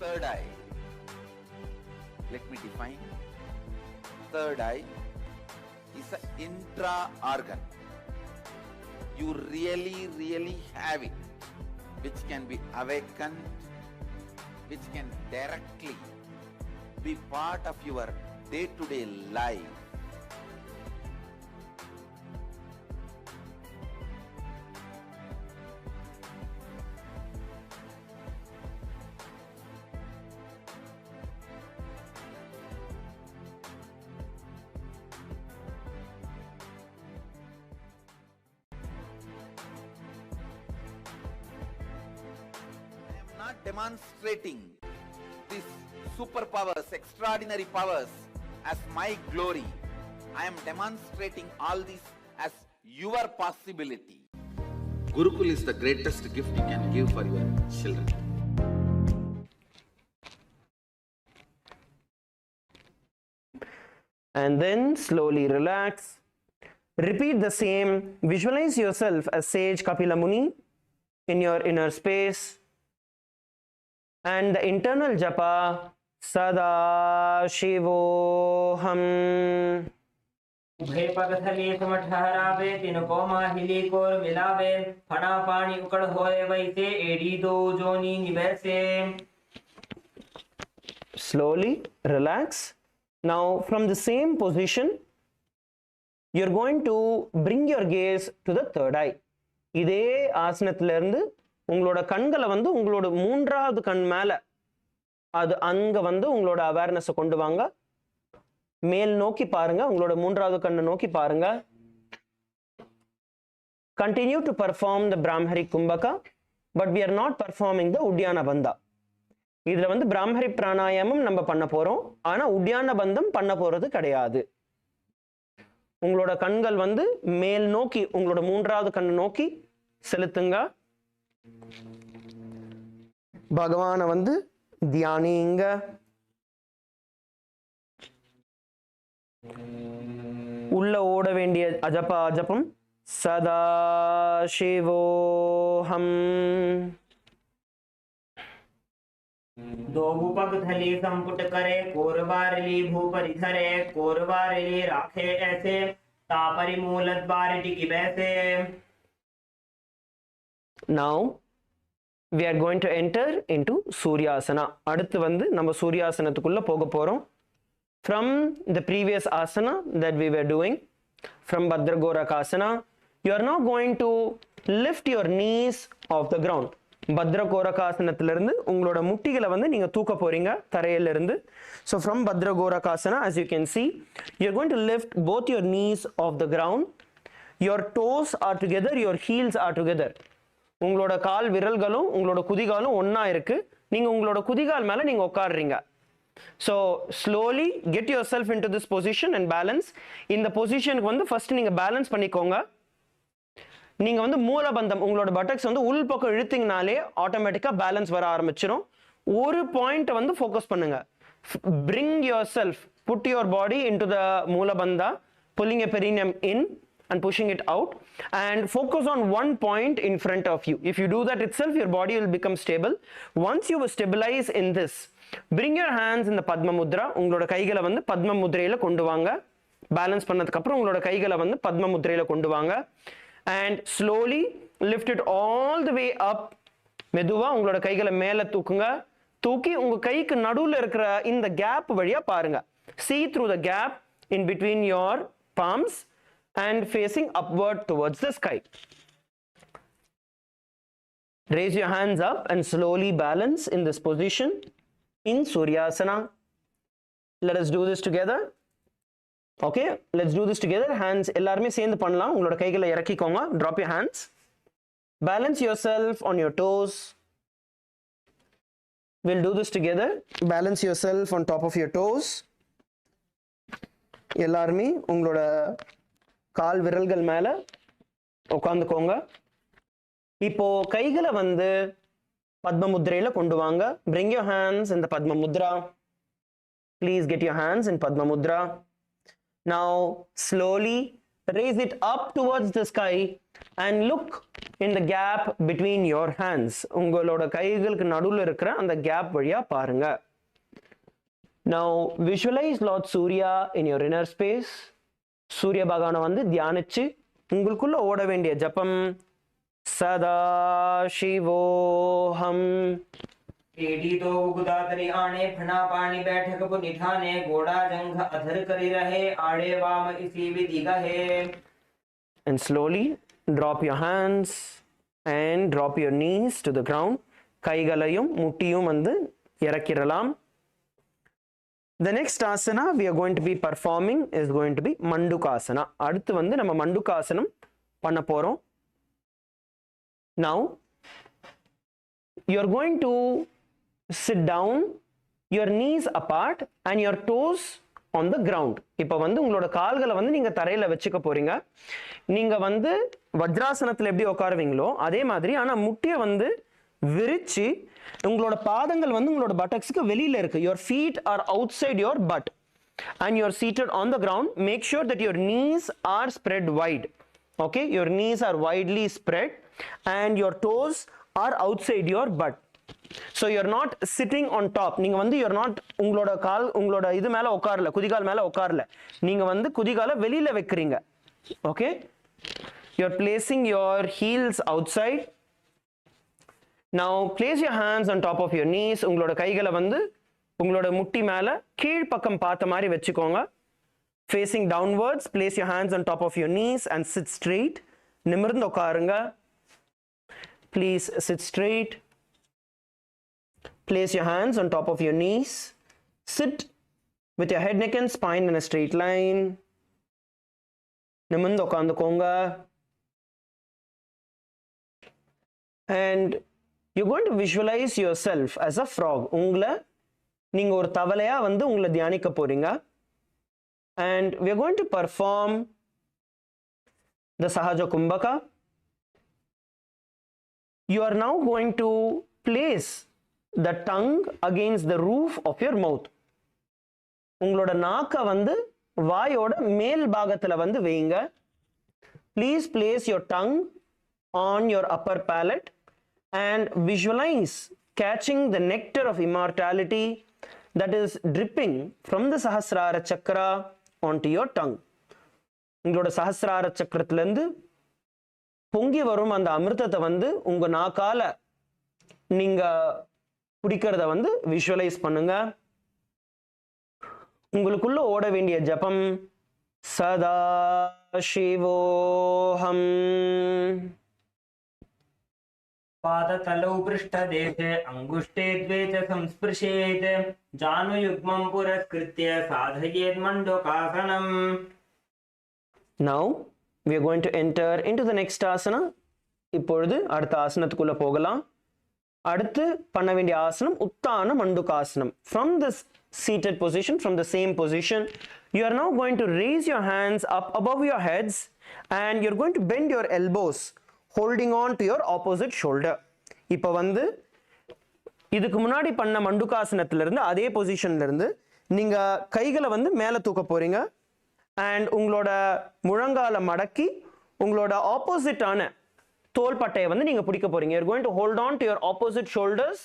third eye. Let me define. Third eye is an intra-organ. You really have it, which can be awakened, which can directly be part of your day-to-day life. Not demonstrating these superpowers, extraordinary powers as my glory. I am demonstrating all this as your possibility. Gurukul is the greatest gift you can give for your children. And then slowly relax. Repeat the same. Visualize yourself as sage Kapila Muni in your inner space. And the internal japa, Sada Shivoham. उभय पगथली समठहरावे तिनको माहिली core मिलावे फना पानी उकड़ होए वैसे AD दो जोनी निवैसे. Slowly relax. Now from the same position, you're going to bring your gaze to the third eye. இதே ஆசனத்துல இருந்து உங்களோட கண்களை வந்து உங்களோட மூன்றாவது கண் மேல அது அங்க வந்து உங்களோட அவேர்னஸ் கொண்டு வாங்க. மேல் நோக்கி பாருங்க, உங்களோட மூன்றாவது கண்ணை நோக்கி பாருங்க. Continue to perform the Brahmari Kumbhaka, but we are not performing the Uddiyana Bandha. இதுல வந்து பிராமரி பிராணாயாமம் நம்ம பண்ண போறோம், ஆனா உத்தியான பந்தம் பண்ண போறது கிடையாது. உங்களோட கண்கள் வந்து மேல் நோக்கி உங்களோட மூன்றாவது கண்ணை நோக்கி செலுத்துங்க. பகவான வந்து தியானிங்க. உள்ள ஓட வேண்டிய அஜபம் சதா சிவோஹம். दो भूपग थली संपुट करे कोरबारली भूपरि धरे कोरबारली राखे ऐसे तापरि मूलत बारिटी की बैसे. Now we are going to enter into Suryasana. அடுத்து வந்து நம்ம சூர்யாசனத்துக்குள்ள போக போறோம். From the previous asana that we were doing, from Bhadragorakasana, you are now going to lift your knees off the ground. பத்ரகோரகாசனத்திலிருந்து உங்களோட முட்டிகளை வந்து நீங்க தூக்க போறீங்க தரையில இருந்து. So from Bhadragorakasana, as you can see, you are going to lift both your knees off the ground. Your toes are together, your heels are together. உங்களோட கால் விரல்களும் உங்களோட குதிகாலும் ஒண்ணா இருக்கு. நீங்க உங்களோட குதிகால் மேல நீங்க உட்கார்றீங்க. So slowly get yourself into this position and balance. இந்த பொசிஷனுக்கு வந்து ஃபர்ஸ்ட் நீங்க பேலன்ஸ் பண்ணிக்கோங்க. நீங்க வந்து மூலபந்தம் உங்களோட பட்டக்ஸ் வந்து உள் பக்கம் இழுத்தீங்கனாலே ஆட்டோமேட்டிக்கா பேலன்ஸ் வர ஆரம்பிச்சிடும். ஒரு பாயிண்ட் வந்து ஃபோக்கஸ் பண்ணுங்க. Bring yourself, put your body into the மூலபந்தா, pulling a perineum in and pushing it out, and focus on one point in front of you. If you do that itself, your body will become stable. Once you stabilize in this, bring your hands in the Padma Mudra. உங்களோட கைகளை வந்து பத்ம முத்ரையில கொண்டு வாங்க. Balance பண்ணதுக்கு அப்புறம் உங்களோட கைகளை வந்து பத்ம முத்ரையில கொண்டு வாங்க. And slowly lift it all the way up. மெதுவா உங்களோட கைகளை மேல தூக்குங்க. தூக்கி உங்க கைக்கு நடுவுல இருக்கிற இந்த கேப் வழியா பாருங்க. See through the gap in between your palms and facing upward towards the sky. Raise your hands up and slowly balance in this position in Suryasana. Let us do this together. Okay, let's do this together. Hands எல்லாருமே சேர்ந்து பண்ணலாம். உங்களோட கைகளை இறக்கிக்கோங்க. Drop your hands. Balance yourself on your toes. We'll do this together. Balance yourself on top of your toes. எல்லாருமே உங்களோட கால் விரல்கள் மேல உட்கார்ந்துக்கோங்க. இப்போ கைகளை வந்து பத்ம முத்ரையில கொண்டு வாங்க. Bring your hands in the Padma Mudra. Please get your hands in Padma Mudra. Now slowly raise it up towards the sky and look in the gap between your hands. உங்களோட கைகளுக்கு நடுவுல இருக்கிற அந்த கேப் வழியா பாருங்க. Now visualize Lord Surya in your inner space. சூரிய பகவானை வந்து தியானிச்சு உங்களுக்குள்ள ஓட வேண்டிய ஜபம் சதா சிவோஹம். एडी तो गुदातरी आने फना पानी बैठक पु निठाने गोड़ा जंघ अधर करी रहे आड़े वाम इसी विधि गहे. And slowly drop your hands and drop your knees to the ground. கைகளையும் முட்டியும் வந்து இறக்கிடலாம். The next asana we are going to be performing is going to be mandukasana. அடுத்து வந்து நம்ம மண்டுகாசனம் பண்ண போறோம். Now you are going to sit down, your knees apart and your toes on the ground. இப்போ வந்து உங்களோட கால்களை வந்து நீங்க தரையில வச்சுக்க போறீங்க. நீங்க வந்து வஜ்ராசனத்துல எப்படி உட்காருவீங்களோ அதே மாதிரி, ஆனா முட்டியை வந்து விரிச்சு உங்களோட பாதங்கள் வந்து உங்களோட பட்டக்ஸ்க்கு வெளியில இருக்கு. Your feet are outside your butt and you are seated on the ground. Make sure that your knees are spread wide. Okay, your knees are widely spread and your toes are outside your butt. So you are not sitting on top. நீங்க வந்து you are not உங்களோட கால் உங்களோட இது மேல உட்காரல, குதிகால் மேல உட்காரல. நீங்க வந்து குதிகாலை வெளியில வைக்கிறீங்க. Okay, you are placing your heels outside. Now place your hands on top of your knees. உங்களோட கைகளை வந்து உங்களோட முட்டி மேல கீழ் பக்கம் பார்த்த மாதிரி வெச்சுக்கோங்க. Facing downwards, place your hands on top of your knees and sit straight. நிமிர்ந்து உட்காருங்க. Please sit straight. Place your hands on top of your knees. Sit with your head, neck and spine in a straight line. நிமிர்ந்து உட்கார்ந்துக்கோங்க. And you're going to visualize yourself as a frog. உங்களை நீங்க ஒரு தவளையா வந்து உங்களை தியானிக்க போறீங்க. And we are going to perform the Sahaja Kumbhaka. You are now going to place the tongue against the roof of your mouth. உங்களோட நாக்க வந்து வாயோட மேல் பாகத்துல வந்து வைங்க. Please place your tongue on your upper palate and visualize catching the nectar of immortality that is dripping from the Sahasrara Chakra onto your tongue. உங்களோட சஹஸ்ரார சக்கரத்திலிருந்து பொங்கி வரும் அந்த அமிர்தத்தை வந்து உங்க நாக்கால நீங்க குடிக்கிறத வந்து விஷுவலைஸ் பண்ணுங்க. உங்களுக்குள்ள ஓட வேண்டிய ஜபம் சதா சிவோஹம். पादतलौ पृष्ठदेशे अङ्गुष्ठे द्वे च संस्पृशेत् जानुयुग्मं पुरस्कृत्य साधयेत् मण्डूकासनम्. Now we are going to enter into the next asana. இப்பொழுது அடுத்த ஆசனத்துக்குள்ள போகலாம். அடுத்து பண்ண வேண்டிய ஆசனம் உத்தான மண்டுகாசனம். From this seated position, from the same position, you are now going to raise your hands up above your heads and you are going to bend your elbows, holding on to your opposite shoulder. இப்போ வந்து இதுக்கு முன்னாடி பண்ண மண்டுகாசனத்துல இருந்து அதே பொசிஷன்ல இருந்து நீங்க கைகளை வந்து மேல தூக்க போறீங்க. அண்ட் உங்களோட முழங்கால மடக்கி உங்களோட ஆப்போசிட்டான தோள்பட்டையை வந்து நீங்க பிடிக்க போறீங்க. You're going to hold on to your opposite shoulders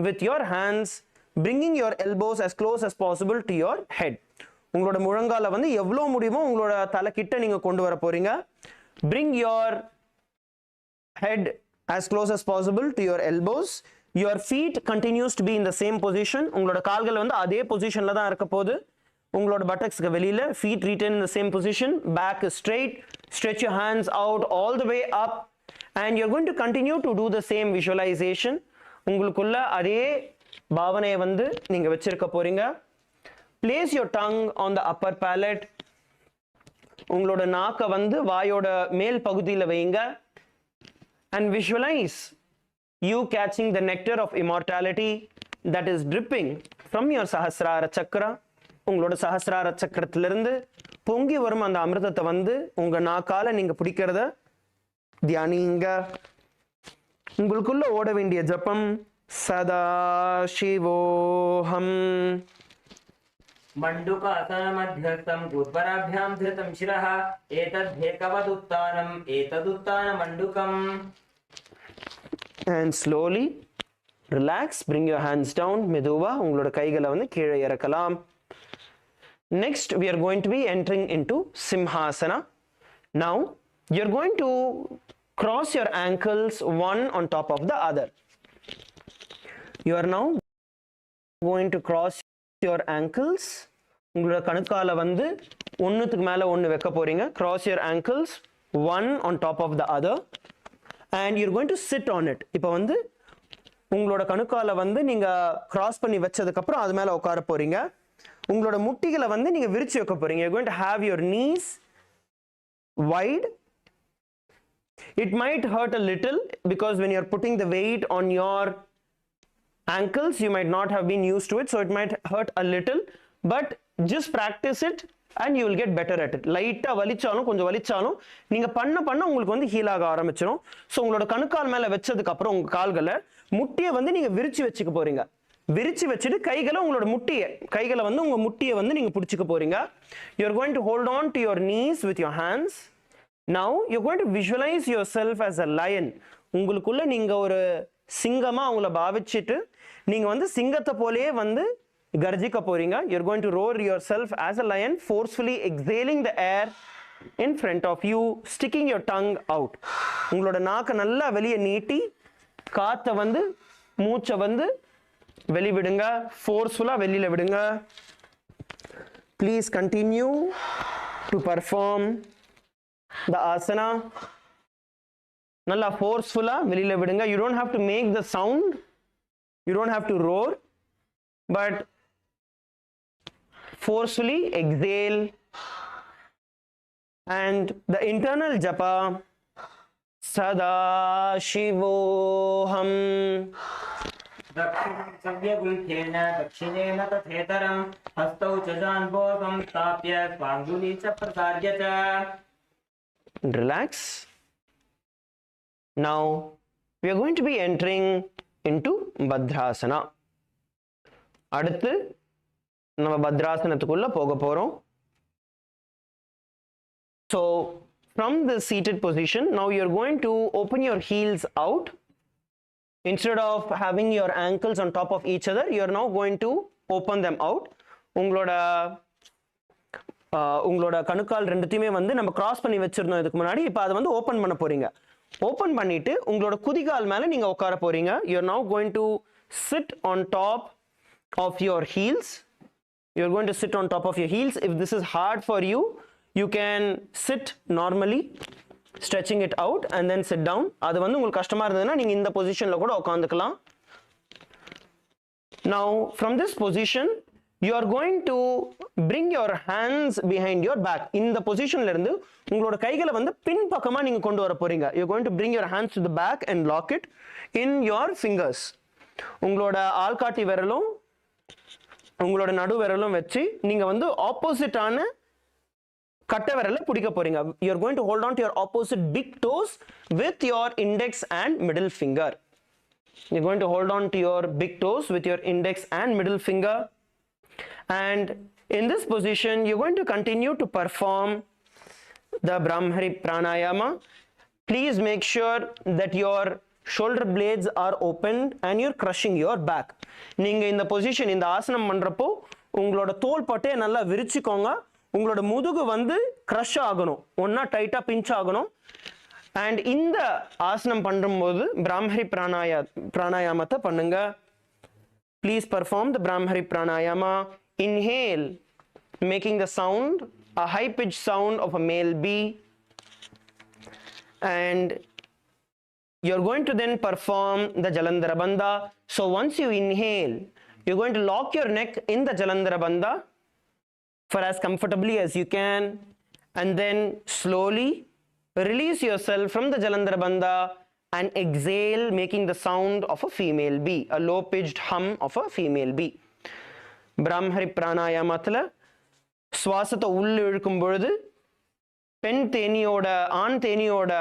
with your hands, bringing your elbows as close as possible to your head. உங்களோட முழங்கால வந்து எவ்வளவு முடியுமோ உங்களோட தலை கிட்ட நீங்க கொண்டு வர போறீங்க. Bring your head as close as possible to your elbows. Your feet continues to be in the same position. உங்களோட கால்கள் வந்து அதே பொசிஷன்ல தான் இருக்க போகுது. உங்களோட பட்டக்ஸ்க்கு வெளியில feet retain in the same position. Back is straight. Stretch your hands out all the way up and you're going to continue to do the same visualization. உங்களுக்குள்ள அதே பாவனையை வந்து நீங்க வச்சிருக்க போறீங்க. Place your tongue on the upper palate. உங்களோட நாக்க வந்து வாயோட மேல் பகுதியில் வைங்க. And visualize you catching the nectar of immortality that is dripping from your Sahasrara Chakra. உங்களோட சஹஸ்ரார சக்கரத்திலிருந்து பொங்கி வரும் அந்த அமிர்தத்தை வந்து உங்க நாக்கால நீங்க பிடிக்கிறத தியானிங்க. உங்களுக்குள்ள ஓட வேண்டிய ஜபம் சதா சிவோஹம். मण्डूकासनमध्यस्थं गुद्वराभ्यां धृतं शिरः एतद्धेकवदुत्तानम् And slowly relax, bring your hands down. மெதுவா உங்களோட கைகளை வந்து கீழே இறக்கலாம். Next we are going to be entering into Simhasana. Now you're going to cross your ankles one on top of the other. You are now going to cross your ankles. உங்களோட கணுக்கால வந்து ஒண்ணுத்துக்கு மேல ஒண்ணு வைக்க போறீங்க. Cross your ankles one on top of the other and you're going to sit on it. இப்போ வந்து உங்களோட கணுக்கால வந்து நீங்க cross பண்ணி வச்சதுக்கு அப்புறம் அது மேல உட்கார போறீங்க. உங்களோட முட்டிகளை வந்து நீங்க விரிச்சு வைக்க போறீங்க. You're going to have your knees wide. It might hurt a little because when you're putting the weight on your ankles, you might not have been used to it, so it might hurt a little, but just practice it and you will get better at it. லைட்டா வலிச்சாலும் கொஞ்சம் வலிச்சாலும் நீங்க பண்ண உங்களுக்கு வந்து heel ஆக ஆரம்பிச்சிடும். So உங்களோட கணுக்கால் மேல வச்சதுக்கு அப்புறம் உங்க கால்களை முட்டியை வந்து நீங்க விரிச்சு வச்சுக்க போறீங்க. விரிச்சு வச்சுட்டு கைகளை உங்களோட கைகளை வந்து உங்க முட்டியை வந்து நீங்க பிடிச்சுக்க போறீங்க. You're going to hold on to your knees with your hands. Now you're going to visualize yourself as a lion. உங்களுக்குள்ள நீங்க ஒரு சிங்கமா உங்களை பாவிச்சிட்டு நீங்க வந்து சிங்கத்தை போலயே வந்து கர்ஜிக்க போறீங்க. You're going to roar yourself as a lion, forcefully exhaling the air in front of you, sticking your tongue out. உங்களோட நாக்க நல்லா வெளியே நீட்டி காத்தை வந்து மூச்சை வந்து வெளிவிடுங்க. ஃபோர்ஸ்ஃபுல்லா வெளியில விடுங்க. Please continue to perform the asana. நல்லா ஃபோர்ஸ்ஃபுல்லா வெளியில விடுங்க. You don't have to make the sound. You don't have to roar, but forcefully exhale. And the internal japa sada shivoham दक्षिणं सव्यगुल्फेन दक्षिणेन तथेतरं हस्तौ च जान्बोधं स्थाप्य स्वाङ्गुली च प्रसार्य च. Relax. Now we are going to be entering into Bhadrasana. அடுத்து நம்ம பத்ராசனத்துக்குள்ள போக போறோம். So from the seated position, now you're going to open your heels out. Instead of having your ankles on top of each other, you're now going to open them out. உங்களோட கணுக்கால் ரெண்டுத்தையுமே வந்து நம்ம cross பண்ணி வச்சிருந்தோம் இதுக்கு முன்னாடி. இப்போ அதை வந்து ஓப்பன் பண்ண போறீங்க. ஓப்பன் பண்ணிட்டு உங்களோட குதிகால் மேல நீங்க உட்கார போறீங்க. You're now going to sit on top of your heels. You're going to sit on top of your heels. If this is hard for you, you can sit normally, stretching it out and then sit down. அது வந்து உங்களுக்கு கஷ்டமா இருந்ததுன்னா நீங்க இந்த பொசிஷன்ல கூட உட்கார்ந்துக்கலாம். Now from this position you are going to bring your hands behind your back. இந்த பொசிஷன்ல இருந்து உங்களோட கைகளை வந்து பின் பக்கமா நீங்க கொண்டு வர போறீங்க. You're going to bring your hands to the back and lock it in your fingers. உங்களோட ஆள்காட்டி விரலும் உங்களோட நடு விரலும் வச்சு நீங்க வந்து ஆப்போசிட்டான கட்டை விரலை பிடிக்க போறீங்க. You're going to hold on to your opposite big toes with your index and middle finger. You're going to hold on to your big toes with your index and middle finger. And in this position, you're going to continue to perform the Brahmari Pranayama. Please make sure that your shoulder blades are opened and you're crushing your back. நீங்க இந்த position இந்த ஆசனம் பண்றப்போ உங்களோட தோள் பட்டையை நல்லா விரிச்சுக்கோங்க. உங்களோட முதுகு வந்து கிரஷ் ஆகணும், ஒன்னா டைட்டா பிஞ்ச் ஆகணும். அண்ட் இந்த ஆசனம் பண்ணும்போது பிராமரி பிராணாயாமத்தை பண்ணுங்க. Please perform the bhramari pranayama. Inhale, making the sound, a high pitched sound of a male B. And you're going to then perform the Jalandhara Bandha. So once you inhale, you're going to lock your neck in the Jalandhara Bandha for as comfortably as you can. And then slowly release yourself from the Jalandhara Bandha and exhale, making the sound of a female B, a low pitched hum of a female B. பிராமரி பிராணாயாமத்தில் சுவாசத்தை உள்ள இழுக்கும் பொழுது பெண் தேனியோட ஆண் தேனியோட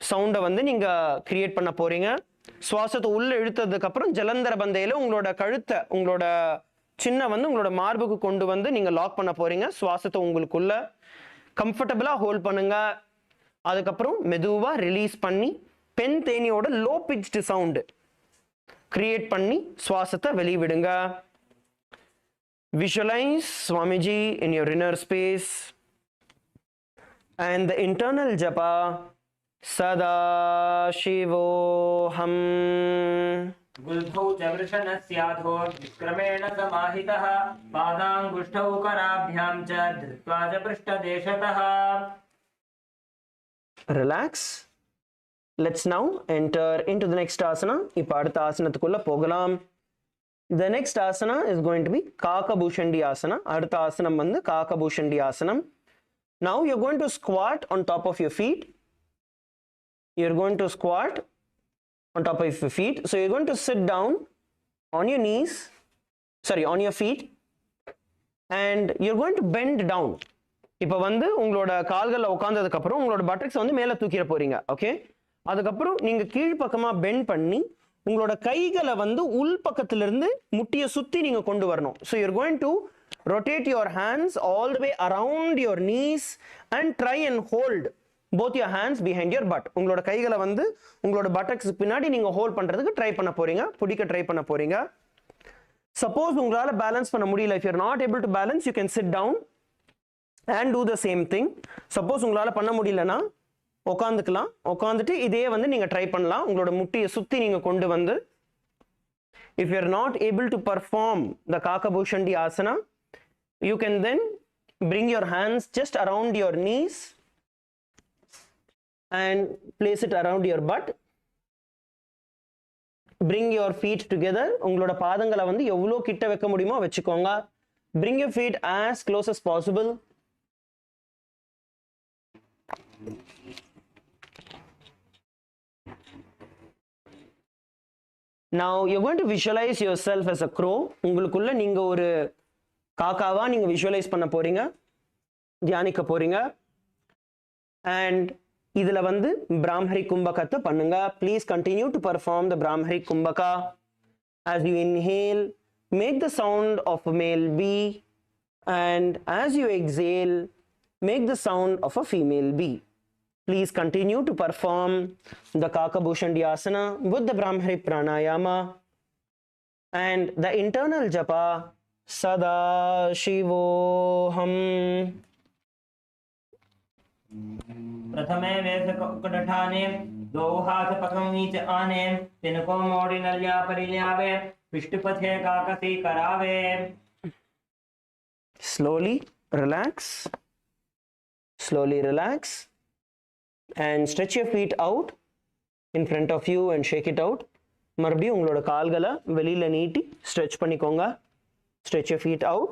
சவுண்டை வந்து நீங்க கிரியேட் பண்ண போறீங்க. சுவாசத்தை உள்ள இழுத்ததுக்கு அப்புறம் ஜலந்தர பந்தையில உங்களோட கழுத்தை உங்களோட சின்ன வந்து உங்களோட மார்புக்கு கொண்டு வந்து நீங்க லாக் பண்ண போறீங்க. சுவாசத்தை உங்களுக்குள்ள கம்ஃபர்டபுளா ஹோல்ட் பண்ணுங்க. அதுக்கப்புறம் மெதுவா ரிலீஸ் பண்ணி பெண் தேனியோட லோ பிட்ச்டு சவுண்ட் கிரியேட் பண்ணி சுவாசத்தை வெளிவிடுங்க. Visualize Swamiji in your inner space and the internal japa Sada Shivoham. गुल्धौ च वृषणस्याधो विक्रमेण समाहितः पादाङ्गुष्ठौ कराभ्यां च धृत्वा च पृष्ठदेशतः. Relax. Let's now enter into the next asana. இப்போ அடுத்த ஆசனத்துக்குள்ள போகலாம். The next asana is going to be Kakabhushandi asana. அடுத்த ஆசனம் வந்து Kakabhushandi asanam. Now you're going to squat on top of your feet. You're going to squat on top of your feet. So you're going to sit down on your knees, sorry, on your feet, and you're going to bend down. இப்போ வந்து உங்களோட கால்களை உட்கார்ந்ததுக்கு அப்புறம் உங்களோட buttocks வந்து மேலே தூக்கிட போறீங்க. Okay, அதுக்கப்புறம் நீங்க கீழ்ப்பக்கமா பெண்ட் பண்ணி உங்களோட கைகளை வந்து உள் பக்கத்திலிருந்து முட்டியை சுத்தி நீங்க கொண்டு வரணும். So you're going to rotate your hands all the way around your knees and try and hold both your hands behind your butt. உங்களோட கைகளை வந்து உங்களோட பட்டக்ஸ் பின்னாடி நீங்க ஹோல்ட் பண்றதுக்கு ட்ரை பண்ண போறீங்க, பிடிக்க ட்ரை பண்ண போறீங்க. சப்போஸ் உங்களால பேலன்ஸ் பண்ண முடியல, if you're not able to balance, you can sit down and do the same thing. Suppose உங்களால பண்ண முடியலனா உட்காந்துக்கலாம், உட்காந்துட்டு இதே வந்து நீங்க ட்ரை பண்ணலாம். உங்களோட முட்டியை சுத்தி நீங்க கொண்டு வந்து, if you're not able to perform the Kakabhushandi asana, you can then bring your hands just around your knees and place it around your butt. Bring your feet together. உங்களோட பாதங்களை வந்து எவ்வளோ கிட்ட வைக்க முடியுமோ வச்சுக்கோங்க. Bring your feet as close as possible. Now you're going to visualize yourself as a crow. உங்களுக்குள்ள நீங்க ஒரு காக்காவா நீங்க விஷுவலைஸ் பண்ண போறீங்க, தியானிக்க போறீங்க. and இதுல வந்து பிராமரி கும்பகத்தை பண்ணுங்க. Please continue to perform the Brahmari Kumbhaka. As you inhale, make the sound of a male bee, and as you exhale, make the sound of a female bee. Please continue to perform the Kakabhushandi asana with the Brahmari pranayama and the internal japa Sada Shivoham. प्रथमे वेशकटाने दो हाथ पकम नीचे आने तिनको मोड़ी नल्या परिल्यावे पिष्टपथे काकसी करावे. Slowly relax. Slowly relax. And stretch your feet out in front of you and shake it out. மறுபடியும் உங்களோட கால்களை வெளியில நீட்டி stretch பண்ணிக்கோங்க. Stretch your feet out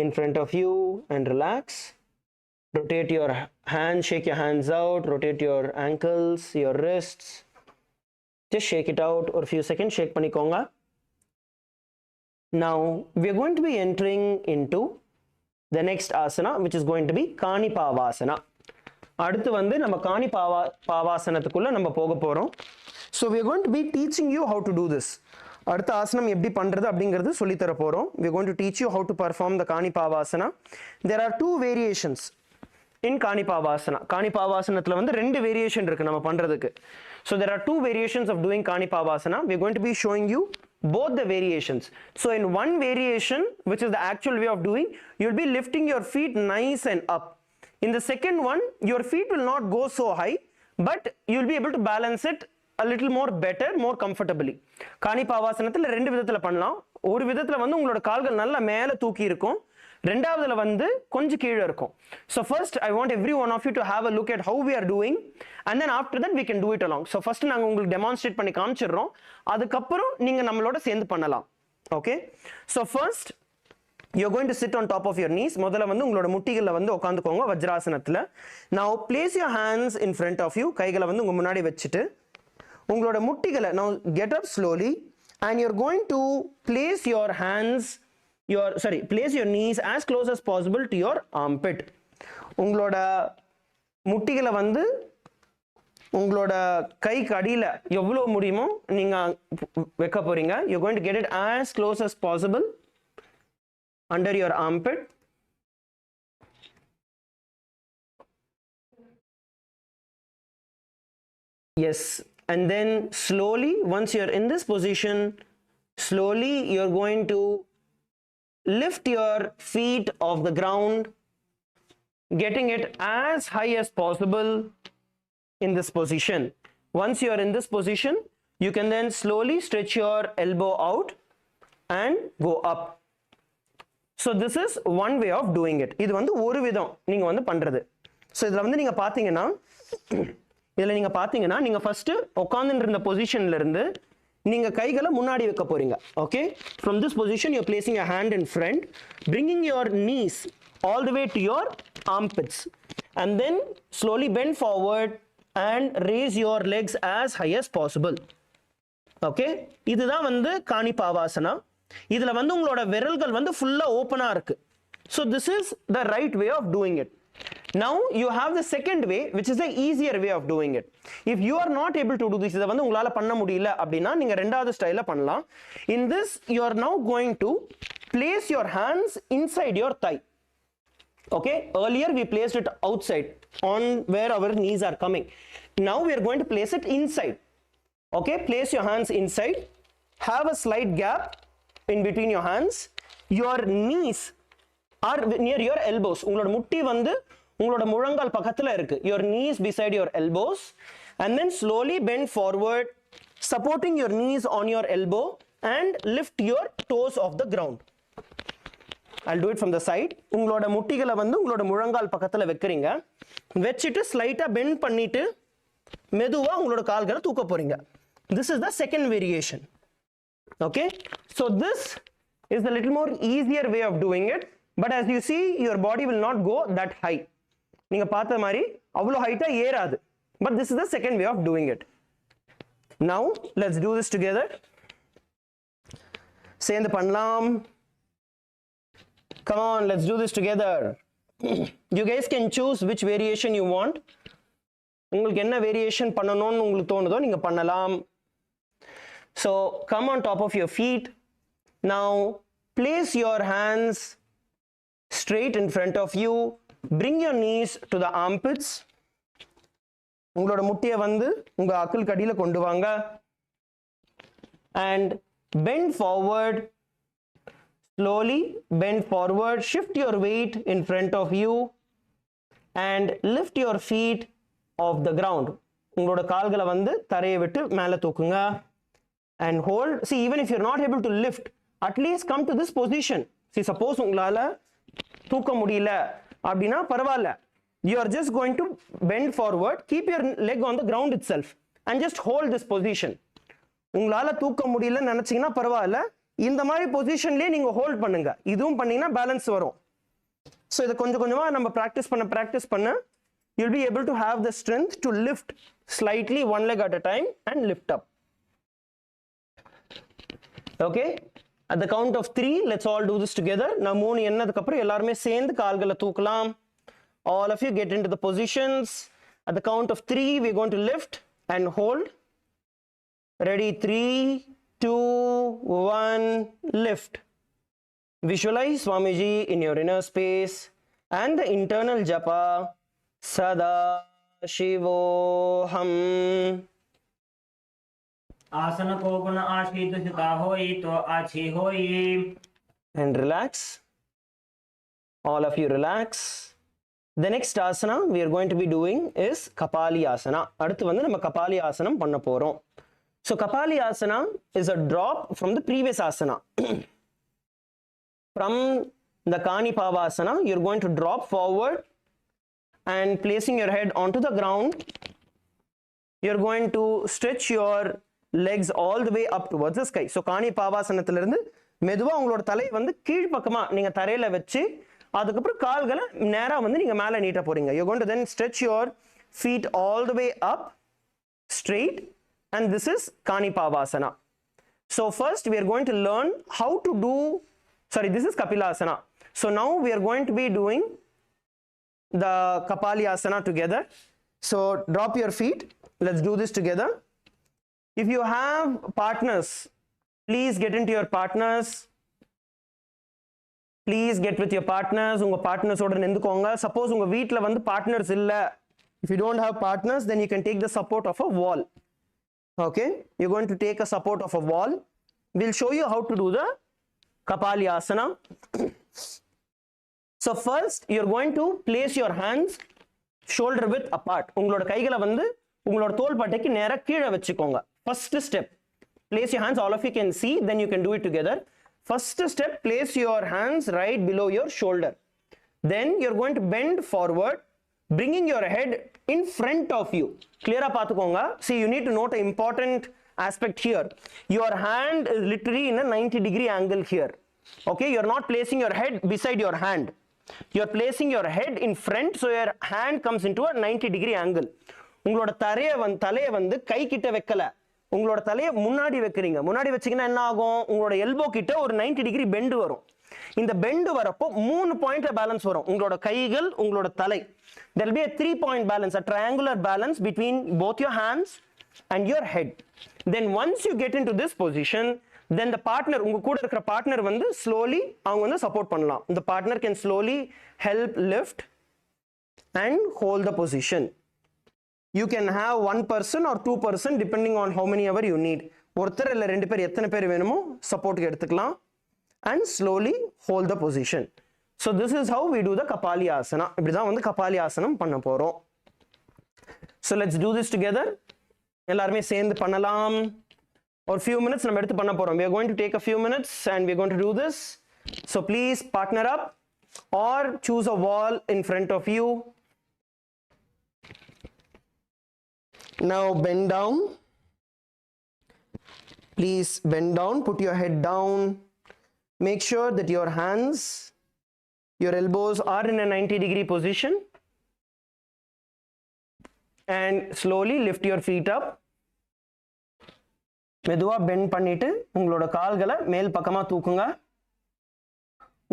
in front of you and relax. Rotate your hands, shake your hands out, rotate your ankles, your wrists. Just shake it out or a few seconds, shake பண்ணிக்கோங்க. Now we are going to be entering into the next asana, which is going to be Kanipavasana. அடுத்து வந்து நம்ம காணி பாவாசனத்துக்குள்ள நம்ம போக போறோம். So we are going to be teaching you how to do this. அடுத்த ஆசனம் எப்படி பண்றது அப்படிங்கிறது சொல்லி தர போறோம். We are going to teach you how to perform the Kani Pavasana. There are two variations in Kani Pavasana. Kani Pavasanathula வந்து ரெண்டு வேரியேஷன் இருக்கு நம்ம பண்றதுக்கு. So there are two variations of doing Kani Pavasana. We are going to be showing you both the variations. So in one variation, which is the actual way of doing, you'll be lifting your feet nice and up. In the second one, your feet will not go so high, but you'll be able to balance it a little more better, more comfortably. Kani Pavasanathila ரெண்டு விதத்துல பண்ணலாம். ஒரு விதத்துல வந்து உங்களோட கால்கள் நல்லா மேல தூக்கி இருக்கும், ரெண்டாவதுல வந்து கொஞ்சம் கீழ இருக்கும். So first I want every one of you to have a look at how we are doing, and then after that we can do it along. So first நாங்க உங்களுக்கு demonstrate பண்ணி காமிச்சிடுறோம், அதுக்கப்புறம் நீங்க நம்மளோட சேர்ந்து பண்ணலாம். Okay, so first you're going to sit on top of your knees. முதல்ல வந்து உங்களோட முட்டிகள்ல வந்து உட்கார்ந்துக்கோங்க வஜ்ராசனத்துல. Now place your hands in front of you. கைகளை வந்து உங்க முன்னாடி வச்சிட்டு உங்களோட முட்டிகளை now get up slowly and you're going to place your hands place your knees as close as possible to your armpit. உங்களோட முட்டிகளை வந்து உங்களோட கைக்கு அடியில எவ்வளவு முடியுமோ நீங்க வைக்க போறீங்க. You're going to get it as close as possible under your armpit. Yes, and then slowly, once you're in this position, slowly you're going to lift your feet off the ground, getting it as high as possible in this position. Once you're in this position, you can then slowly stretch your elbow out and go up. So this is one way of doing it. இது வந்து ஒரு விதம் நீங்க வந்து பண்றது. So இதுல வந்து நீங்க பாத்தீங்கன்னா நீங்க ஃபர்ஸ்ட் உட்கார்ந்துட்டு இருந்த பொசிஷன்ல இருந்து நீங்க கைகளை முன்னாடி வைக்க போறீங்க. Okay? From this position you're placing your hand in front, bringing your knees all the way to your armpits, and then slowly bend forward and raise your legs as high as possible. Okay? இதுதான் வந்து காணிபாவாசனா. இதுல வந்து உங்களோட விரல்கள் வந்து ஃபுல்லா ஓபனா இருக்கு. So this is the right way of doing it. Now you have the second way, which is the easier way of doing it. If you are not able to do this, இத வந்து உங்களால பண்ண முடியல அப்படினா நீங்க ரெண்டாவது ஸ்டைல்ல பண்ணலாம். In this you are now going to place your hands inside your thigh. Okay? Earlier we placed it outside on where our knees are coming. Now we are going to place it inside. Okay? Place your hands inside. Have a slight gap in between your hands. Your knees are near your elbows. உங்களோட முட்டி வந்து உங்களோட முழங்கால் பக்கத்துல இருக்கு. Your knees beside your elbows, and then slowly bend forward, supporting your knees on your elbow, and lift your toes off the ground. I'll do it from the side. உங்களோட முட்டிகளை வந்து உங்களோட முழங்கால் பக்கத்துல வைக்கிறீங்க. வெச்சிட்டு ஸ்லைட்டா பெண்ட் பண்ணிட்டு மெதுவா உங்களோட கால்களை தூக்க போறீங்க. This is the second variation. Okay? So this is a little more easier way of doing it, but as you see your body will not go that high. நீங்க பார்த்த மாதிரி அவ்வளவு ஹைட்டா ஏறாது. But this is the second way of doing it. Now let's do this together. சேர்ந்து பண்ணலாம். Come on, let's do this together. You guys can choose which variation you want. உங்களுக்கு என்ன வேரியேஷன் பண்ணணும்னு உங்களுக்கு தோணுதோ நீங்க பண்ணலாம். So come on top of your feet. Now place your hands straight in front of you. Bring your knees to the armpits. உங்களோட முட்டியை வந்து உங்க அக்குள் கடியில கொண்டு வாங்க. And bend forward. Slowly bend forward. Shift your weight in front of you and lift your feet off the ground. உங்களோட கால்களை வந்து தரையை விட்டு மேலே தூக்குங்க. And hold. See, even if you're not able to lift, at least come to this position. See, suppose உங்களால தூக்க முடியல அப்படினா பரவாயில்ல. You are just going to bend forward, keep your leg on the ground itself and just hold this position. உங்களால தூக்க முடியல நினைச்சீங்கன்னா பரவாயில்ல. இந்த மாதிரி பொசிஷன்லயே நீங்க ஹோல்ட் பண்ணுங்க. இதுவும் பண்ணீங்கன்னா பேலன்ஸ் வரும். So இத கொஞ்சம் கொஞ்சமா நம்ம பிராக்டிஸ் பண்ண you'll be able to have the strength to lift slightly one leg at a time and lift up. Okay? At the count of 3, let's all do this together. நான் 3 எண்ணதுக்கு அப்புறம் எல்லாரும் சேர்ந்து கால்களை தூக்கலாம். All of you get into the positions. At the count of 3, we're going to lift and hold. Ready? 3, 2, 1, lift. Visualize Swamiji in your inner space and the internal japa Sada Shivoham. आसन को गुण आशीत सिता होई तो अच्छी होई. And relax. All of you relax. The next asana we are going to be doing is Kapali asana. அடுத்து வந்து நம்ம கபாலி ஆசனம் பண்ண போறோம். So Kapali asana is a drop from the previous asana. From the Kanipavasana, you're going to drop forward and placing your head onto the ground. You're going to stretch your legs all the way up towards the sky. So Kanipavasanathila irundhu மெதுவா உங்களோட தலை வந்து கீழ் பக்கமா நீங்க தரையில வச்சு அதுக்கப்புறம் கால்களை நேரா வந்து நீங்க மேல நீட்ட போறீங்க. You're going to then stretch your feet all the way up straight, and this is Kanipavasana. So first we are going to learn how to do, this is Kapilasana. So now we are going to be doing the Kapali asana together. So drop your feet. Let's do this together. If you have partners, please get into your partners. Please get with your partners. Unga partners oda nendukonga. Suppose unga veetla vandu partners illa, if you don't have partners, then you can take the support of a wall. Okay, you're going to take a support of a wall. We'll show you how to do the Kapalyasana. So first you're going to place your hands shoulder width apart. Ungaloda kaigala vandu ungaloda thol pattakku nera keela vechukonga. First step, place your hands, all of you can see, then you can do it together. First step, place your hands right below your shoulder. Then you're going to bend forward, bringing your head in front of you. Clear up paathukonga. See, you need to note an important aspect here. Your hand is literally in a 90-degree angle here. Okay, you're not placing your head beside your hand. You're placing your head in front, so your hand comes into a 90-degree angle. Ungaloda தலைய வந்து கை கிட்ட வைக்கல, உங்களோட தலையை முன்னாடி வைக்கிறீங்க. முன்னாடி வச்சீங்கன்னா என்ன ஆகும், உங்களோட எல்போ கிட்ட ஒரு 90 டிகிரி பெண்ட் வரும். இந்த பெண்ட் வரப்போ 3 பாயிண்ட்ல பேலன்ஸ் வரும். உங்களோட கைகள், உங்களோட தலை. There will be a 3-point balance, a triangular balance between both your hands and your head. Then once you get into this position, then the partner, உங்க கூட இருக்கிற partner வந்து slowly அவங்க வந்து சப்போர்ட் பண்ணலாம். The partner can slowly help lift and hold the position. You can have one person or two person depending on how many ever you need. ஒருத்தர் இல்ல ரெண்டு பேர் எத்தனை பேர் வேணுமோ சப்போர்ட்க்கு எடுத்துக்கலாம். And slowly hold the position. So this is how we do the Kapalyasana. இப்படி தான் வந்து கபாலியாசனம் பண்ண போறோம். So let's do this together. எல்லாரும் சேர்ந்து பண்ணலாம். ஒரு few minutes நம்ம எடுத்து பண்ண போறோம். We are going to take a few minutes and we are going to do this. So please partner up or choose a wall in front of you. Now bend down. Please bend down, put your head down. Make sure that your hands, your elbows are in a 90-degree position. And slowly lift your feet up. மெதுவா bend பண்ணிட்டு உங்களோட கால்களை மேல் பக்கமா தூக்குங்க.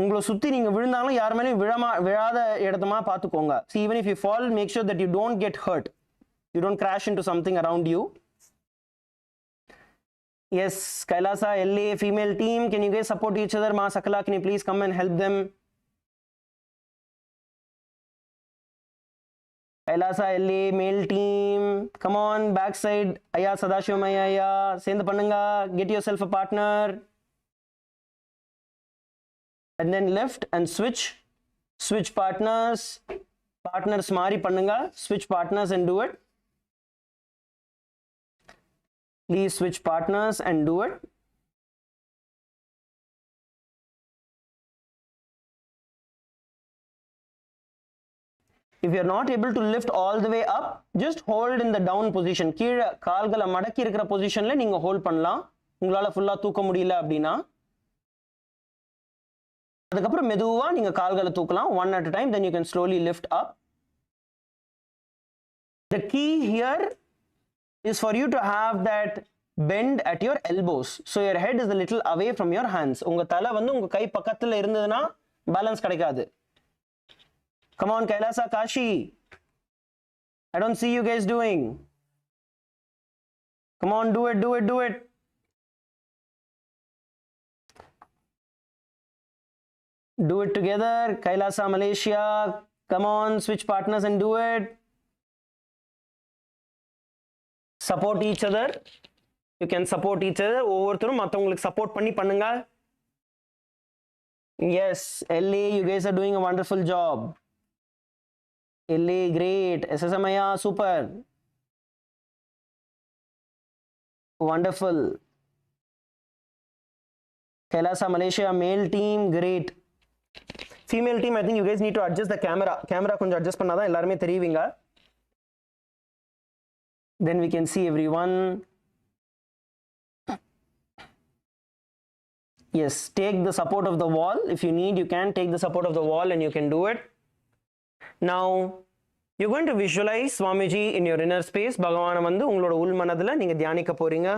உங்களை சுத்தி நீங்க விழுந்தாலும் யார் மேலயும் விழாத இடத்தமா பாத்துக்கோங்க. See, even if you fall, make sure that you don't get hurt. You don't crash into something around you. Yes, Kailasa, LA, female team, can you guys support each other? Ma Sakala, can you please come and help them? Kailasa, LA, male team, come on, backside. Aya, Sadashivam, Aya, Sendha Pannanga, get yourself a partner. And then left and switch partners. Partners Mari Pannanga, switch partners and do it. Please switch partners and do it. If you are not able to lift all the way up, just hold in the down position. கீழ கால்களை மடக்கி இருக்கிற பொசிஷன்ல நீங்க hold பண்ணலாம். உங்களால ஃபுல்லா தூக்க முடியல அப்படினா அதுக்கப்புறம் மெதுவா நீங்க கால்களை தூக்கலாம் one at a time, then you can slowly lift up. The key here is for you to have that bend at your elbows, so your head is a little away from your hands. உங்க தலை வந்து உங்க கை பக்கத்துல இருந்ததுனா balance கிடைக்காது. Come on Kailasa, Kashi, I don't see you guys doing. Come on, do it. Do it together. Kailasa, Malaysia, come on, switch partners and do it. Support each other. You can support each other. ஒவ்வொருத்தரும் மத்தவங்களுக்கு support பண்ணி பண்ணுங்க. Yes, LA, you guys are doing a wonderful job. LA, great. SSMaya, super. Wonderful. Kailasa, Malaysia, male team, great. Female team, I think you guys need to adjust the camera. Camera கொஞ்சம் adjust பண்ணாதான் எல்லாருமே தெரியுவீங்க. Then we can see everyone. Yes, take the support of the wall. If you need, you can take the support of the wall and you can do it. Now, you're going to visualize Swamiji in your inner space. Bhagavana வந்து உங்களோட உள் மனதுல நீங்க தியானிக்க போறீங்க.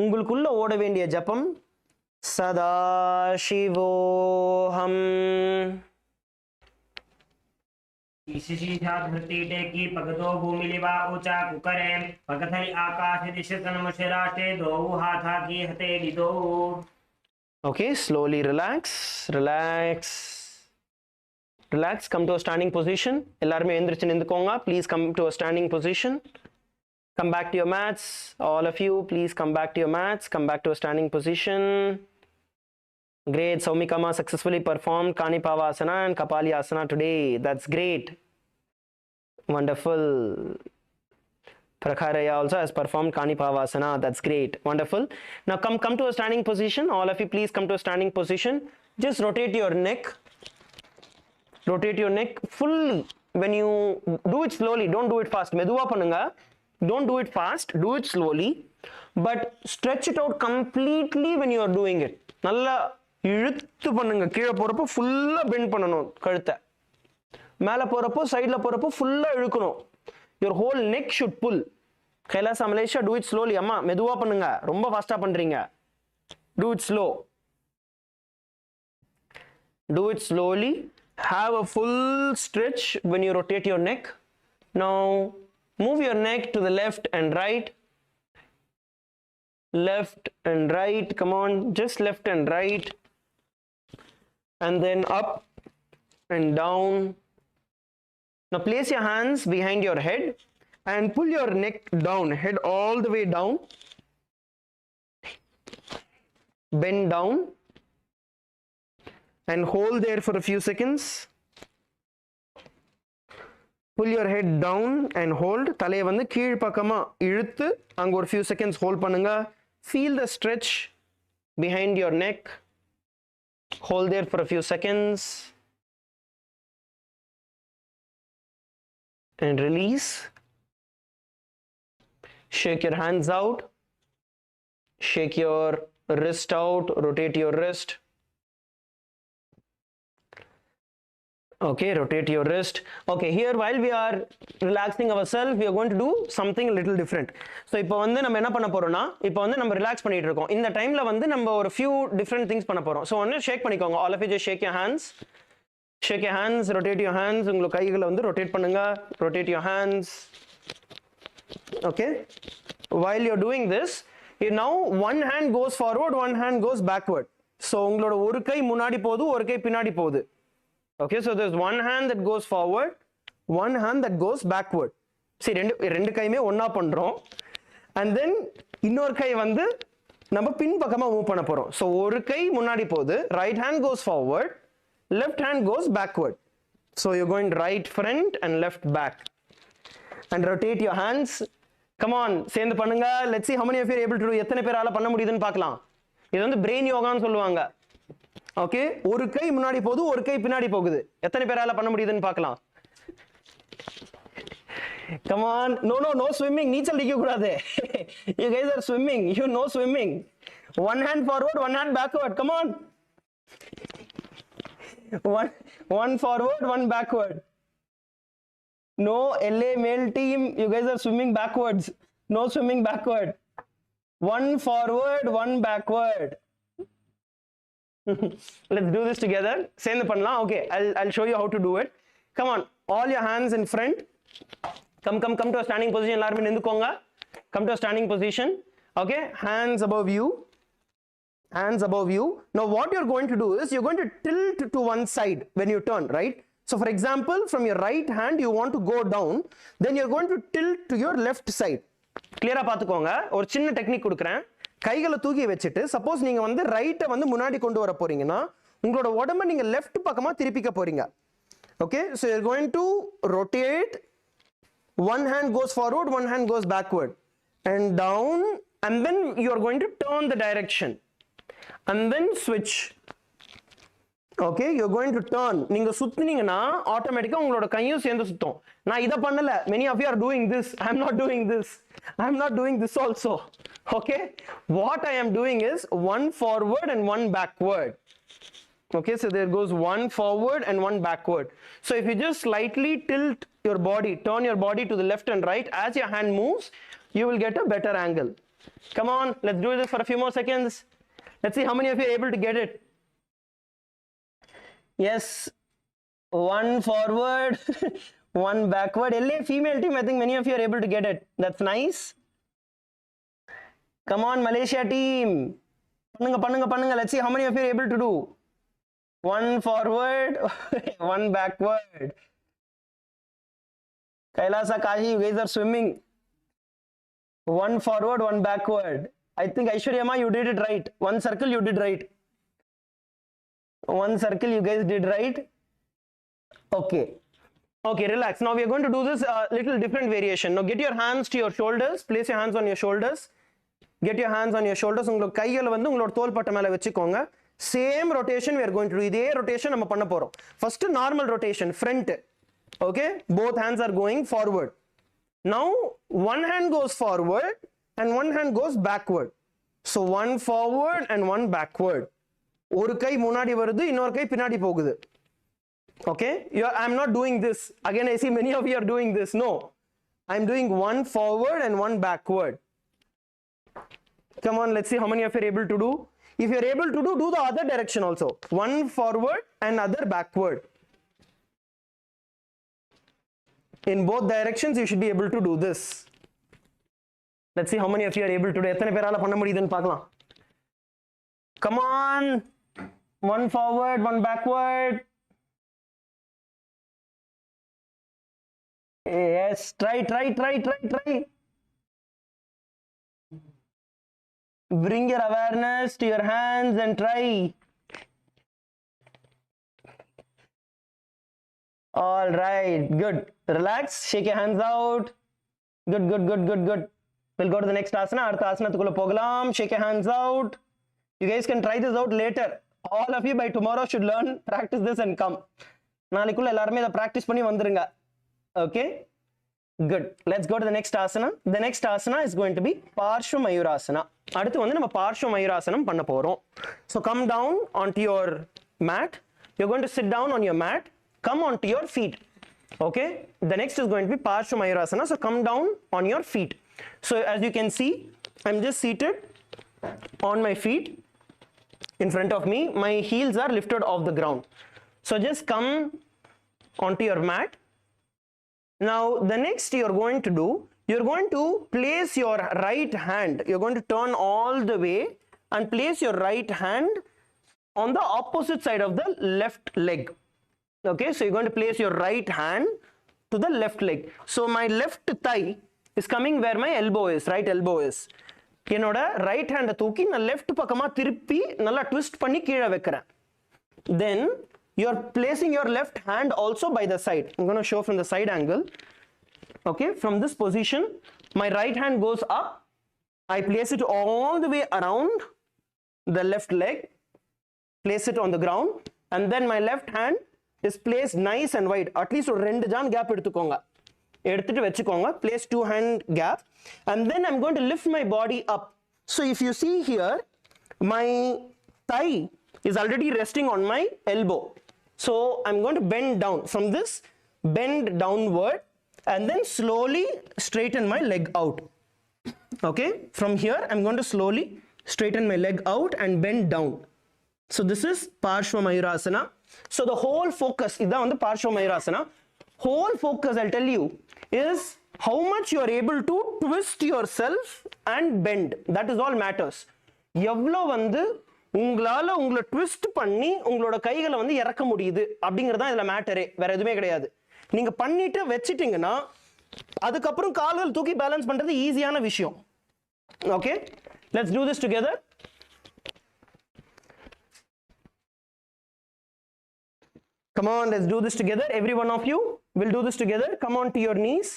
உங்களுக்குள்ள ஓட வேண்டிய ஜபம் சதாசிவோஹம். सीधा धरती टेकी पगतो भूमि लिवा ऊंचा कुकरे पगथली आकाश दिश तन मुशराटे दो हाथा की हथेली दो. Okay, slowly relax, relax, relax. Come to a standing position. எல்லாருமே எந்திரிச்சு நின்னுக்கோங்க. Please come to a standing position. Come back to your mats. All of you, please come back to your mats. Come back to a standing position. Great. Saumikama successfully performed Kanipavasana and Kapalyasana today. That's great. Wonderful. Prakharaya also has performed Kanipavasana. That's great. Wonderful. Now come to a standing position. All of you, please come to a standing position. Just rotate your neck. Rotate your neck fully. When you do it slowly, don't do it fast. Meduva pannunga. Don't do it fast. Do it slowly. But stretch it out completely when you are doing it. Nalla இழுத்து பண்ணுங்க. கீழே போறப்போ ஃபுல்லா bend பண்ணணும் கழுத்தை. மேலே போறப்போ சைடில் போறப்போ ஃபுல்லா இழுக்கணும். Your whole neck should pull. Kailasa Malaysia, do it slowly. Amma, மெதுவா பண்ணுங்க. ரொம்ப ஃபாஸ்டா பண்றீங்க. Do it slow. Do it slowly. Have a full stretch when you rotate your neck. Now, move your neck to the left and right. Left and right. Come on, just left and right. And then up and down. Now place your hands behind your head and pull your neck down, head all the way down. Bend down and hold there for a few seconds. Pull your head down and hold. Thalai vandu கீழ் பக்கமா இழுத்து அங்க ஒரு few seconds hold பண்ணுங்க. Feel the stretch behind your neck. Hold there for a few seconds. And release. Shake your hands out. Shake your wrist out. Rotate your wrist. Okay, rotate your wrist. Okay, here while we are relaxing ourselves, we are going to do something a little different. So இப்போ வந்து நம்ம என்ன பண்ண போறோம்னா, இப்போ வந்து நம்ம relax பண்ணிட்டு இருக்கோம். இந்த டைம்ல வந்து நம்ம ஒரு few different things பண்ண போறோம். So ஒன்னு ஷேக் பண்ணிக்கோங்க. All of you just shake your hands. Shake your hands, rotate your hands. உங்க கைகளை வந்து rotate பண்ணுங்க. Rotate your hands. Okay? While you're doing this, now one hand goes forward, one hand goes backward. So உங்களோட ஒரு கை முன்னாடி போகுது, ஒரு கை பின்னாடி போகுது. Okay, so there's one hand that goes forward, one hand that goes backward. See, ரெண்டு கையுமே ஒண்ணா பண்றோம். And then இன்னொரு கை வந்து நம்ம பின் பக்கமா மூவ் பண்ண போறோம். So ஒரு கை முன்னாடி போகுது, right hand goes forward, left hand goes backward. So you're going right front and left back. And rotate your hands. Come on, சேர்ந்து பண்ணுங்க. Let's see how many of you are able to do. எத்தனை பேரால பண்ண முடியுதுன்னு பார்க்கலாம். இது வந்து brain யோகான்னு சொல்லுவாங்க. ஓகே, ஒரு கை முன்னாடி போகுது, ஒரு கை பின்னாடி போகுது. எத்தனை பேரால பண்ண முடியுதுன்னு பார்க்கலாம். Come on. No swimming. நீச்சல் அடிக்க கூடாது. You guys are swimming. You know swimming. One hand forward, one hand backward. Come on. One forward, one backward. No, LA male team, you guys are swimming backwards. No swimming backward. One forward, one backward. Let's do this together. சேர்ந்து பண்ணலாம். Okay, I'll show you how to do it. Come on, all your hands in front. Come to a standing position. எல்லாரும் நின்னுக்கோங்க. Come to a standing position. Okay, hands above you. Hands above you. Now what you're going to do is you're going to tilt to one side when you turn, right? So for example, from your right hand you want to go down, then you're going to tilt to your left side. Clear-ஆ பாத்துக்கோங்க. ஒரு சின்ன technique கொடுக்கிறேன். கைகளை தூக்கி வச்சிட்டு suppose நீங்க வந்து ரைட்டை வந்து முன்னாடி கொண்டு வர போறீங்கன்னா உங்களோட உடம்ப நீங்க லெஃப்ட் பக்கமா திருப்பிக்க போறீங்க. Okay, so you're going to rotate. One hand goes forward, one hand goes backward and down, and then you're going to turn the direction and then switch. Okay, you're going to turn. நீங்க சுத்துனீங்கன்னா ஆட்டோமேட்டிக்கா உங்களோட கையும் சேர்ந்து சுத்தும். நான் இத பண்ணல. Many of you are doing this. I'm not doing this. I'm not doing this also. Okay, what I am doing is one forward and one backward. Okay, so there goes one forward and one backward. So if you just slightly tilt your body, turn your body to the left and right as your hand moves, you will get a better angle. Come on, let's do this for a few more seconds. Let's see how many of you are able to get it. Yes, one forward, one backward. LA female team, I think many of you are able to get it. That's nice. Come on, Malaysia team. Pannunga. Let's see how many of you are able to do. One forward, one backward. Kailasa, Kashi, you guys are swimming. One forward, one backward. I think Aishwaryama, you did it right. One circle, you did right. One circle, you guys did right. Okay. Okay, relax. Now we are going to do this little different variation. Now get your hands to your shoulders. Place your hands on your shoulders. Get your hands on your shoulders. உங்களுக்கு கைகளை வந்து உங்களோட தோள்பட்டை மேல வெச்சுக்கோங்க. Same rotation we are going to do. இதே rotation நம்ம பண்ண போறோம். First normal rotation, front. Okay? Both hands are going forward. Now one hand goes forward and one hand goes backward. So one forward and one backward. ஒரு கை முன்னாடி வருது, இன்னொரு கை பின்னாடி போகுது. Okay? I'm not doing this. Again, I see many of you are doing this. No. I'm doing one forward and one backward. Come on, let's see how many of you are able to do. If you are able to do the other direction also. One forward and other backward. In both directions, you should be able to do this. Let's see how many of you are able to do. எத்தனை பேரால பண்ண முடியுதுன்னு பார்க்கலாம். Come on. One forward, one backward. Yes, try. Bring your awareness to your hands and try. All right, good. Relax, shake your hands out. Good. We'll go to the next asana. Artha asanathukkulla pogalam. Shake your hands out. You guys can try this out later. All of you by tomorrow should learn, practice this and come. நாளைக்குள்ள எல்லாரும் இத practice பண்ணி வந்துருங்க. Okay? Good. Let's go to the next asana. The next asana is going to be Parshva Mayurasana. அடுத்து வந்து நம்ம Parshva Mayurasana பண்ண போறோம். So come down onto your mat. You're going to sit down on your mat. Come onto your feet. Okay? The next is going to be Parshva Mayurasana. So come down on your feet. So as you can see, I'm just seated on my feet in front of me. My heels are lifted off the ground. So just come onto your mat. Now the next you're going to do, you're going to place your right hand. You're going to turn all the way and place your right hand on the opposite side of the left leg. Okay, so you're going to place your right hand to the left leg. So my left thigh is coming where my elbow is, right elbow is. என்னோட right ஹேண்டை தூக்கி நான் left பக்கமா திருப்பி நல்லா twist பண்ணி கீழே வைக்கிறேன். Then you are placing your left hand also by the side. I'm going to show from the side angle. Okay, from this position, my right hand goes up. I place it all the way around the left leg. Place it on the ground. And then my left hand is placed nice and wide. At least ஒரு 2 John gap எடுத்துக்கோங்க. எடுத்துட்டு வெச்சுக்கோங்க. Place 2 hand gap. And then I'm going to lift my body up. So if you see here, my thigh is already resting on my elbow. So I'm going to bend down. From this, bend downward and then slowly straighten my leg out. Okay, from here I'm going to slowly straighten my leg out and bend down. So this is Parshva Mayurasana. So the whole focus, idha on the Parshva Mayurasana, whole focus I'll tell you is how much you are able to twist yourself and bend. That is all matters. எவ்வளோ வந்து உங்களால உங்களை twist பண்ணி உங்களோட கைகளை வந்து இறக்க முடியுது அப்படிங்கிறது தான் இதுல மேட்டரே, வேற எதுவுமே கிடையாது. நீங்க பண்ணிட்டு வச்சிட்டீங்கன்னா அதுக்கப்புறம் கால்கள் தூக்கி பேலன்ஸ் பண்றது ஈஸியான விஷயம். Okay, let's do this together. Come on, let's do this together. Every one of you will do this together. Come on to your knees.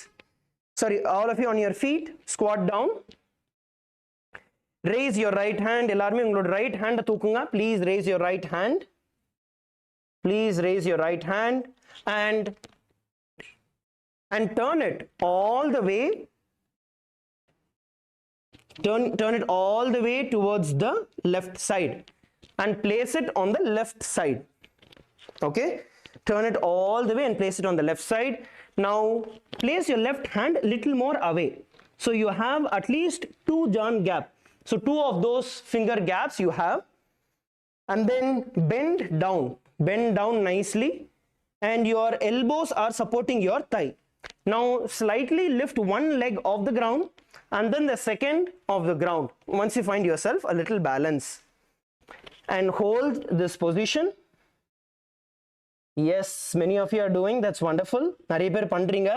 Sorry, all of you on your feet. Squat down. Raise your right hand. எல்லாரும் உங்களோட right hand தூக்குங்க. Please raise your right hand. Please raise your right hand and turn it all the way. Turn it all the way towards the left side and place it on the left side. Okay, turn it all the way and place it on the left side. Now place your left hand a little more away, so you have at least 2 jaan gap. So 2 of those finger gaps you have, and then bend down nicely, and your elbows are supporting your thigh. Now slightly lift one leg off the ground and then the second off the ground once you find yourself a little balance. and hold this position. Yes, many of you are doing, that's wonderful. நிறைய பேர் பண்றீங்க.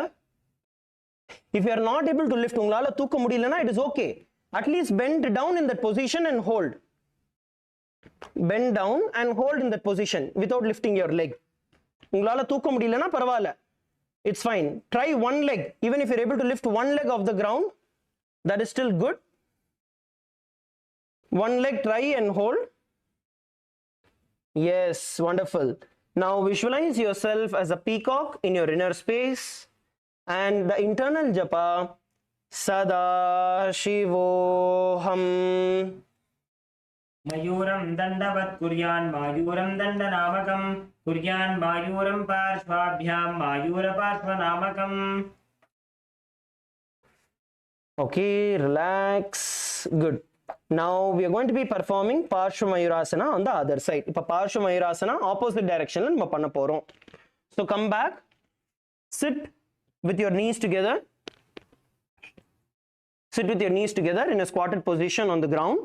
If you are not able to lift, உங்களால தூக்க முடியலனா it is okay. At least bend down in that position and hold. Bend down and hold in that position without lifting your leg. உங்களால தூக்க முடியலனா பரவாயில்லை. It's fine. Try one leg. Even if you're able to lift one leg off the ground, that is still good. One leg, try and hold. Yes, wonderful. Now visualize yourself as a peacock in your inner space, and the internal japa Sada Shivoham. Mayuram dandavat kuryan mayuram dandanamakam kuryan mayuram parshvabhyam mayura parshvanamakam. Okay, relax. Good. Now we are going to be performing Parshva Mayurasana on the other side. Ipa Parshva Mayurasana opposite direction la nama panna porom. So come back, sit with your knees together. Sit with your knees together in a squatted position on the ground,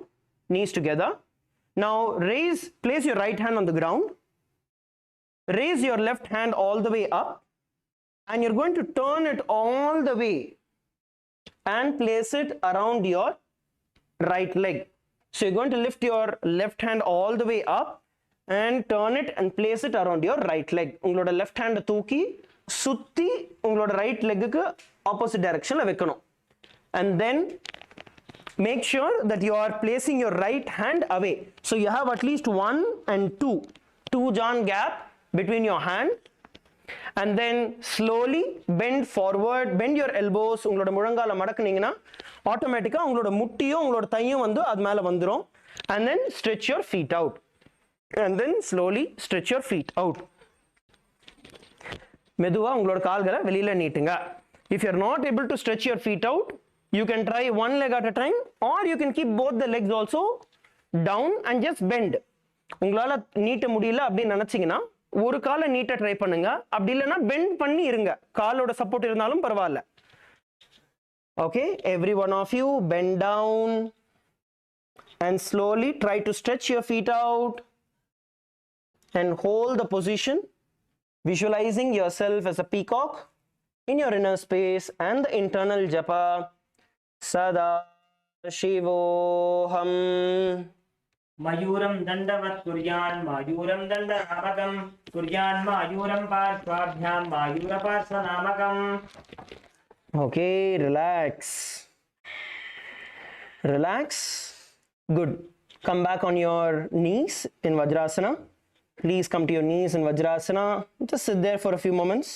knees together. Now place your right hand on the ground. Raise your left hand all the way up, and you're going to turn it all the way and place it around your right leg. So you're going to lift your left hand all the way up and turn it and place it around your right leg. உங்களோட left hand தூக்கி சுத்தி உங்களோட right leg க்கு opposite direction ல வைக்கணும். And then make sure that you are placing your right hand away. So you have at least 1 and 2 jawn gap between your hand. And then slowly bend forward, bend your elbows. உங்களோட முழங்கால மடக்குனீங்கன்னா ஆட்டோமேட்டிக்கா உங்களோட முட்டியும் உங்களோட தையும் வந்து அது மேல வந்துரும். And then stretch your feet out. And then slowly stretch your feet out. மெதுவா உங்களோட கால்களை வெளியில நீட்டுங்க. If you are not able to stretch your feet out, you can try one leg at a time, or you can keep both the legs also down and just bend. உங்களால நீட்ட முடியல அப்படி நினைச்சீங்கன்னா ஒரு காலை நீட்ட ட்ரை பண்ணுங்க. அப்படி இல்லைன்னா பெண்ட் பண்ணி இருங்க. காலோட சப்போர்ட் இருந்தாலும் பரவாயில்ல. Okay, every one of you bend down and slowly try to stretch your feet out and hold the position, visualizing yourself as a peacock in your inner space and the internal japa Sada Shivoham. Mayuram dandavat kuryan mayuram dandanamakam kuryan mayuram parshvabhyam mayura parshvanamakam. Okay, relax. Relax. Good. Come back on your knees in Vajrasana. Please come to your knees in Vajrasana. Just sit there for a few moments.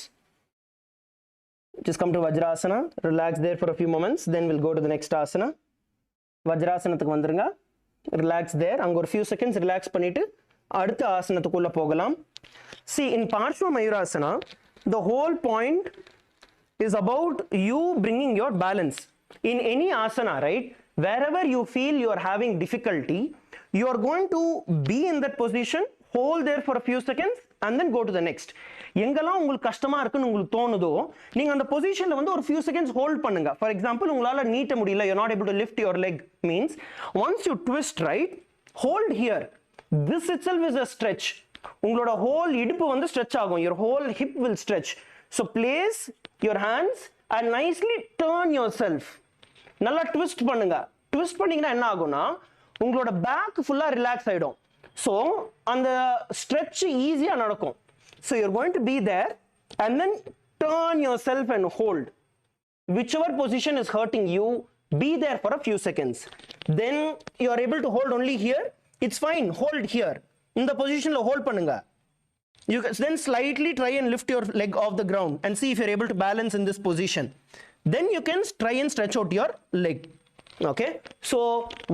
Just come to Vajrasana. Relax there for a few moments. Then we'll go to the next asana. Vajrasanathukku vandrunga. Relax there. Anga ஒரு few seconds relax பண்ணிட்டு அடுத்த ஆசனத்துக்குள்ள போகலாம். See, in Parshva Mayurasana, the whole point is about you bringing your balance. In any asana, right, wherever you feel you are having difficulty, you are going to be in that position, hold there for a few seconds and then go to the next. எங்கெல்லாம் உங்களுக்கு கஷ்டமா இருக்குன்னு உங்களுக்கு தோணுதோ நீங்க அந்த பொசிஷன்ல வந்து ஒரு few seconds hold பண்ணுங்க. For example, உங்களால நீட்ட முடியல, you're not able to lift your leg, means once you twist, right, hold here. This itself is a stretch. உங்களோட whole இடுப்பு வந்து stretch ஆகும். Your whole hip will stretch. So place your hands and nicely turn yourself. நல்லா twist பண்ணுங்க. Twist பண்ணீங்கன்னா என்ன ஆகும்னா உங்களோட back ஃபுல்லா ரிலாக்ஸ் ஆயிடும். So அந்த stretch ஈஸியா நடக்கும். So you're going to be there and then turn yourself and hold. Whichever position is hurting you, be there for a few seconds. Then you are able to hold only here. It's fine. Hold here. In the position la hold பண்ணுங்க. You can then slightly try and lift your leg off the ground and see if you're able to balance in this position. Then you can try and stretch out your leg. Okay. So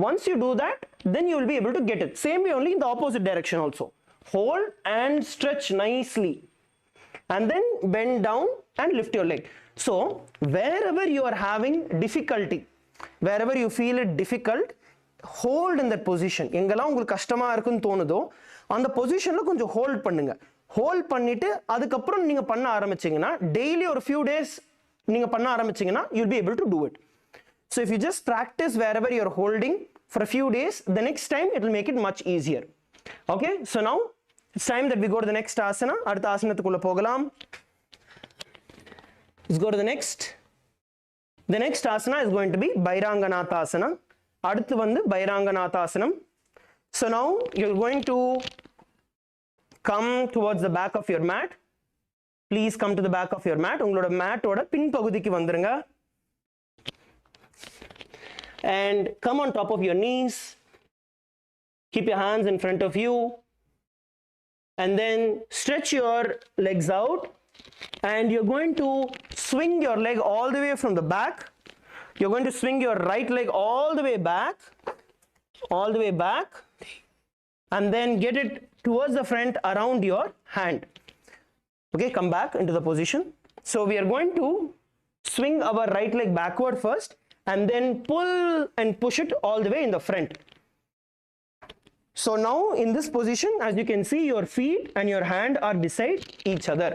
once you do that, then you will be able to get it. Same way only in the opposite direction also. Hold and stretch nicely. And then bend down and lift your leg. So wherever you are having difficulty, wherever you feel it difficult, hold in that position. எங்கெல்லாம் உங்களுக்கு கஷ்டமா இருக்குன்னு தோணுதோ அந்த பொசிஷன்ல கொஞ்சம் hold பண்ணுங்க. Hold பண்ணிட்டு அதுக்கப்புறம் நீங்க பண்ண ஆரம்பிச்சீங்கன்னா டெய்லி ஒரு few days நீங்க பண்ண ஆரம்பிச்சீங்கன்னா you'll be able to do it. So if you just practice wherever you're holding for a few days. The next time it will make it much easier. Okay, so now it's time that we go to the next asana. Adutha asanathukulla pogalam. Let's go to the next. The next asana is going to be Bhairanganathasana. Aduthu vandu Bhairanganathaasanam. So now you're going to come towards the back of your mat. Please come to the back of your mat. Ungaloda mat oda pin pagudikku vandrunga. And come on top of your knees. Keep your hands in front of you. And then stretch your legs out. And you're going to swing your leg all the way from the back. You're going to swing your right leg all the way back. All the way back. And then get it towards the front around your hand. Okay, come back into the position. So we are going to swing our right leg backward first and then pull and push it all the way in the front. So now in this position, as you can see, your feet and your hand are beside each other.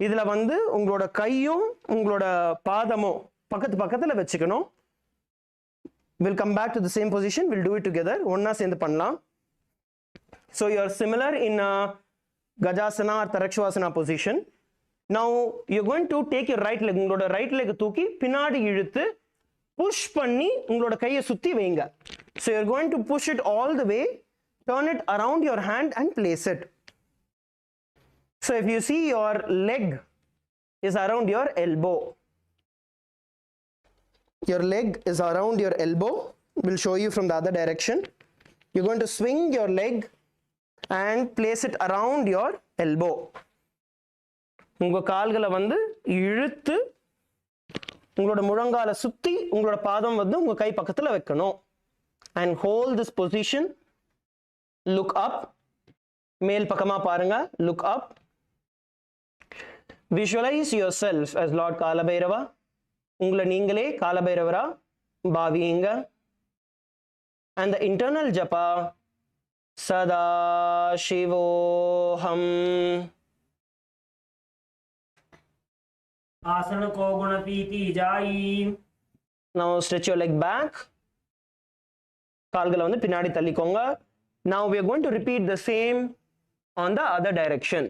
இதுல வந்து உங்களோட கையும் உங்களோட பாதமும் பக்கத்து பக்கத்துல வெச்சுக்கணும். We'll come back to the same position. We'll do it together. ஒண்ணா சேர்ந்து பண்ணலாம். So you're similar in Gajasana or Tarakshvasana position. Now you're going to take your right leg. உங்களோட right leg தூக்கி பின்னாடி இழுத்து push பண்ணி உங்களோட கையை சுத்தி வைங்க. So you're going to push it all the way, turn it around your hand and place it. So if you see, your leg is around your elbow. Your leg is around your elbow. We'll show you from the other direction. You're going to swing your leg and place it around your elbow. உங்க கால்களை வந்து இழுத்து உங்களோட முழங்கால சுத்தி உங்களோட பாதம் வந்து உங்க கை பக்கத்துல வைக்கணும். And hold this position. Look up. மேல் பக்கமா பாருங்க. Look up. Visualize yourself as Lord Kalabhairava. உங்களை நீங்களே காலபைரவரா பாவியுங்க. And the internal japa Sada Shivoham. Asana ko guna piti jai. Now stretch your leg back. கால்களை வந்து பின்னாடி தள்ளிக்கோங்க. Now we are going to repeat the same on the other direction.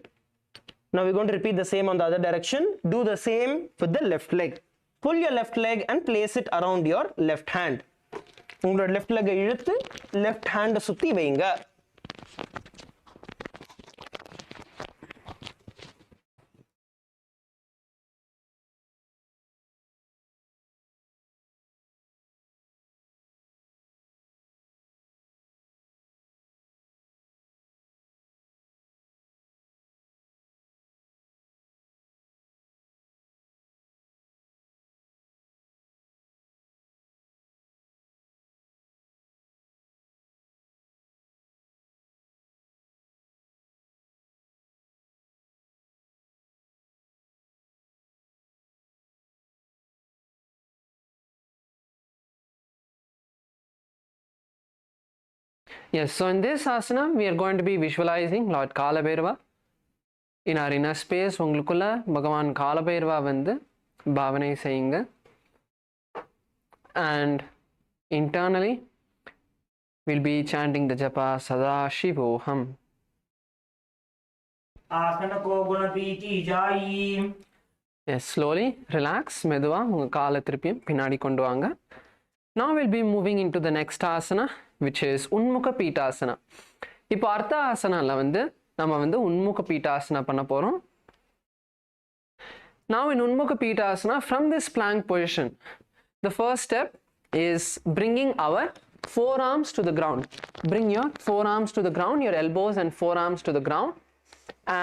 Now we're going to repeat the same on the other direction. Do the same with the left leg. Pull your left leg and place it around your left hand. உங்களோட left leg இழுத்து left hand சுத்தி வைங்க. Yes, so in this asana, we are going to be visualizing Lord Kalabhairava. In our inner space, உங்களுக்குள்ள பகவான் காலபைரவா வந்து பாவனை செய்யுங்க. And internally, we'll be chanting the japa Sada Shivoham. Asana ko guna piti jai. Yes, slowly, relax, மெதுவா உங்க காலை திருப்பியும் பின்னாடி கொண்டு வாங்க. Now we'll be moving into the next asana, which is Unmukha Pitasana. இப்போ அர்த்த ஆசனால வந்து நம்ம வந்து Unmukha Pitasana பண்ண போறோம். Now in Unmukha Pitasana, from this plank position, the first step is bringing our forearms to the ground. Bring your forearms to the ground, your elbows and forearms to the ground.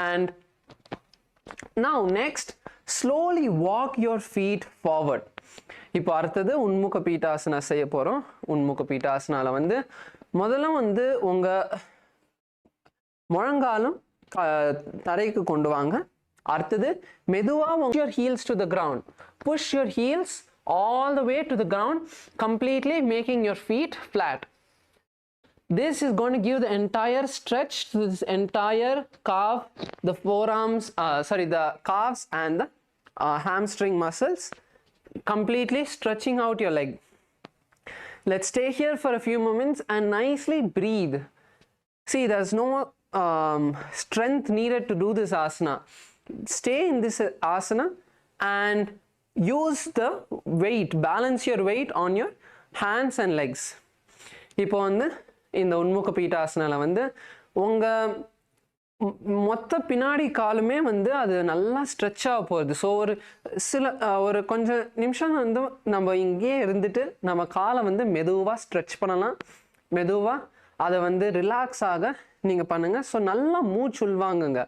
And now next, slowly walk your feet forward. இப்போ அடுத்தது உன்முக பீட்டாசனா செய்ய போறோம். உன்முக பீட்டாசனால வந்து முதல்ல வந்து உங்க முழங்காலும் தரைக்கு கொண்டு வாங்க. அடுத்தது மெதுவா your heels to the ground. Push your heels all the way to the ground, completely making your feet flat. This is going to give the entire stretch to this entire calf, the forearms, the calves and the hamstring muscles, completely stretching out your leg. Let's stay here for a few moments and nicely breathe. See, there's no strength needed to do this asana. Stay in this asana and use the weight, balance your weight on your hands and legs. இப்போ வந்து இந்த உன்முக பீட்டாசனால வந்து உங்க மொத்த பின்னாடி காலுமே வந்து அது நல்லா ஸ்ட்ரெச் ஆக போகுது. ஸோ ஒரு கொஞ்சம் நிமிஷம் வந்து நம்ம இங்கேயே இருந்துட்டு நம்ம காலை வந்து மெதுவாக ஸ்ட்ரெச் பண்ணலாம். மெதுவாக அதை வந்து ரிலாக்ஸ் ஆக நீங்கள் பண்ணுங்கள். ஸோ நல்லா மூச்சு உள்வாங்குங்க.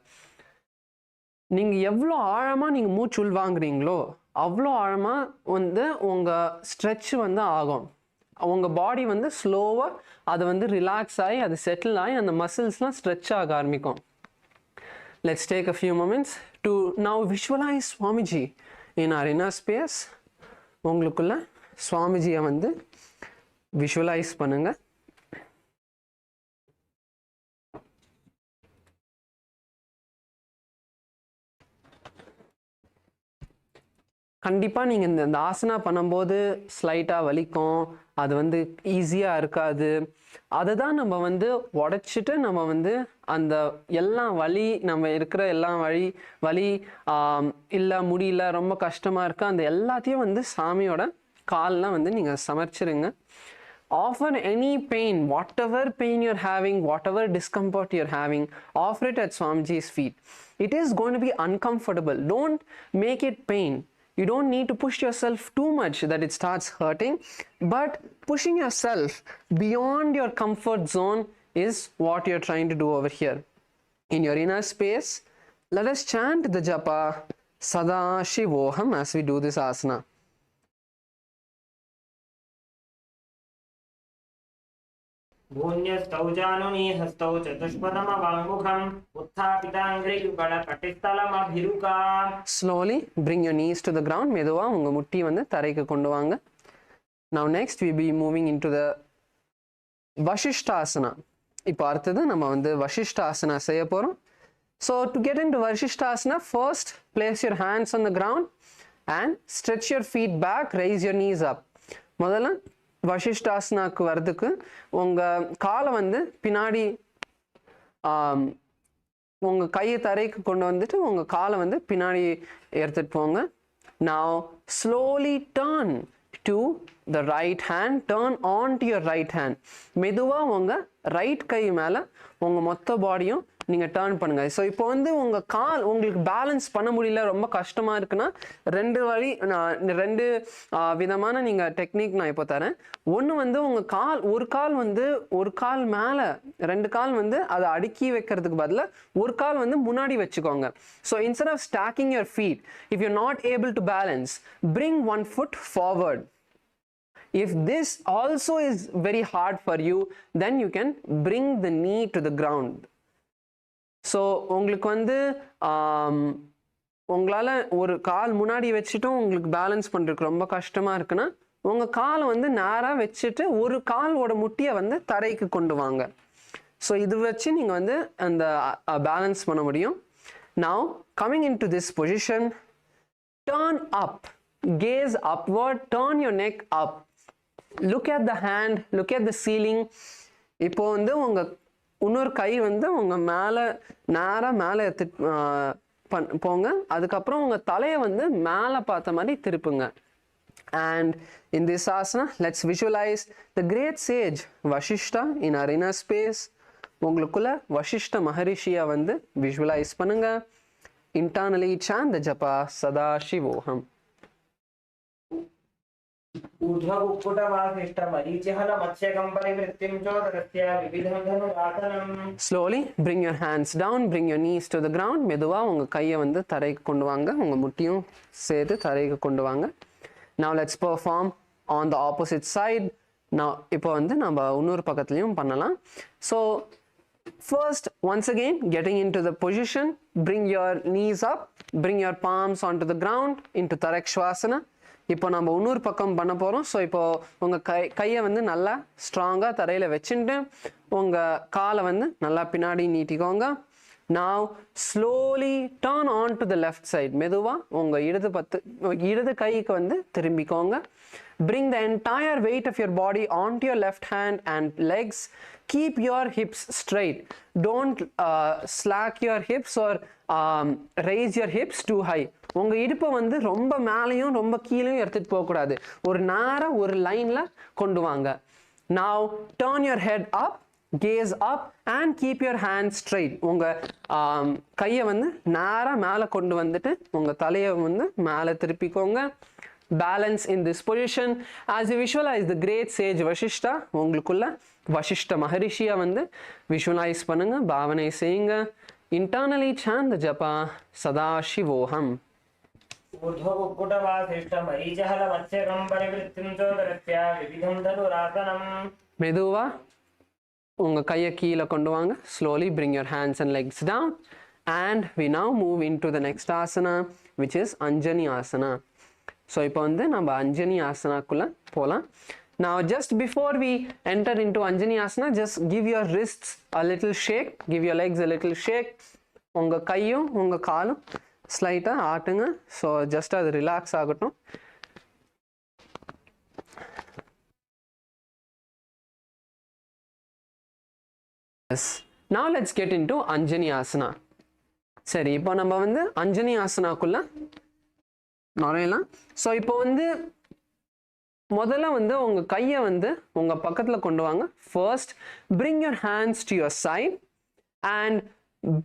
நீங்கள் எவ்வளோ ஆழமாக நீங்கள் மூச்சு உள்வாங்குறீங்களோ அவ்வளோ ஆழமாக வந்து உங்கள் ஸ்ட்ரெச் வந்து ஆகும். உங்கள் பாடி வந்து ஸ்லோவாக அது வந்து ரிலாக்ஸ் ஆகி அது செட்டில் ஆகி அந்த மசில்ஸ்லாம் ஸ்ட்ரெச் ஆக ஆரம்பிக்கும். Let's take a few moments to now visualize Swamiji in our inner space. உங்களுக்குள்ள சுவாமிஜியை வந்து விஷுவலைஸ் பண்ணுங்க. கண்டிப்பாக நீங்கள் இந்த ஆசனா பண்ணும்போது ஸ்லைட்டாக வலிக்கும், அது வந்து ஈஸியாக இருக்காது. அதை தான் நம்ம வந்து உடைச்சிட்டு நம்ம வந்து அந்த எல்லாம் வலி நம்ம இருக்கிற எல்லாம் வலி இல்லை முடியல ரொம்ப கஷ்டமாக இருக்குது அந்த எல்லாத்தையும் வந்து சாமியோட கால்லாம் வந்து நீங்கள் சமர்ச்சிருங்க. Offer any pain, whatever pain you're having, whatever discomfort you're having, offer it at Swamiji's feet. It is going to be uncomfortable. Don't make it pain. You don't need to push yourself too much that it starts hurting, but pushing yourself beyond your comfort zone is what you're trying to do over here. In your inner space, let us chant the japa Sadashivoham as we do this asana. भून्यस्तौ जानुनि हस्तौ चतुष्पदमवाङ्मुखम् उत्थापिताङ्घ्रियुगलकटिस्थलमभिरुका. Slowly bring your knees to the ground. மெதுவா உங்க முட்டி வந்து தரைக்கு கொண்டு வாங்க. Now next we be moving into the Vashishthasana. இப்போ அடுத்தது நம்ம வந்து Vashishthasana செய்ய போறோம். So to get into Vashishthasana, first place your hands on the ground and stretch your feet back, raise your knees up. முதல்ல வசிஷ்டாசனாக்கு வர்றதுக்கு உங்கள் காலை வந்து பின்னாடி உங்கள் கையை தரைக்கு கொண்டு வந்துட்டு உங்கள் காலை வந்து பின்னாடி எடுத்துகிட்டு போங்க. Now slowly turn to the right hand, turn on to your right hand. மெதுவாக உங்கள் ரைட் கை மேலே உங்கள் மொத்த பாடியும் நீங்கள் டேர்ன் பண்ணுங்கள். ஸோ இப்போ வந்து உங்கள் கால் உங்களுக்கு பேலன்ஸ் பண்ண முடியல, ரொம்ப கஷ்டமாக இருக்குன்னா ரெண்டு விதமான நீங்கள் டெக்னிக் நான் இப்போ தரேன். ஒன்று வந்து உங்கள் கால் ஒரு கால் மேலே ரெண்டு கால் வந்து அதை அடுக்கி வைக்கிறதுக்கு பதிலாக ஒரு கால் வந்து முன்னாடி வச்சுக்கோங்க. So instead of stacking your feet, if you not able to balance, bring one foot forward. If this also is very hard for you, then you can bring the knee to the ground. So உங்களுக்கு வந்து உங்களால் ஒரு கால் முன்னாடி வச்சுட்டும் உங்களுக்கு balance பண்ணுறதுக்கு ரொம்ப கஷ்டமாக இருக்குன்னா உங்கள் காலை வந்து நேராக வச்சுட்டு ஒரு காலோட முட்டியை வந்து தரைக்கு கொண்டு வாங்க. ஸோ இது வச்சு நீங்கள் வந்து அந்த பேலன்ஸ் பண்ண முடியும். Now coming into this position, turn up, gaze upward, turn your neck up, look at the hand, look at the ceiling. இப்போ வந்து உங்கள் இன்னொரு கை வந்து உங்கள் நேராக மேலே எடுத்துட்டு போங்க. அதுக்கப்புறம் உங்கள் தலையை வந்து மேலே பார்த்த மாதிரி திருப்புங்க. And in this asana, let's visualize the great sage Vashishta in our inner space. உங்களுக்குள்ள வசிஷ்ட மகரிஷியை வந்து visualize பண்ணுங்க. Internally chant the japa Sadashivoham. Slowly bring your hands down, bring your knees to the ground. மெதுவா உங்க கையை வந்து தரைக்கு கொண்டு வாங்க, உங்க முட்டியும் சேர்த்து தரைக்கு கொண்டு வாங்க. Now let's perform on the opposite side. Now இப்போ வந்து நம்ம இன்னொரு பக்கத்துலயும் பண்ணலாம். So first, once again, getting into the position, bring your knees up, bring your palms onto the ground into Tarakshvasana. இப்போ நம்ம இன்னொரு பக்கம் பண்ண போகிறோம். ஸோ இப்போ உங்கள் கையை வந்து நல்லா ஸ்ட்ராங்காக தரையில் வச்சுட்டு உங்கள் காலை வந்து நல்லா பின்னாடி நீட்டிக்கோங்க. Now slowly turn on to the left side. மெதுவா உங்க இடது கைக்கு வந்து திரும்பிக்கோங்க. Bring the entire weight of your body onto your left hand and legs. Keep your hips straight. Don't slack your hips or raise your hips too high. உங்க இடுப்பை வந்து ரொம்ப மேலேயும் ரொம்ப கீழேயும் எடுத்துட்டு போக கூடாது. ஒரு நேரா ஒரு லைன்ல கொண்டு வாங்க. Now turn your head up, gaze up and keep your hands straight. உங்க கையை வந்து நேரா மேலே கொண்டு வந்துட்டு உங்க தலையை வந்து மேலே திருப்பிக்கோங்க. Balance in this position as you visualize the great sage Vashishta. உங்களுக்குள்ள வசிஷ்ட மகரிஷியை வந்து விஷுவலைஸ் பண்ணுங்க, பாவனை செய்யுங்க. Internally chant the japa Sadashivoham. மெதுவா உங்க கையை கீழே கொண்டு வாங்க. Slowly bring your hands and legs down and we now move into the next asana which is Anjani asana. So இப்போ வந்து நம்ம Anjani asanaக்குள்ள போலாம். Now just before we enter into Anjani asana, just give your wrists a little shake, give your legs a little shake. உங்க கையும் உங்க காலும் ஸ்லைட்டா ஆட்டுங்க. So just அது relax ஆகட்டும். Now let's get into Anjani asana. சரி, இப்போ நம்ம வந்து Anjani asanaக்குள்ள நுழையலாம். ஸோ இப்போ வந்து முதல்ல வந்து உங்க கையை வந்து உங்க பக்கத்துல கொண்டு வாங்க. First bring your hands to your side and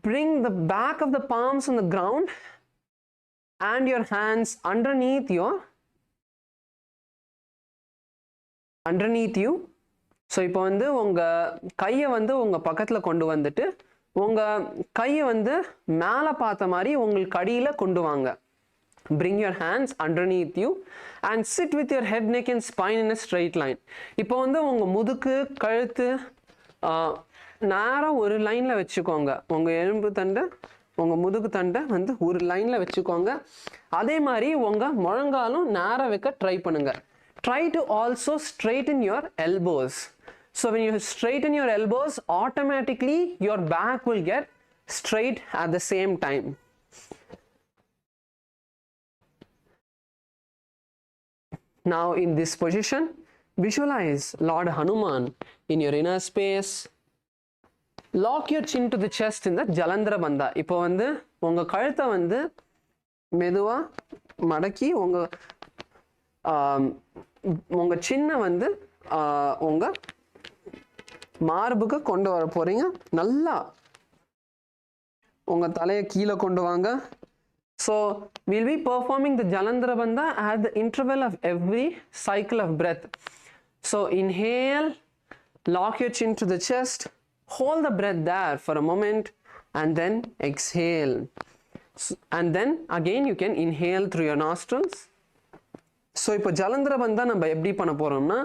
bring the back of the palms on the ground and your hands underneath you. So இப்போ வந்து உங்க கையை வந்து உங்க பக்கத்துல கொண்டு வந்துட்டு உங்க கையை வந்து மேலே பார்த்த மாதிரி உங்களுக்கு அடியில கொண்டு வாங்க. Bring your hands underneath you and sit with your head, neck and spine in a straight line. இப்போ வந்து உங்க முதுகு கழுத்து நேரா ஒரு லைன்ல வச்சுக்கோங்க. உங்க எலும்பு தண்டை உங்க முதுகு தண்டை வந்து ஒரு லைன்ல வச்சுக்கோங்க. அதே மாதிரி உங்க முழங்காலும் நேரா வைக்க ட்ரை பண்ணுங்க. Try to also straighten your elbows. So when you straighten your elbows, automatically your back will get straight at the same time. Now in this position, visualize Lord Hanuman in your inner space. Lock your chin to the chest in the Jalandhara Bandha. இப்போ வந்து உங்க கழுத்தை வந்து மெதுவா மடக்கி உங்க சின்ன வந்து உங்க மார்புக்கு கொண்டு வர போறீங்க. நல்லா உங்க தலையை கீழே கொண்டு வாங்க. So we'll be performing the Jalandhara Bandha at the interval of every cycle of breath. So inhale, lock your chin to the chest, hold the breath there for a moment and then exhale. And then again you can inhale through your nostrils. So இப்போ Jalandhara Bandha நம்ம எப்படி பண்ண போறோம்னா,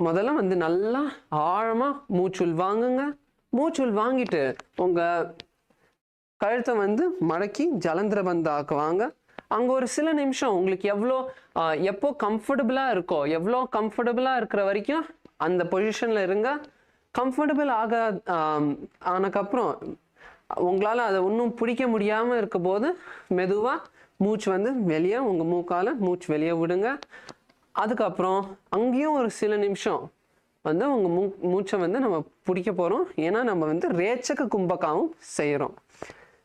முதல்ல வந்து நல்லா ஆழமா மூச்சுள் வாங்குங்க. மூச்சுள் வாங்கிட்டு உங்க கழுத்தை வந்து மடக்கி Jalandhara Bandhaக்கு வாங்க. அங்கே ஒரு சில நிமிஷம் உங்களுக்கு எப்போ கம்ஃபர்டபுளாக இருக்கோ, எவ்வளோ கம்ஃபர்டபுளாக இருக்கிற வரைக்கும் அந்த பொசிஷனில் இருங்க. கம்ஃபர்டபுள் ஆனக்கப்புறம் உங்களால் அதை இன்னும் பிடிக்க முடியாமல் இருக்க போது மெதுவாக மூச்சு வந்து வெளியே உங்கள் மூக்கால் மூச்சு வெளியே விடுங்க. அதுக்கப்புறம் அங்கேயும் ஒரு சில நிமிஷம் வந்து உங்கள் மூச்சை வந்து நம்ம பிடிக்க போகிறோம். ஏன்னா நம்ம வந்து ரேச்சக கும்பகாவும் செய்கிறோம்.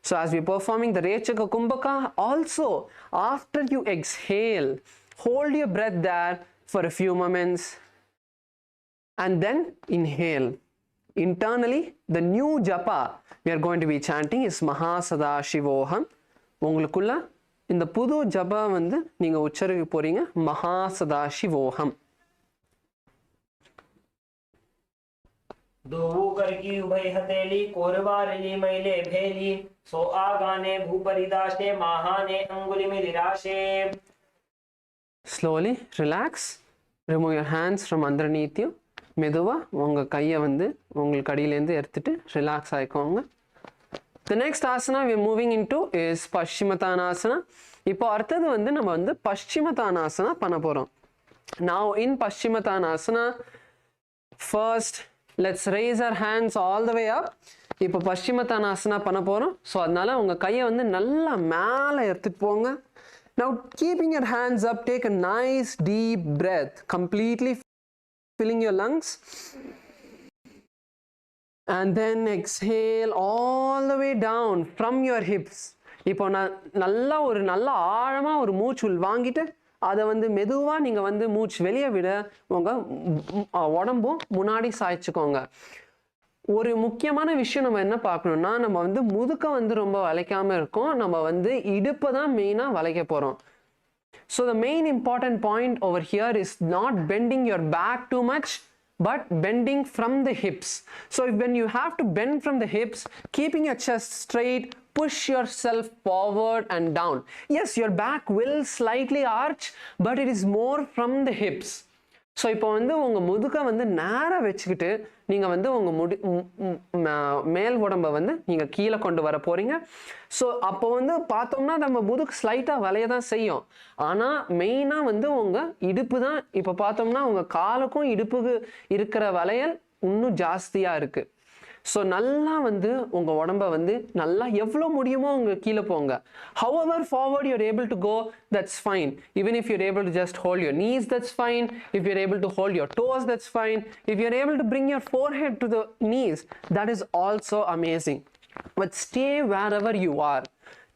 So as we're performing the Rechaka Kumbhaka, also after you exhale, hold your breath there for a few moments and then inhale. Internally, the new japa we are going to be chanting is Mahasadashivoham. உங்களுக்குள்ள இந்த புது ஜபா வந்து நீங்க உச்சரிக்க போறீங்க Mahasadashivoham. दो कर की उभय हथेली कोरबारली मैले भेली सो आगाने भूपरिदाशे महाने अंगुली में निराशे. Slowly relax, remove your hands from underneath you. மெதுவா உங்க கையை வந்து உங்களுக்கு அடியிலேருந்து எடுத்துட்டு relax ஆயிக்கோங்க. The next asana we are moving into is Paschimottanasana. இப்போ அடுத்தது வந்து நம்ம வந்து Paschimottanasana பண்ண போறோம். Now in Paschimottanasana, first let's raise our hands all the way up. இப்போ பஷ்சிமத்தானாசனா பண்ண போறோம். ஸோ அதனால உங்க கையை வந்து நல்லா மேலே எடுத்துட்டு போங்க. Now keeping your hands up, take a nice deep breath, completely filling your lungs, and then exhale all the way down from your hips. இப்போ நல்லா ஒரு நல்ல ஆழமா ஒரு மூச்சு வாங்கிட்டு அதை வந்து மெதுவா நீங்க வந்து மூச்சு வெளியே விட உங்க உடம்பும் முன்னாடி சாய்ச்சுக்கோங்க. ஒரு முக்கியமான விஷயம் நம்ம என்ன பார்க்கணும்னா, நம்ம வந்து முதுக்க வந்து ரொம்ப வளைக்காம இருக்கோம், நம்ம வந்து இடுப்பை தான் மெயினா வளைக்க போறோம். So the main important point over here is not bending your back too much, but bending from the hips. So when you have to bend from the hips, keeping your chest straight, push yourself forward and down. Yes, your back will slightly arch, but it is more from the hips. So இப்போ வந்து உங்கள் முதுகை வந்து நேராக வச்சுக்கிட்டு நீங்கள் வந்து உங்கள் மேல் உடம்பை வந்து நீங்கள் கீழே கொண்டு வர போகிறீங்க. ஸோ அப்போ வந்து பார்த்தோம்னா நம்ம முதுகு ஸ்லைட்டாக வளைய தான் செய்யும். ஆனால் மெயினாக வந்து உங்கள் இடுப்பு தான் இப்போ பார்த்தோம்னா உங்கள் காலுக்கும் இடுப்புக்கு இருக்கிற வளையல் இன்னும் ஜாஸ்தியாக இருக்குது. ஸோ நல்லா வந்து உங்கள் உடம்பை வந்து நல்லா எவ்வளோ முடியுமோ உங்கள் கீழே போங்க. However forward you're able to go, that's fine. Even if you're able to just hold your knees, that's fine. If you're able to hold your toes, that's fine. If you're able to bring your forehead to the knees, that is also amazing. But stay wherever you are.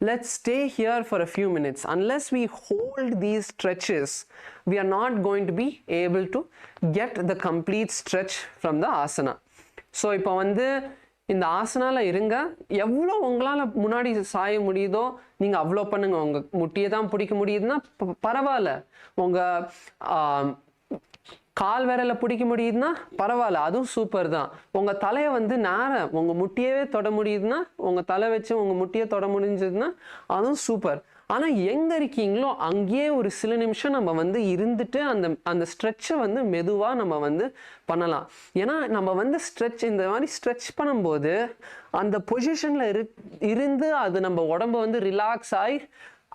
Let's stay here for a few minutes. Unless we hold these stretches, we are not going to be able to get the complete stretch from the asana. So இப்போ வந்து இந்த ஆசனால இருங்க. எவ்வளோ உங்களால் முன்னாடி சாய முடியுதோ நீங்கள் அவ்வளோ பண்ணுங்க. உங்கள் முட்டியை தான் பிடிக்க முடியுதுன்னா பரவாயில்ல, உங்கள் கால் விரலை பிடிக்க முடியுதுன்னா பரவாயில்ல, அதுவும் சூப்பர் தான். உங்கள் தலையை வந்து நேரம் உங்கள் முட்டியவே தொட முடியுதுன்னா, உங்கள் தலை வச்சு உங்கள் முட்டியை தொட முடிஞ்சதுன்னா அதுவும் சூப்பர். ஆனால் எங்கே இருக்கீங்களோ அங்கேயே ஒரு சில நிமிஷம் நம்ம வந்து இருந்துட்டு அந்த ஸ்ட்ரெச்சை வந்து மெதுவாக நம்ம வந்து பண்ணலாம். ஏன்னா நம்ம வந்து இந்த மாதிரி ஸ்ட்ரெச் பண்ணும்போது அந்த பொசிஷனில் இருந்து அது நம்ம உடம்பு வந்து ரிலாக்ஸ் ஆகி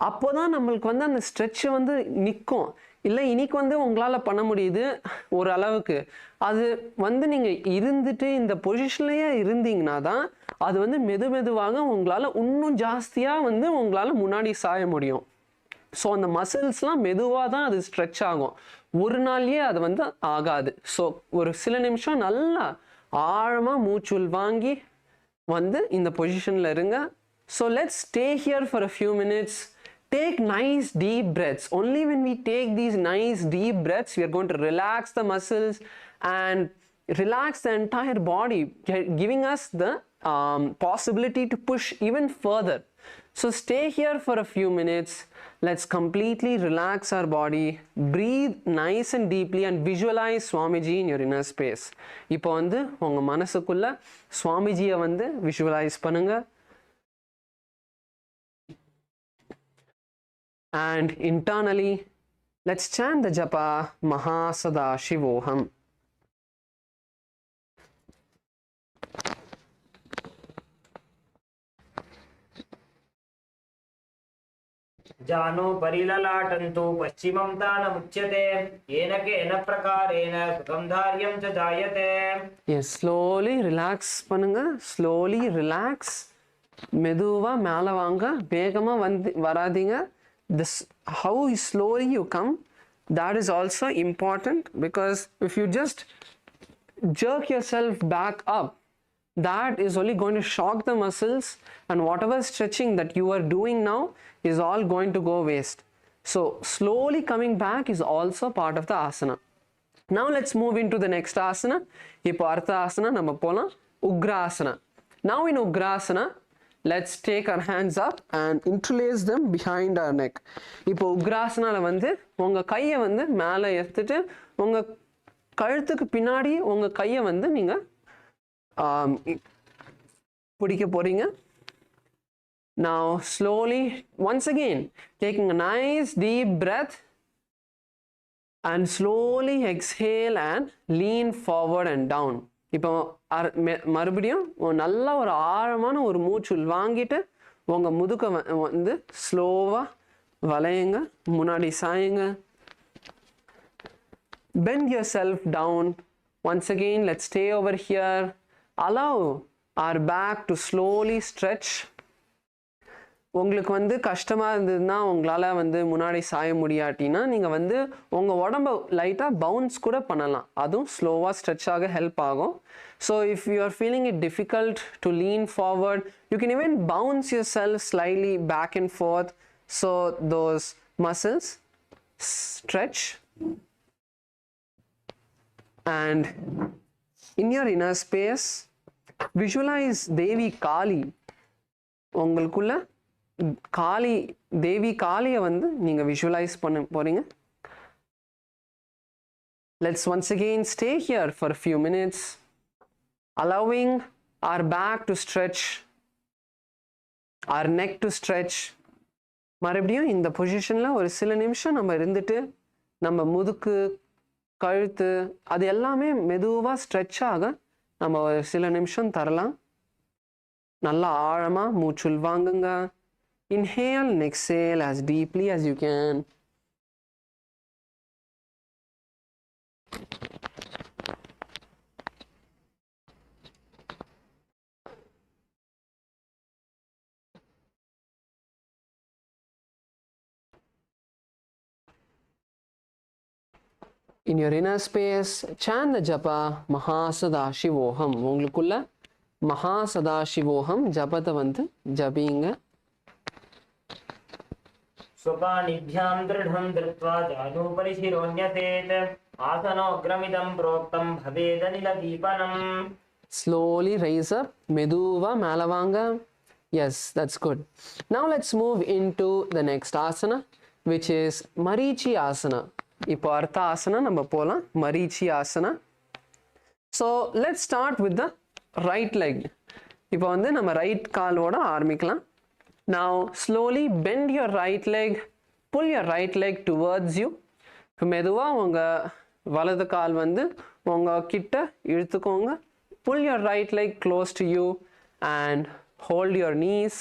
அப்போ தான் நம்மளுக்கு வந்து அந்த ஸ்ட்ரெச்சை வந்து நிற்கும். இல்லை இன்னைக்கு வந்து உங்களால் பண்ண முடியுது ஒரு அளவுக்கு, அது வந்து நீங்கள் இருந்துட்டு இந்த பொசிஷன்லேயே இருந்தீங்கன்னா தான் அது வந்து மெதுவாக உங்களால் இன்னும் ஜாஸ்தியாக வந்து உங்களால் முன்னாடி சாய முடியும். ஸோ அந்த மசில்ஸ்லாம் மெதுவாக தான் அது ஸ்ட்ரெச் ஆகும், ஒரு நாள்லேயே அது வந்து ஆகாது. ஸோ ஒரு சில நிமிஷம் நல்லா ஆழமாக மூச்சு வாங்கி வந்து இந்த பொசிஷனில் இருங்க. So let's stay here for a few minutes. Take nice deep breaths. Only when we take these nice deep breaths, we are going to relax the muscles and relax the entire body, giving us the possibility to push even further. So stay here for a few minutes. Let's completely relax our body. Breathe nice and deeply and visualize Swamiji in your inner space. இப்போ வந்து உங்க மனசுக்குள்ள சுவாமிஜியை வந்து visualize பண்ணுங்க. And internally, let's chant the japa Mahasada-shivoham. जानो परिललाटन्तु पश्चिमं तानमुच्यते येन केन प्रकारेण सुखं धार्यं च जायते. Yes, slowly relax பண்ணுங்க. Slowly relax. மெதுவா மேல வாங்க, வேகமா வராதீங்க. This how slowly you come, that is also important, because if you just jerk yourself back up, that is only going to shock the muscles, and whatever stretching that you are doing now is all going to go waste. So slowly coming back is also part of the asana. Now let's move into the next asana. Ipo artha asana nama polam Ugrasana. Now in Ugrasana, let's take our hands up and interlace them behind our neck. இப்போ உக்ராசனால வந்து உங்க கையை வந்து மேலே எடுத்துட்டு உங்க கழுத்துக்கு பின்னாடி உங்க கையை வந்து நீங்க பிடிக்க போறீங்க. Now slowly, once again, taking a nice deep breath and slowly exhale and lean forward and down. இப்போ மறுபடியும் நல்ல ஒரு ஆழமான ஒரு மூச்சு வாங்கிட்டு உங்க முதுக வந்து ஸ்லோவா வளையுங்க, முன்னாடி சாயுங்க. Bend yourself down Once again, let's stay over here. Allow our back to slowly stretch. உங்களுக்கு வந்து கஷ்டமா இருந்ததுன்னா உங்களால வந்து முன்னாடி சாய முடியாட்டினா நீங்க வந்து உங்க உடம்ப லைட்டா பவுன்ஸ் கூட பண்ணலாம். அதுவும் ஸ்லோவா ஸ்ட்ரெச் ஆக ஹெல்ப் ஆகும். So if you are feeling it difficult to lean forward, you can even bounce yourself slightly back and forth so those muscles stretch. And in your inner space, visualize Devi Kali. உங்களுக்குள்ள காளி தேவி காளியை வந்து நீங்க visualise பண்ண போறீங்க. Let's once again stay here for a few minutes, allowing our back to stretch, our neck to stretch. மறுபடியும் இந்த பொசிஷன்ல ஒரு சில நிமிஷம் நம்ம இருந்துட்டு நம்ம முதுகு கழுத்து அது எல்லாமே மெதுவா ஸ்ட்ரெச் ஆக நம்ம ஒரு சில நிமிஷம் தரலாம். நல்லா ஆழமா மூச்சுள் வாங்குங்க. Inhale and exhale as deeply as you can. In your inner space, chant the japa Mahasadashivoham. உங்களுக்குள்ள Mahasadashivoham ஜபத்தை வந்து ஜபிங்க. स्वपानिभ्यां दृढं धृत्वा जानुपरि शिरोऽन्यसेत् आसनोऽग्रमिदं प्रोक्तं भवेदनिलदीपनम्. Slowly raise up, meduva malavanga. Yes, that's good. Now let's move into the next asana, which is Marichi asana. இப்போ அடுத்த ஆசனா நம்ம போலாம் Marichi asana. So let's start with the right leg. இப்போ வந்து நம்ம ரைட் காலோட ஆரம்பிக்கலாம். Now slowly bend your right leg, pull your right leg towards you. இப்போ மெதுவா உங்க வலது கால் வந்து உங்க கிட்ட இழுத்துக்கோங்க. Pull your right leg close to you and hold your knees.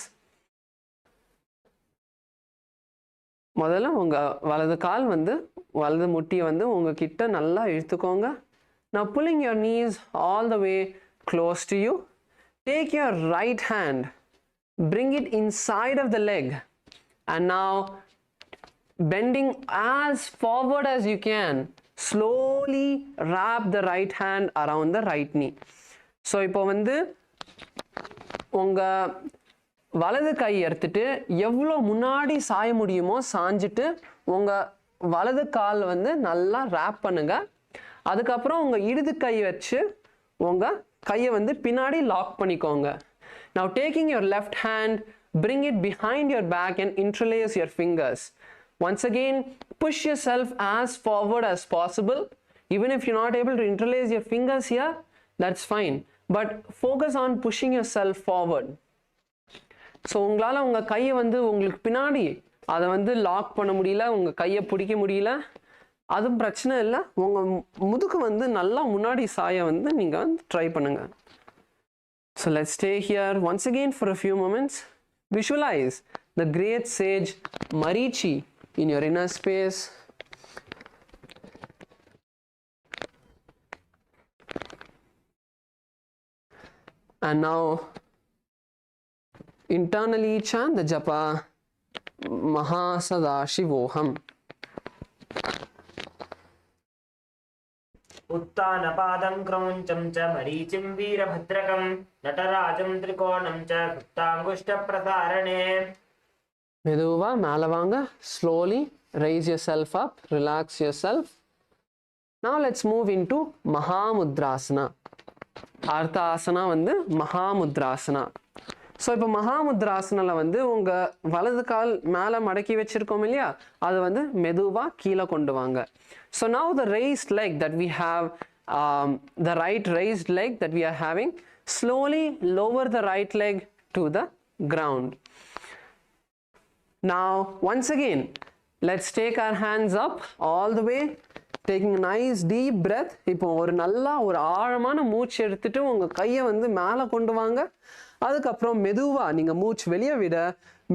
முதல்ல உங்க வலது கால் வந்து வலது முட்டியை வந்து உங்க கிட்ட நல்லா இழுத்துக்கோங்க. Now pulling your knees all the way close to you. Take your right hand, bring it inside of the leg, and now bending as forward as you can, slowly wrap the right hand around the right knee. So இப்போ வந்து உங்க வலது கை எடுத்துட்டு எவ்வளோ முன்னாடி சாய முடியுமோ சாஞ்சிட்டு உங்க வலது கால் வந்து நல்லா wrap பண்ணுங்க. அதுக்கப்புறம் உங்க இடது கை வச்சு உங்க கையை வந்து பின்னாடி லாக் பண்ணிக்கோங்க. Now taking your left hand, bring it behind your back and interlace your fingers. Once again, push yourself as forward as possible. Even if you're not able to interlace your fingers here, that's fine. But focus on pushing yourself forward. So உங்களால் உங்கள் கையை வந்து உங்களுக்கு பின்னாடி அதை வந்து lock பண்ண முடியல, உங்கள் கையை பிடிக்க முடியல, அதுவும் பிரச்சனை இல்லை. உங்கள் முதுகு வந்து நல்லா முன்னாடி சாய வந்து நீங்கள் வந்து ட்ரை பண்ணுங்க. So let's stay here once again for a few moments. Visualize the great sage Marichi in your inner space. And now internally chant the japa Mahasadashivoham. उत्तानपादं क्रौञ्चं च मरीचिं वीरभद्रकं नटराजं त्रिकोणं च गुप्ताङ्गुष्ठप्रसारणे. மெதுவா மேலே வாங்க. Slowly raise yourself up, relax yourself. Now let's move into Mahamudrasana. அடுத்த ஆசனா வந்து Mahamudrasana. So இப்போ மகாமுத்ராசனில் வந்து உங்கள் வலது கால் மேலே மடக்கி வச்சுருக்கோம் இல்லையா, அது வந்து மெதுவாக கீழே கொண்டு வாங்க. So now the raised leg that we have, the right raised leg that we are having, slowly lower the right leg to the ground. Now once again, let's take our hands up all the way, taking a nice deep breath. இப்போ ஒரு நல்லா ஒரு ஆழமான மூச்சு எடுத்துட்டு உங்கள் கையை வந்து மேலே கொண்டு வாங்க. அதுக்கப்புறம் மெதுவா நீங்க மூச்சு வெளியே விட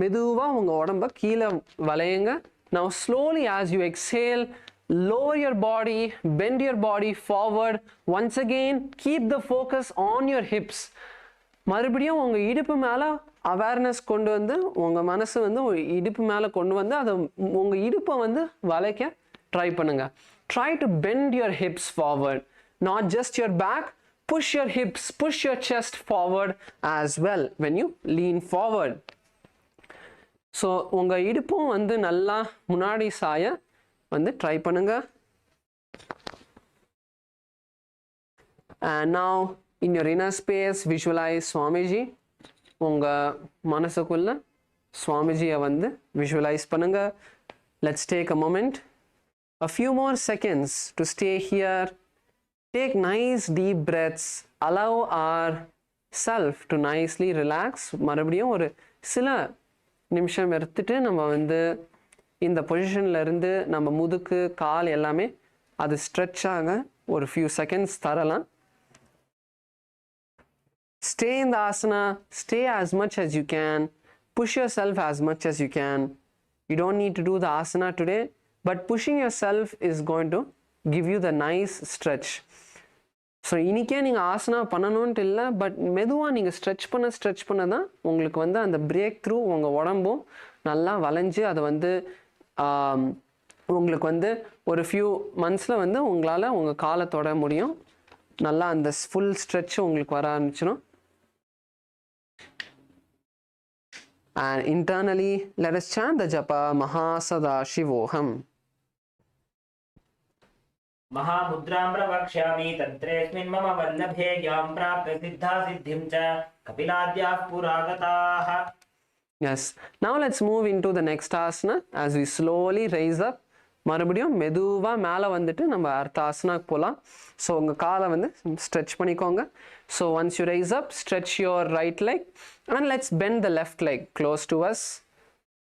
மெதுவா உங்க உடம்ப கீழே வளையுங்க. Now slowly as you exhale, lower your body, bend your body forward. Once again, keep the focus on your hips. மறுபடியும் உங்க இடுப்பு மேல அவேர்னஸ் கொண்டு வந்து உங்க மனசு வந்து இடுப்பு மேல கொண்டு வந்து அதை உங்க இடுப்பை வந்து வளைக்க ட்ரை பண்ணுங்க. Try to bend your hips forward, not just your back. Push your hips, push your chest forward as well when you lean forward. So உங்க இடுப்பும் வந்து நல்லா முன்னாடி சாய வந்து ட்ரை பண்ணுங்க. And now in your inner space, visualize Swamiji. உங்க மனசுக்குள்ள சுவாமிஜியை வந்து visualize பண்ணுங்க. Let's take a moment, a few more seconds to stay here. Take nice deep breaths. Allow our self to nicely relax. மறுபடியும் ஒரு சில நிமிஷம் எடுத்துட்டு நம்ம வந்து இந்த பொசிஷன்ல இருந்து நம்ம முதுகு கால் எல்லாமே அது ஸ்ட்ரெச் ஆக ஒரு few seconds தரலாம். Stay in the asana, stay as much as you can, push yourself as much as you can. You don't need to do the asana today, but pushing yourself is going to give you the nice stretch. So இன்றைக்கே நீங்கள் ஆசனா பண்ணணுன்ட்டு இல்லை, but மெதுவாக நீங்கள் stretch பண்ண தான் உங்களுக்கு வந்து அந்த பிரேக் த்ரூ உங்கள் உடம்பும் நல்லா வளைஞ்சு அதை வந்து உங்களுக்கு வந்து ஒரு ஃபியூ மந்த்ஸில் வந்து உங்களால் உங்கள் காலை தொட முடியும். நல்லா அந்த ஃபுல் ஸ்ட்ரெச் உங்களுக்கு வர ஆரம்பிச்சிடும். And internally, let us chant the japa Mahasada-shivoham. महामुद्रां प्रवक्ष्यामि तन्त्रेऽस्मिन् मम वल्लभे ज्ञां प्राप्य सिद्धा सिद्धिं च कपिलाद्याः पुरागताः. Yes. Now let's move into the next asana as we slowly raise up. மறுபடியும் மெதுவா மேலே வந்துட்டு நம்ம அடுத்த ஆசனாக்கு போகலாம். ஸோ உங்கள் காலை வந்து ஸ்ட்ரெச் பண்ணிக்கோங்க. So once you rise up, stretch your right leg and let's bend the left leg close to us.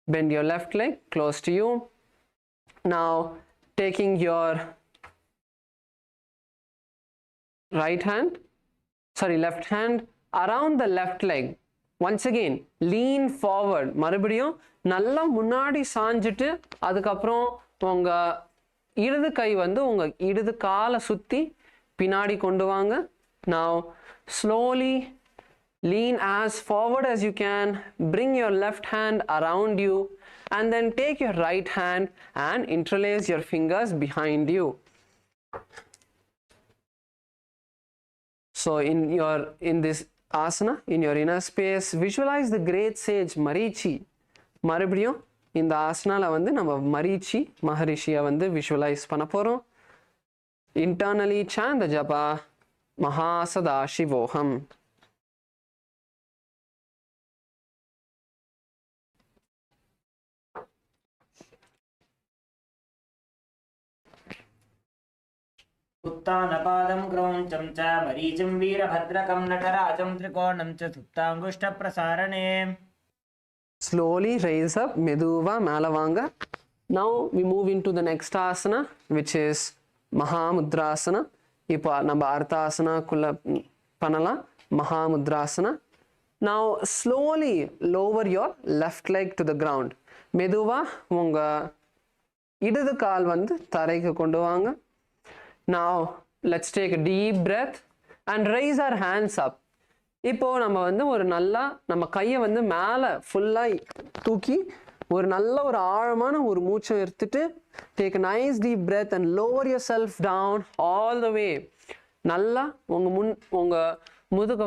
Bend your left leg close to you. Now taking your left hand around the left leg. Once again, lean forward. மறுபடியும் நல்லா முன்னாடி சாஞ்சிட்டு அதுக்கப்புறம் உங்க இடது கை வந்து உங்க இடது காலை சுத்தி பின்னாடி கொண்டு வாங்க. Now slowly lean as forward as you can. Bring your left hand around you and then take your right hand and interlace your fingers behind you. So in this asana, in your inner space, visualize the great sage Marichi. மறுபடியும் இந்த ஆசனால வந்து நம்ம மரீச்சி மகரிஷியை வந்து visualise பண்ண போகிறோம். Internally chant the japa Mahasada-shivoham. उत्तानपादं क्रौञ्चं च मरीचिं वीरभद्रकं नटराजं त्रिकोणं च सुप्ताङ्गुष्ठप्रसारणे. Slowly raise up, meduva malavanga. Now we move into the next asana, which is Mahamudrasana. இப்போ நம்ம அர்த்தாசனா குள்ள பண்ணலாம். Mahamudrasana. Now slowly lower your left leg to the ground. மெதுவா உங்க இடது கால் வந்து தரைக்கு கொண்டு வாங்க. Now let's take a deep breath and raise our hands up. இப்போ நம்ம வந்து ஒரு நல்லா நம்ம கையை வந்து மேலே ஃபுல்லாக தூக்கி ஒரு நல்ல ஒரு ஆழமான ஒரு மூச்சை எடுத்துட்டு take a nice deep breath and lower yourself down all the way. நல்லா உங்கள் முதுகை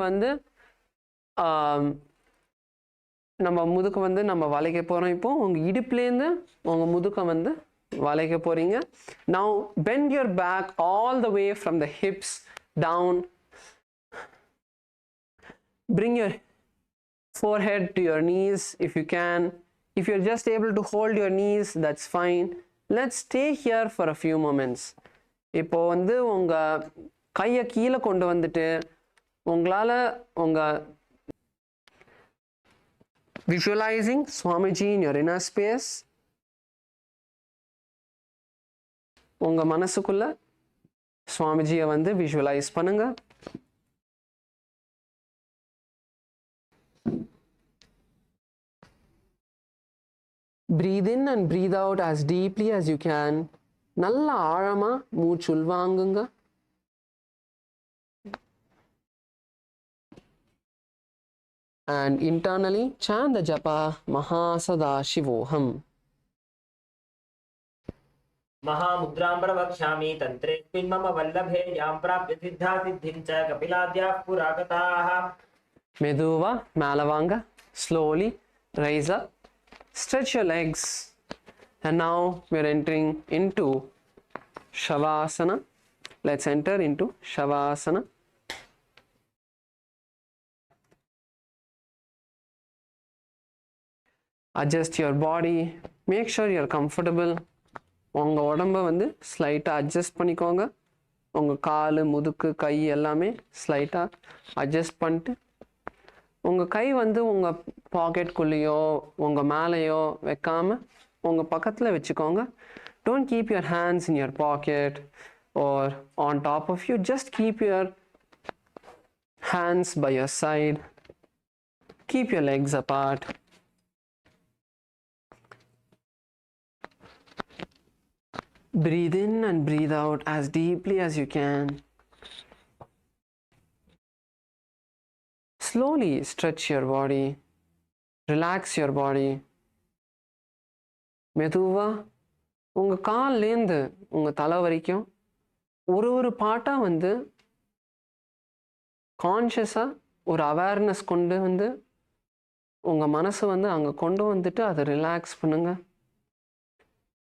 வந்து நம்ம வளைக்க போகிறோம். இப்போ உங்கள் இடுப்புலேருந்து உங்கள் முதுகை வந்து வளைக்க போகிறீங்க. Now bend your back all the way from the hips down. Bring your forehead to your knees if you can. If you're just able to hold your knees, that's fine. Let's stay here for a few moments. இப்போ வந்து உங்கள் கையை கீழே கொண்டு வந்துட்டு உங்களால் உங்கள் visualizing Swamiji in your inner space. உங்கள் மனசுக்குள்ள சுவாமிஜியை வந்து visualize பண்ணுங்க. Breathe in and breathe out as deeply as you can. நல்ல ஆழமா மூச்சு உள்வாங்குங்க. And internally chant the japa Mahasadaशिवोहम. महामुद्रां प्रवक्ष्यामि तन्त्रेऽस्मिन् मम वल्लभे यां प्राप्य सिद्धा सिद्धिं च कपिलाद्याः पुरागताः. மெதுவா மேல வாங்க. Slowly raise up. Stretch your legs. And now we're entering into Shavasana. Let's enter into Shavasana. Adjust your body. Make sure you're comfortable. உங்க உடம்ப வந்து ஸ்லைட்டா அட்ஜஸ்ட் பண்ணிக்கோங்க. உங்க கால், முதுகு, கை எல்லாமே ஸ்லைட்டா அட்ஜஸ்ட் பண்ணிட்டு உங்க கை வந்து உங்க பாக்கெட்குள்ளேயோ உங்க மேலேயோ வைக்காம உங்க பக்கத்துல வச்சுக்கோங்க. Don't keep your hands in your pocket or on top of you. Just keep your hands by your side. Keep your legs apart. Breathe in and breathe out as deeply as you can. Slowly stretch your body. Relax your body. மெதுவா உங்க கால்லேருந்து உங்க தலை வரைக்கும் ஒரு பாட்டா வந்து கான்ஷியஸா ஒரு awareness கொண்டு வந்து உங்க மனசு வந்து அங்க கொண்டு வந்துட்டு அதை ரிலாக்ஸ் பண்ணுங்க.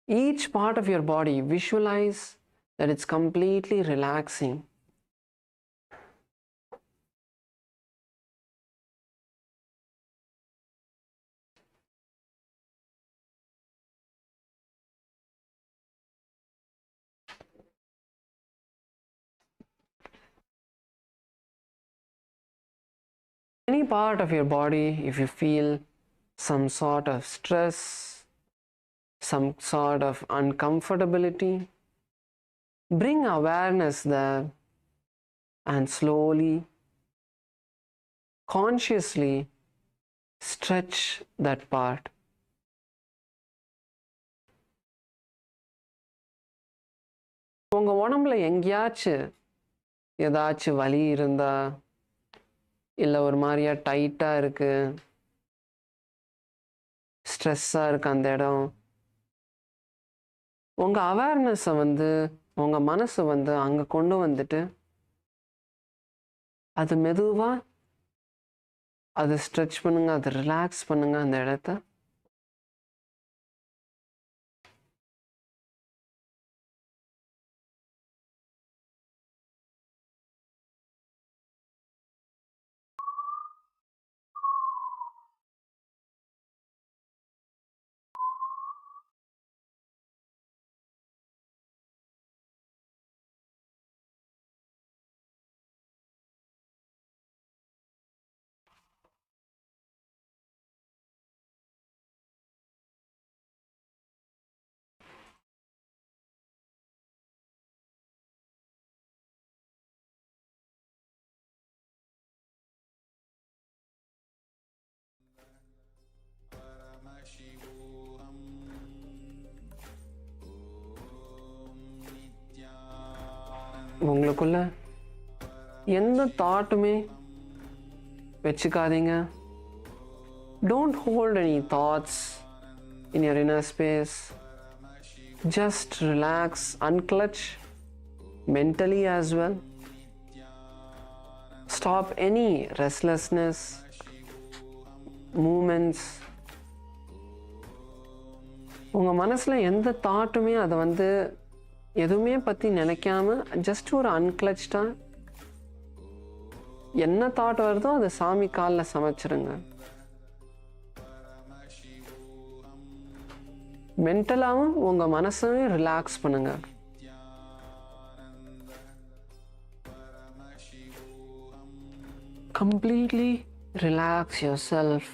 Each part of your body, visualize that it's completely relaxing. Any part of your body, if you feel some sort of stress, some sort of uncomfortability, bring awareness there and slowly, consciously stretch that part. உங்க உடம்புல எங்கேயாச்சும் ஏதாச்சும் வலி இருந்தா இல்லை ஒரு மாதிரியா டைட்டாக இருக்கு, ஸ்ட்ரெஸ்ஸாக இருக்கு அந்த இடம், உங்கள் அவேர்னஸை வந்து உங்கள் மனசை வந்து அங்கே கொண்டு வந்துட்டு அது மெதுவாக அதை ஸ்ட்ரெச் பண்ணுங்க, அதை ரிலாக்ஸ் பண்ணுங்க அந்த இடத்த. உங்களுக்குள்ள எந்த தாட்டுமே வச்சுக்காதீங்க. Don't hold any thoughts in your inner space. Just relax, unclutch mentally as well. Stop any restlessness, movements. உங்க மனசுல எந்த தாட்டுமே அதை வந்து எதுவுமே பற்றி நினைக்காம ஜஸ்ட் ஒரு அன்கிளச்டா என்ன தாட் வருதோ அதை சாமி காலில் சமைச்சிருங்க. மென்டலாகவும் உங்கள் மனசையும் ரிலாக்ஸ் பண்ணுங்க. Completely relax yourself.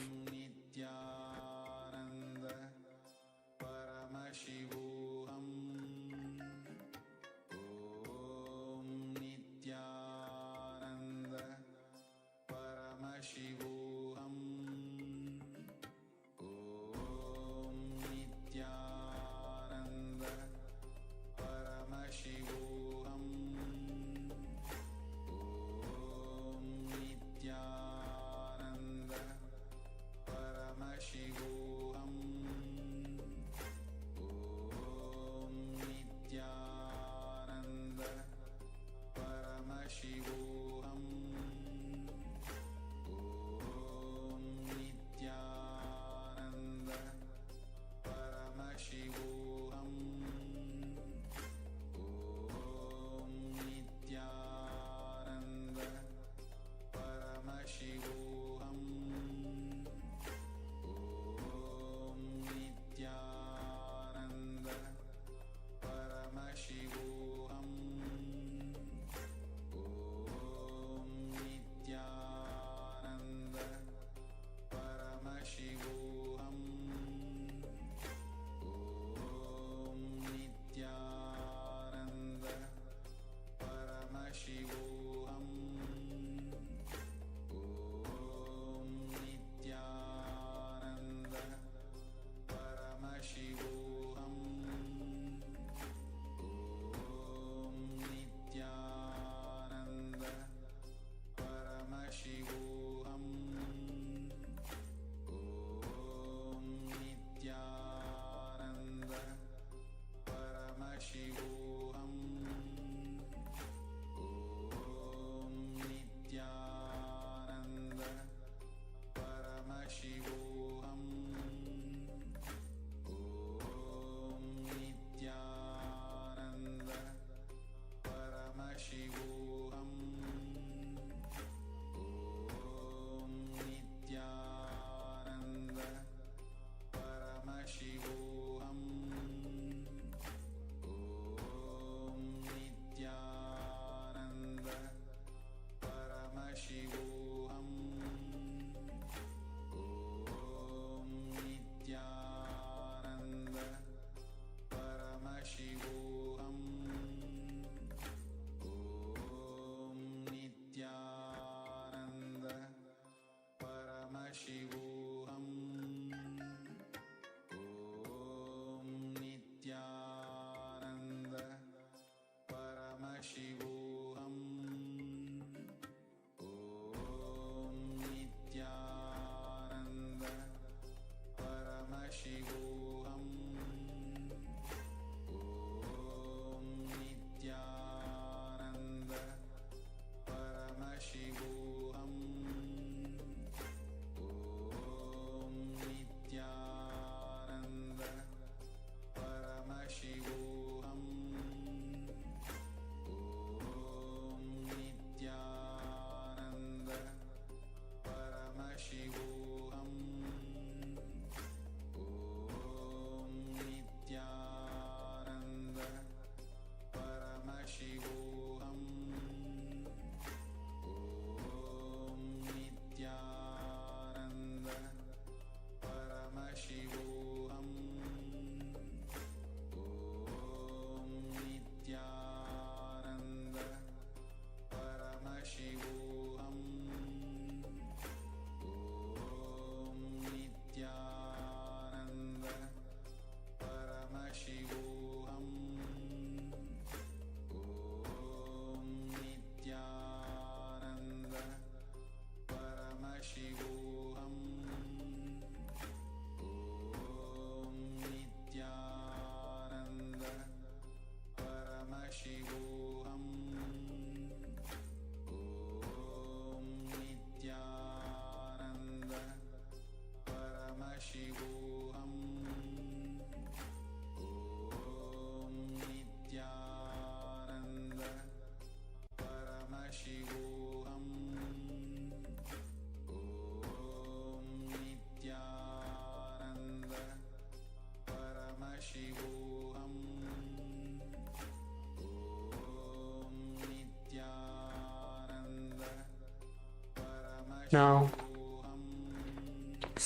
Now,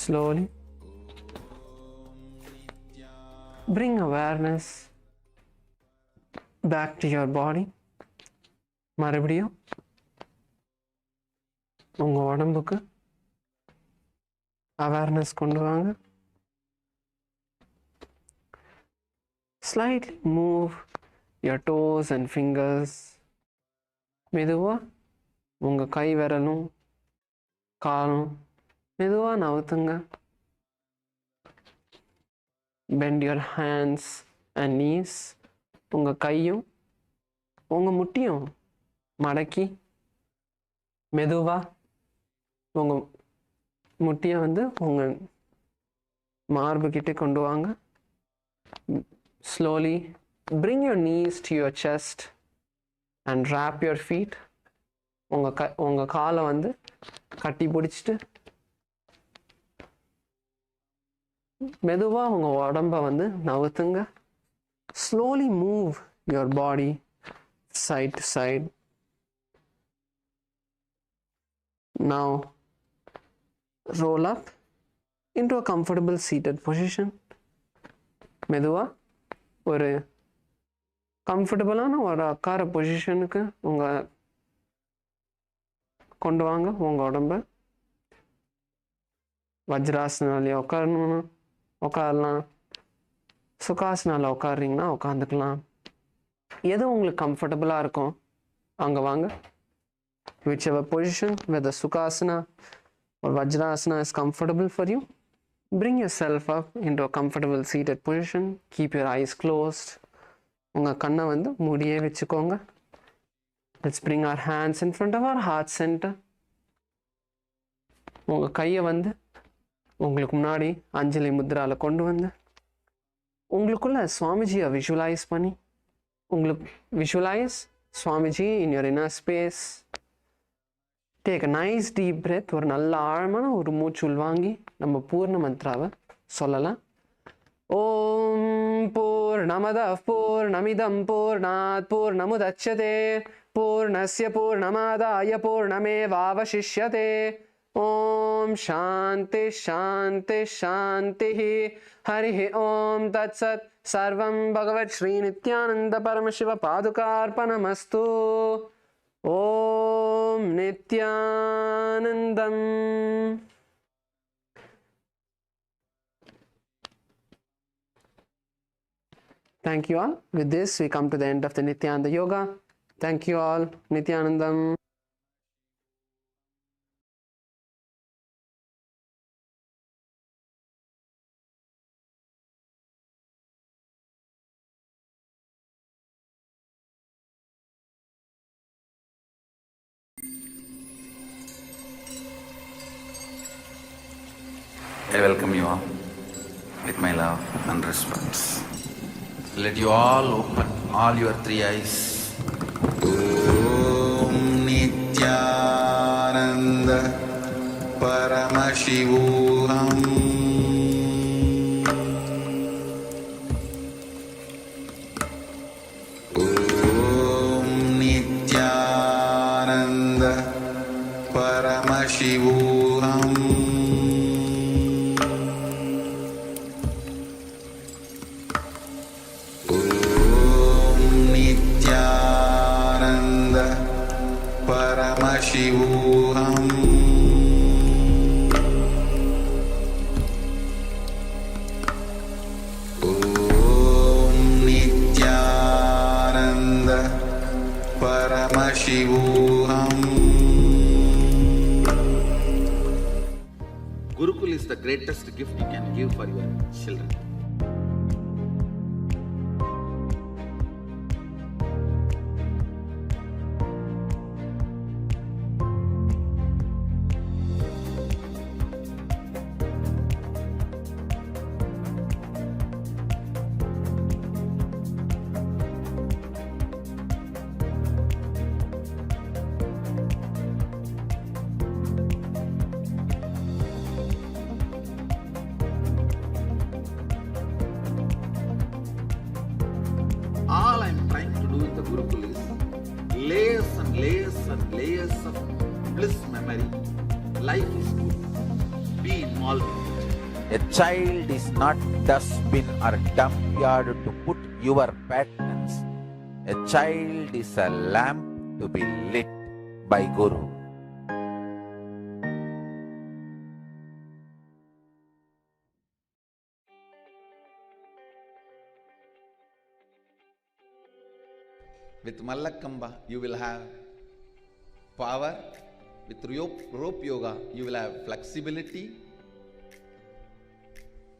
slowly bring awareness back to your body. மறுபடியும் உங்க உடம்புக்கு awareness கொண்டு வாங்க. Slightly move your toes and fingers. மெதுவா உங்க கை விரலும் காலும் மெதுவா நவுத்துங்க. Bend your hands and knees. உங்க கையும் உங்க முட்டியும் மடக்கி மெதுவா உங்க முட்டியை வந்து உங்க மார்பு கிட்ட கொண்டு வாங்க. Slowly bring your knees to your chest and wrap your feet. உங்க காலை வந்து கட்டி பிடிச்சிட்டு மெதுவா உங்க உடம்ப வந்து நவுத்துங்க. Slowly move your body side to side. Now roll up into a comfortable seated position. மெதுவா ஒரு கம்ஃபர்டபுளான ஒரு உட்கார பொசிஷனுக்கு உங்க கொண்டு வாங்க உங்க உடம்ப. வஜ்ராசனாலே உட்காரணும்னா உட்காரலாம், சுகாசனால உட்காடுறீங்கன்னா உட்காந்துக்கலாம். எது உங்களுக்கு கம்ஃபர்டபுளாக இருக்கும் அங்கே வாங்க. Whichever position, whether Sukhasana or Vajrasana is comfortable for you, bring yourself up into a comfortable seated position. Keep your eyes closed. உங்கள் கண்ணை வந்து மூடியே வச்சுக்கோங்க. Let's bring our hands in front of our heart center. உங்கள் கையை வந்து உங்களுக்கு முன்னாடி அஞ்சலி முத்ராவில் கொண்டு வந்து உங்களுக்குள்ள சுவாமிஜியை விஷுவலைஸ் பண்ணி உங்களுக்கு visualise Swamiji in your inner space. Take a nice deep breath. ஒரு நல்ல ஆழமான ஒரு மூச்சு உள்வாங்கி நம்ம பூர்ண மந்த்ராவை சொல்லலாம். ஓம் பூர்ணமதః பூர்ணமிதம் பூர்ணாத் பூர்ணமுதச்யதே பூர்ணஸ்ய பூர்ணமாதாய பூர்ணமேவாவசிஷ்யதே. ஓம் சாந்தி சாந்தி சாந்தி. ஹரிः ஓம் தத்சத். சர்வம் பகவத் ஸ்ரீ நித்யானந்த பரமசிவ பாதுகார்ப்பணமஸ்து. ஓம் Nithyanandam. Thank you all. With this, we come to the end of the Nithyananda Yoga. Thank you all. Nithyanandam. I welcome you all with my love and respect. Let you all open all your three eyes. Om Nithyananda Paramashivoham. Om Nithyananda Paramashivoham. Paramashivoham. Om Nithyananda Paramashivoham. Gurukul is the greatest gift you can give for your children. All I am trying to do in the Gurukul is layers and layers and layers of bliss memory, Life is good. Be involved in it. A child is not dustbin or dump yard to put your patterns. A child is a lamp to be lit by Guru. With Mallakamba, you will have power. With rope yoga, you will have flexibility.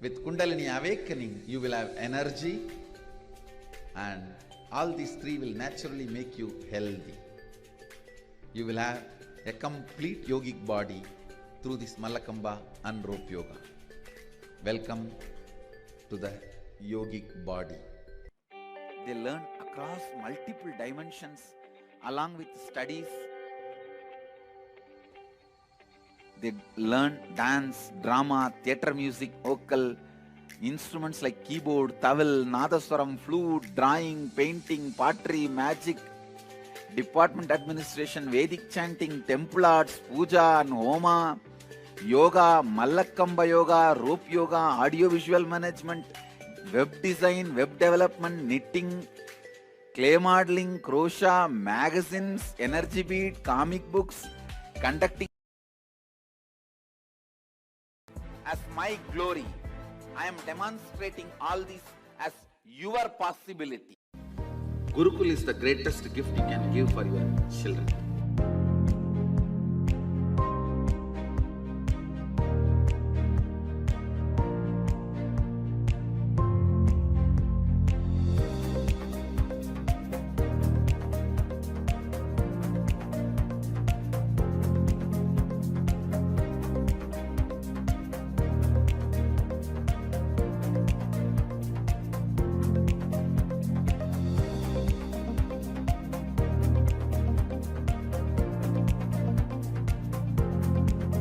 With Kundalini awakening, you will have energy. And all these three will naturally make you healthy. You will have a complete yogic body through this Mallakamba and rope yoga. Welcome to the yogic body. They learn across multiple dimensions along with studies. They learn dance, drama, theatre music, vocal, instruments like keyboard, tawil, nadaswaram, flute, drawing, painting, pottery, magic, department administration, Vedic chanting, temple arts, puja and homa, yoga, Mallakamba yoga, rope yoga, audio visual management, web design, web development, knitting, clay modeling, crochet, magazines, energy bead, comic books, conducting. As my glory, I am demonstrating all this as your possibility. Gurukul is the greatest gift you can give for your children.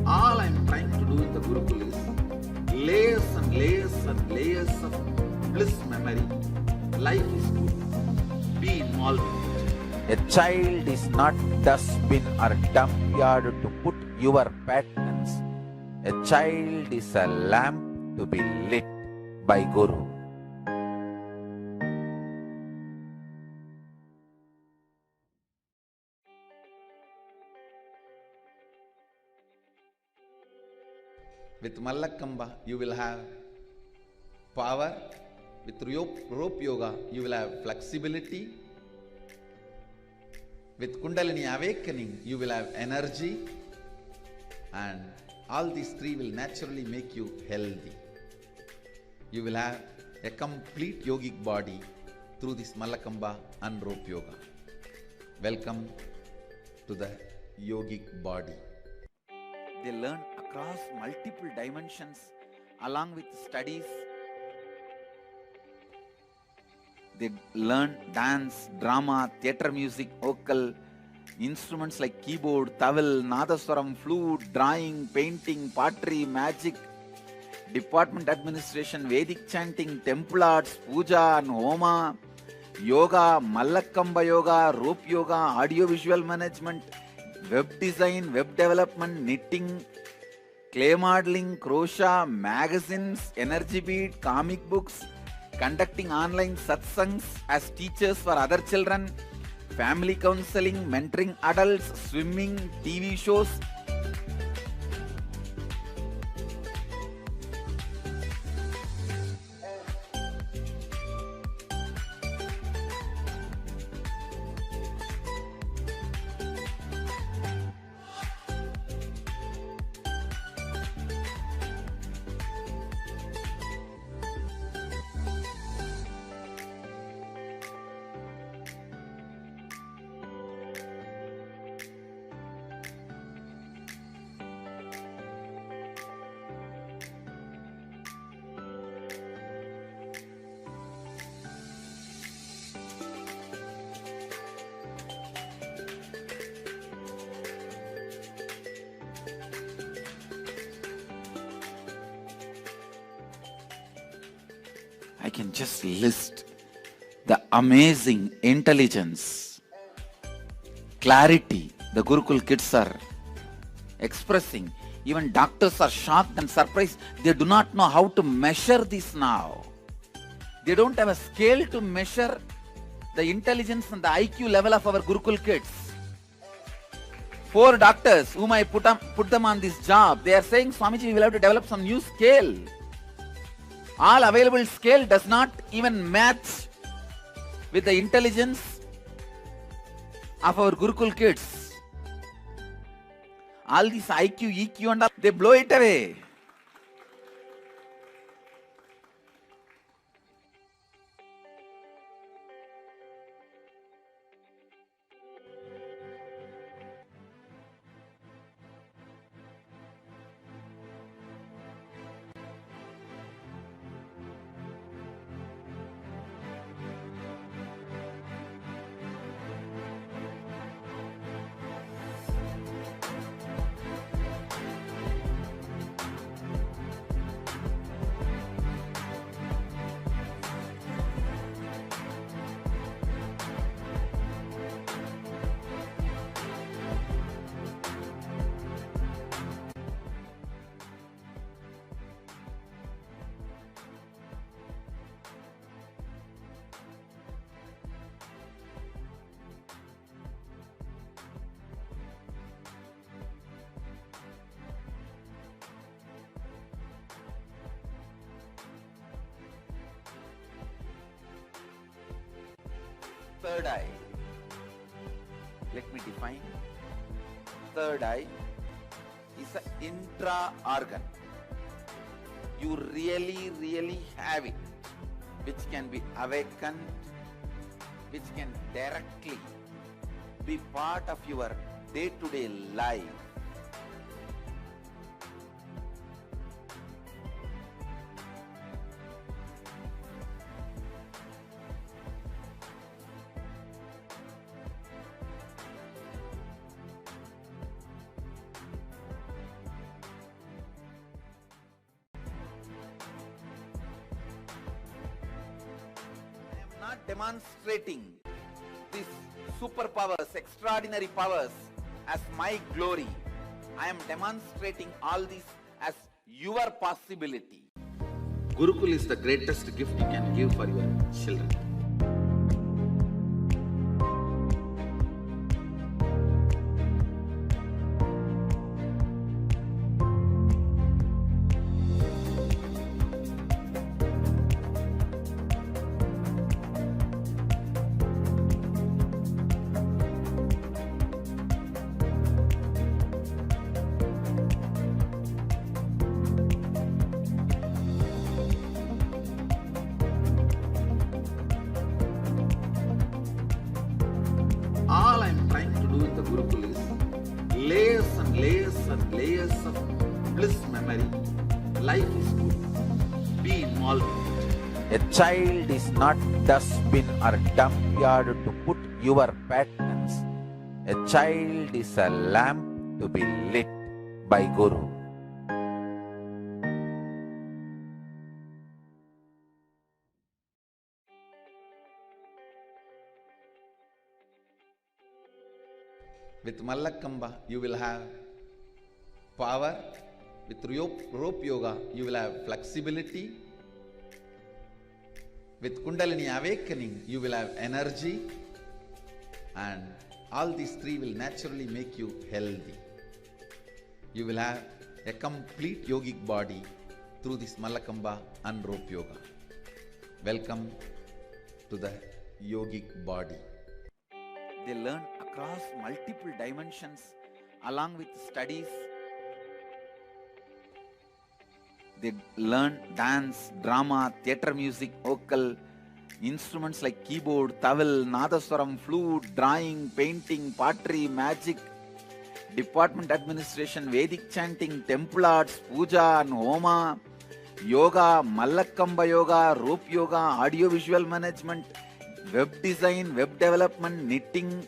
All I am trying to do in the Gurukul is layers and layers and layers of bliss memory. Life is good. Be involved in it. A child is not dustbin or dump yard to put your patterns. A child is a lamp to be lit by Guru. With Mallakamba, you will have power. With rope yoga, you will have flexibility. With Kundalini awakening, you will have energy. And all these three will naturally make you healthy. You will have a complete yogic body through this Mallakamba and rope yoga. Welcome to the yogic body. They learn across multiple dimensions along with studies. They learn dance, drama, theatre music, vocal, instruments like keyboard, tawil, nadaswaram, flute, drawing, painting, pottery, magic, department administration, Vedic chanting, temple arts, puja and homa, yoga, Mallakamba yoga, rope yoga, audio visual management, web design, web development, knitting, clay modeling, crochet, magazines, energy bead, comic books, conducting online satsangs as teachers for other children, family counseling, mentoring adults, swimming, TV shows. I can just list the amazing intelligence, clarity the Gurukul kids are expressing Even doctors are shocked and surprised. They do not know how to measure this now. They don't have a scale to measure the intelligence and the IQ level of our Gurukul kids. 4 doctors whom I put them on this job, they are saying, Swamiji, we will have to develop some new scale. All available scale does not even match with the intelligence of our Gurukul kids. All this IQ, EQ and all, they blow it away. Third eye. Let me define. Third eye is an intra-organ. You really have it, which can be awakened, which can directly be part of your day-to-day life. Not demonstrating these superpowers, extraordinary powers as my glory. I am demonstrating all this as your possibility. Gurukul is the greatest gift you can give for your children. All I am trying to do in the Gurukul is layers and layers and layers of bliss memory. Life is good. Be involved in it. A child is not dustbin or dump yard to put your patterns. A child is a lamp to be lit by Guru. With Mallakamba, you will have power. With rope yoga, you will have flexibility. With Kundalini awakening, you will have energy. And all these three will naturally make you healthy. You will have a complete yogic body through this Mallakamba and rope yoga. Welcome to the yogic body. They learn across multiple dimensions along with studies. They learn dance, drama, theatre music, vocal, instruments like keyboard, tawil, nadaswaram, flute, drawing, painting, pottery, magic, department administration, Vedic chanting, temple arts, puja and homa, yoga, Mallakamba yoga, rope yoga, audio-visual management, web design, web development, knitting,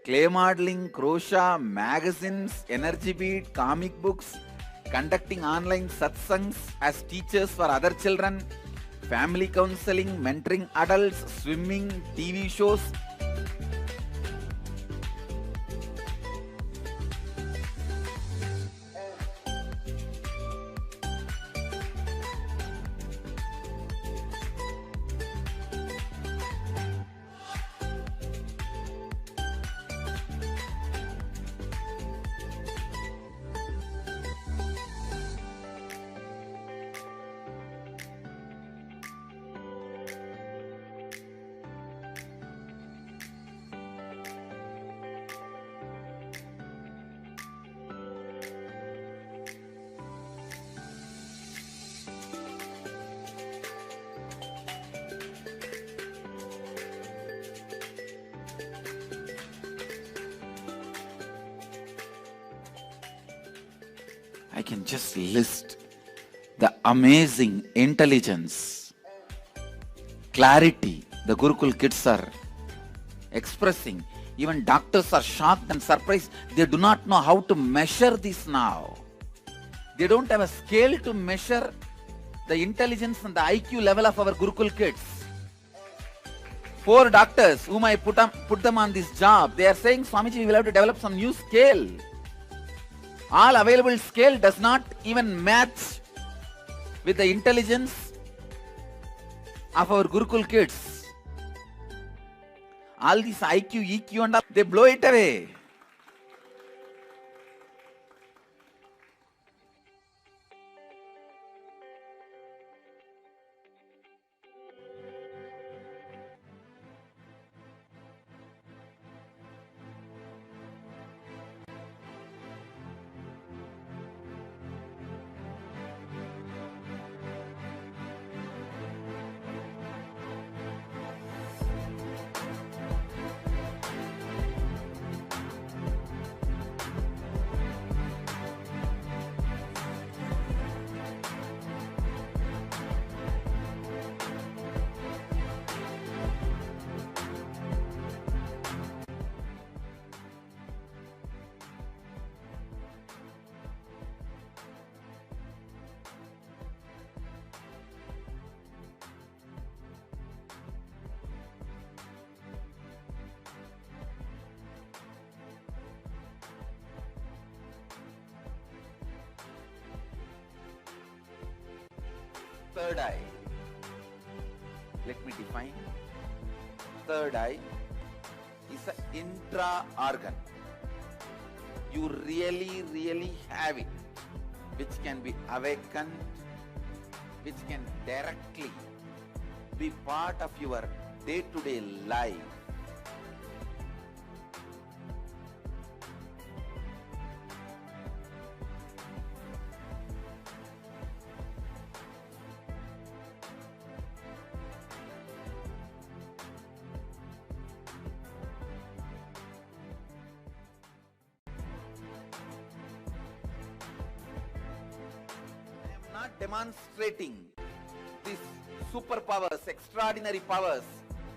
clay modeling, crochet, magazines, energy bead, comic books, conducting online satsangs as teachers for other children, family counseling, mentoring adults, swimming, TV shows. I can just list the amazing intelligence, clarity the Gurukul kids are expressing. Even doctors are shocked and surprised. They do not know how to measure this now. They don't have a scale to measure the intelligence and the IQ level of our Gurukul kids. 4 doctors whom I put them on this job, they are saying, Swamiji, we will have to develop some new scale. All available scale does not even match with the intelligence of our Gurukul kids. All these IQ, EQ and all, they blow it away. Third eye. Let me define. Third eye is an intra-organ. You really have it, which can be awakened, which can directly be part of your day-to-day life. Demonstrating these superpowers, extraordinary powers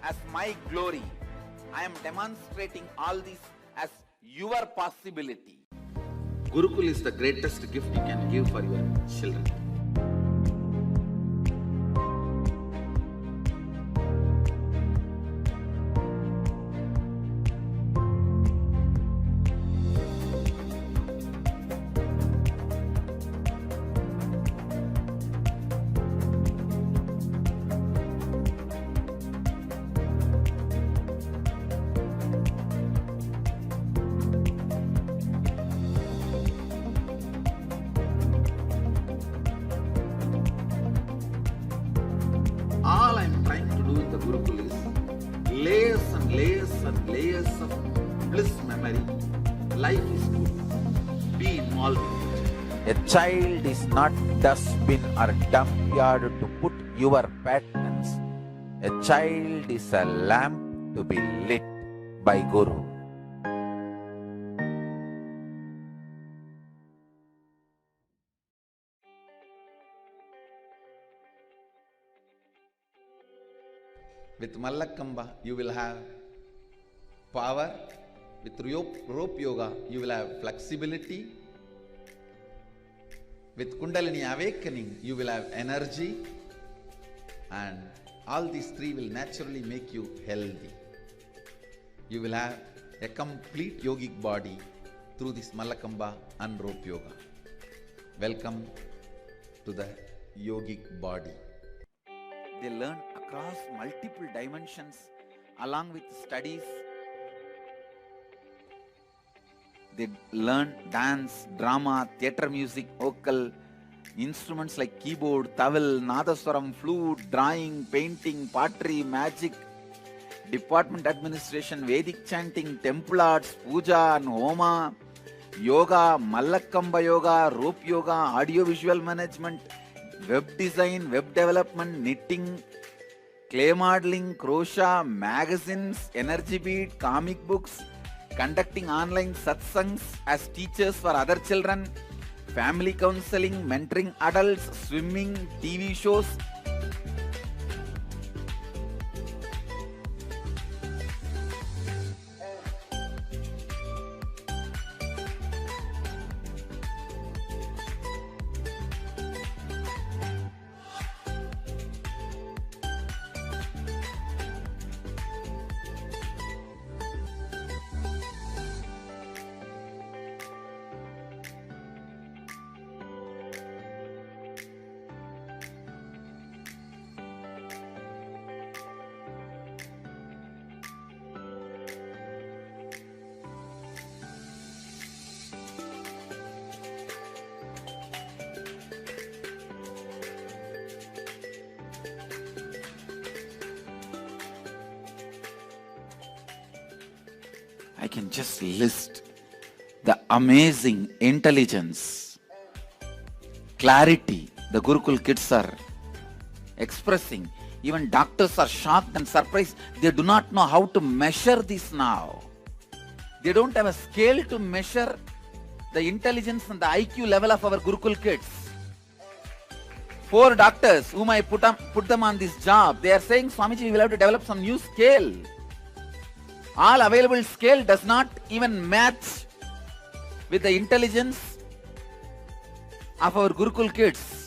as my glory. I am demonstrating all this as your possibility. Gurukul is the greatest gift you can give for your children. Layers of bliss memory. Life is good. Be involved in it. A child is not dustbin or dump yard to put your patterns. A child is a lamp to be lit by Guru. With Mallakamba, you will have power. With rope yoga, you will have flexibility. With Kundalini awakening, you will have energy. And all these three will naturally make you healthy. You will have a complete yogic body through this Mallakamba and rope yoga. Welcome to the yogic body. They learn across multiple dimensions along with studies. They learn dance, drama, theatre music, vocal, instruments like keyboard, tawil, nadaswaram, flute, drawing, painting, pottery, magic, department administration, Vedic chanting, temple arts, puja and homa, yoga, Mallakamba yoga, rope yoga, audio-visual management, web design, web development, knitting, clay modeling, crochet, magazines, energy bead, comic books, conducting online satsangs as teachers for other children, family counseling, mentoring adults, swimming, TV shows. I can just list the amazing intelligence, clarity the Gurukul kids are expressing. Even doctors are shocked and surprised. They do not know how to measure this now. They don't have a scale to measure the intelligence and the IQ level of our Gurukul kids. 4 doctors whom I put them on this job, they are saying, Swamiji, we will have to develop some new scale. All available scale does not even match with the intelligence of our Gurukul kids.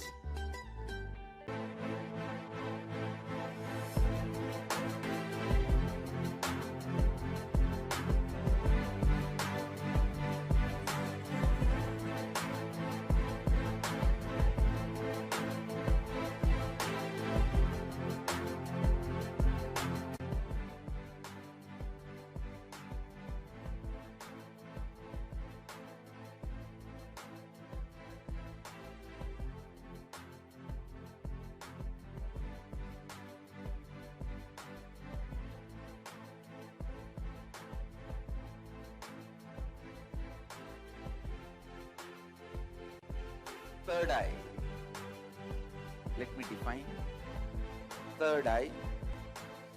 Third eye. Let me define. Third eye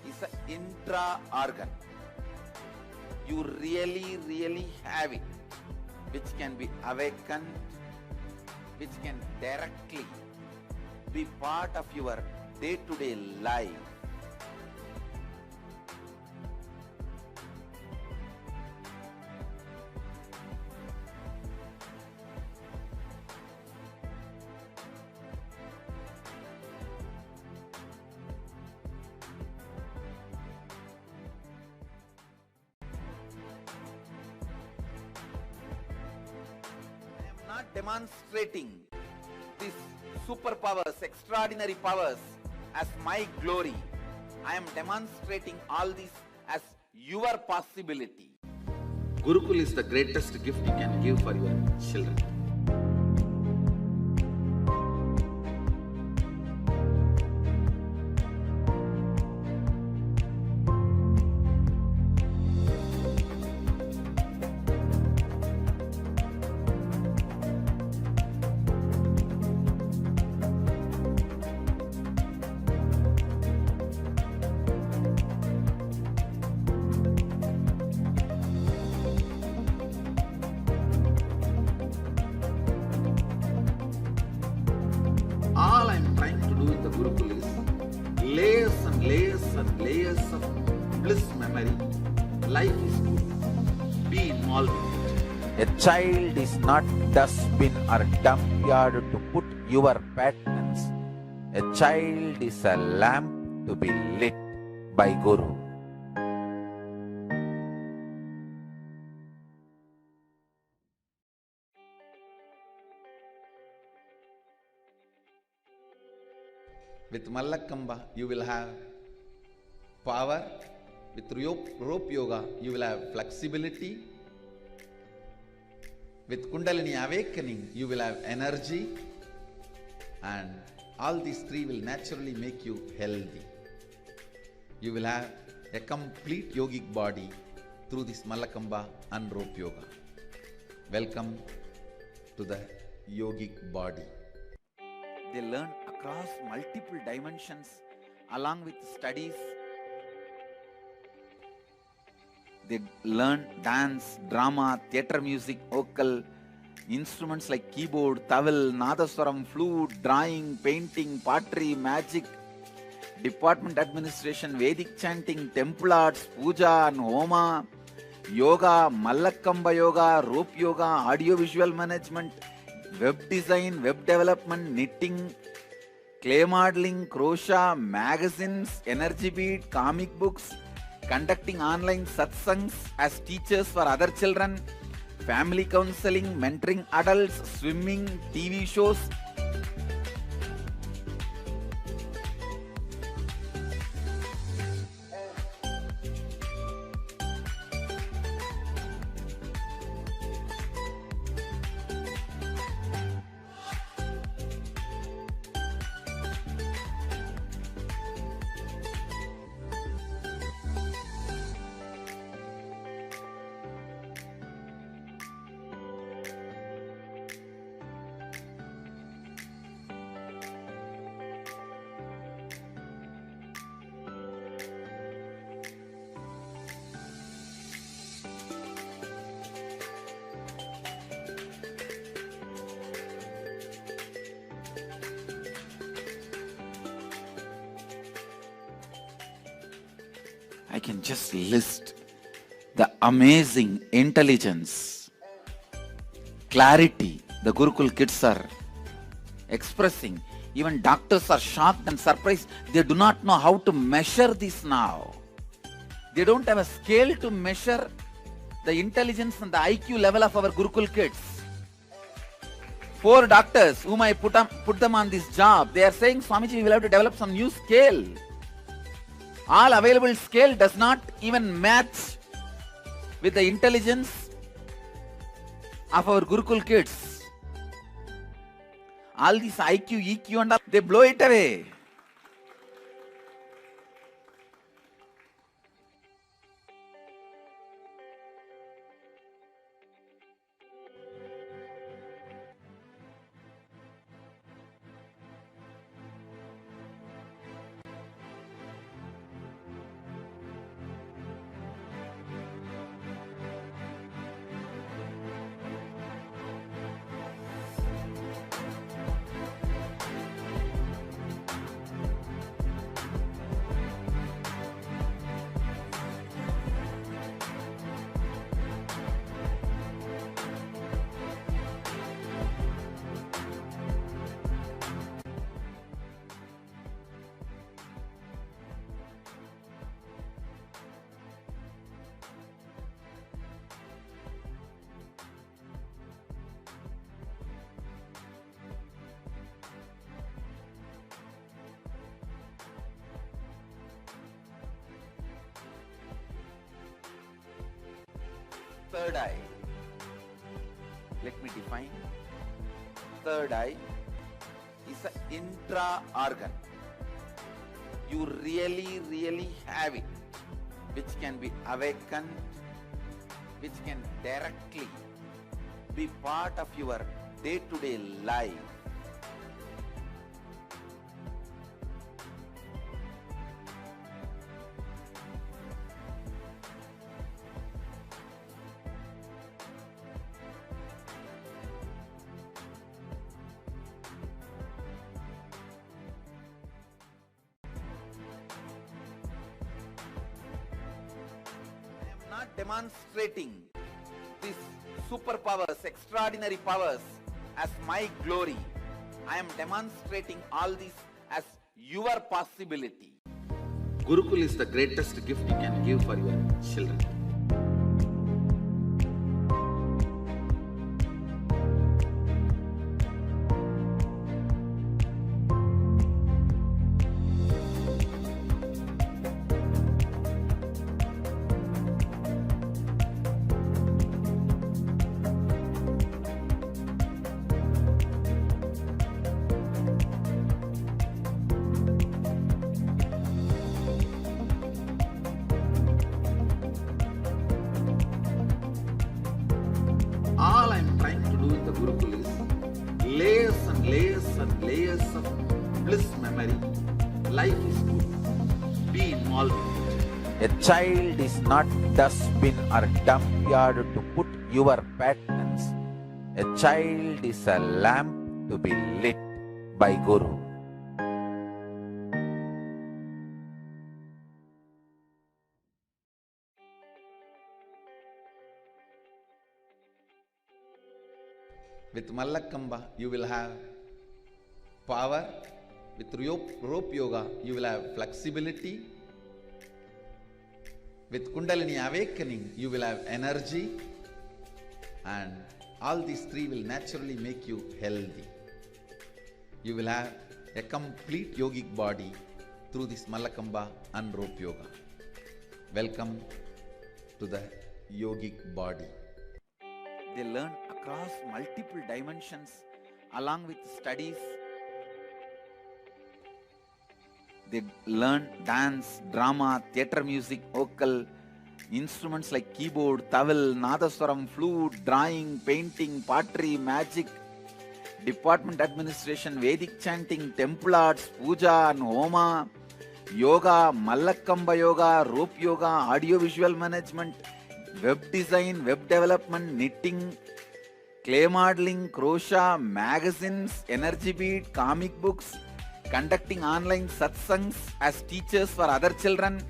is an intra-organ. You really have it, which can be awakened, which can directly be part of your day-to-day life. Not demonstrating these superpowers, extraordinary powers as my glory. I am demonstrating all this as your possibility. Gurukul is the greatest gift you can give for your children. All I am trying to do in the Gurukul is layers and layers and layers of bliss memory. Life is good. Be involved in it. A child is not dustbin or dump-yard to put your patterns. A child is a lamp to be lit by Guru. With Mallakamba, you will have power. With rope yoga, you will have flexibility. With Kundalini awakening, you will have energy. And all these three will naturally make you healthy. You will have a complete yogic body through this Mallakamba and rope yoga. Welcome to the yogic body. They learn across multiple dimensions along with studies. They learn dance, drama, theatre music, vocal, Instruments like keyboard, tawil, nadaswaram, flute, drawing, painting, pottery, magic, department administration, Vedic chanting, temple arts, puja and homa, yoga, Mallakamba yoga, rope yoga, audio-visual management, web design, web development, knitting, clay modeling, crochet, magazines, energy beat, comic books, conducting online satsangs as teachers for other children, family counseling, mentoring adults, swimming, TV shows. I can just list the amazing intelligence, clarity the Gurukul kids are expressing. Even doctors are shocked and surprised. They do not know how to measure this now. They don't have a scale to measure the intelligence and the IQ level of our Gurukul kids. 4 doctors whom I put them on this job, they are saying, Swamiji, we will have to develop some new scale. All available scale does not even match with the intelligence of our Gurukul kids. All these IQ, EQ and all, they blow it away. Third eye. Let me define. Third eye is an intra-organ. You really have it, which can be awakened, which can directly be part of your day-to-day life. Not demonstrating these superpowers, extraordinary powers as my glory. I am demonstrating all this as your possibility. Gurukul is the greatest gift you can give for your children. All I am trying to do in the Gurukul is layers and layers and layers of bliss memory. Life is good. Be involved in it. A child is not dustbin or dump yard to put your patterns A child is a lamp to be lit by Guru. With Mallakamba, you will have power. With rope yoga, you will have flexibility. With Kundalini awakening, you will have energy. And all these three will naturally make you healthy. You will have a complete yogic body through this Mallakamba and rope yoga. Welcome to the yogic body. They learn across multiple dimensions along with studies. They learn dance, drama, theatre music, vocal, instruments like keyboard, tawil, nadaswaram, flute, drawing, painting, pottery, magic, department administration, Vedic chanting, temple arts, puja and homa, yoga, Mallakamba yoga, rope yoga, audio-visual management, web design, web development, knitting, clay modeling, crochet, magazines, energy bead, comic books, conducting online satsangs as teachers for other children,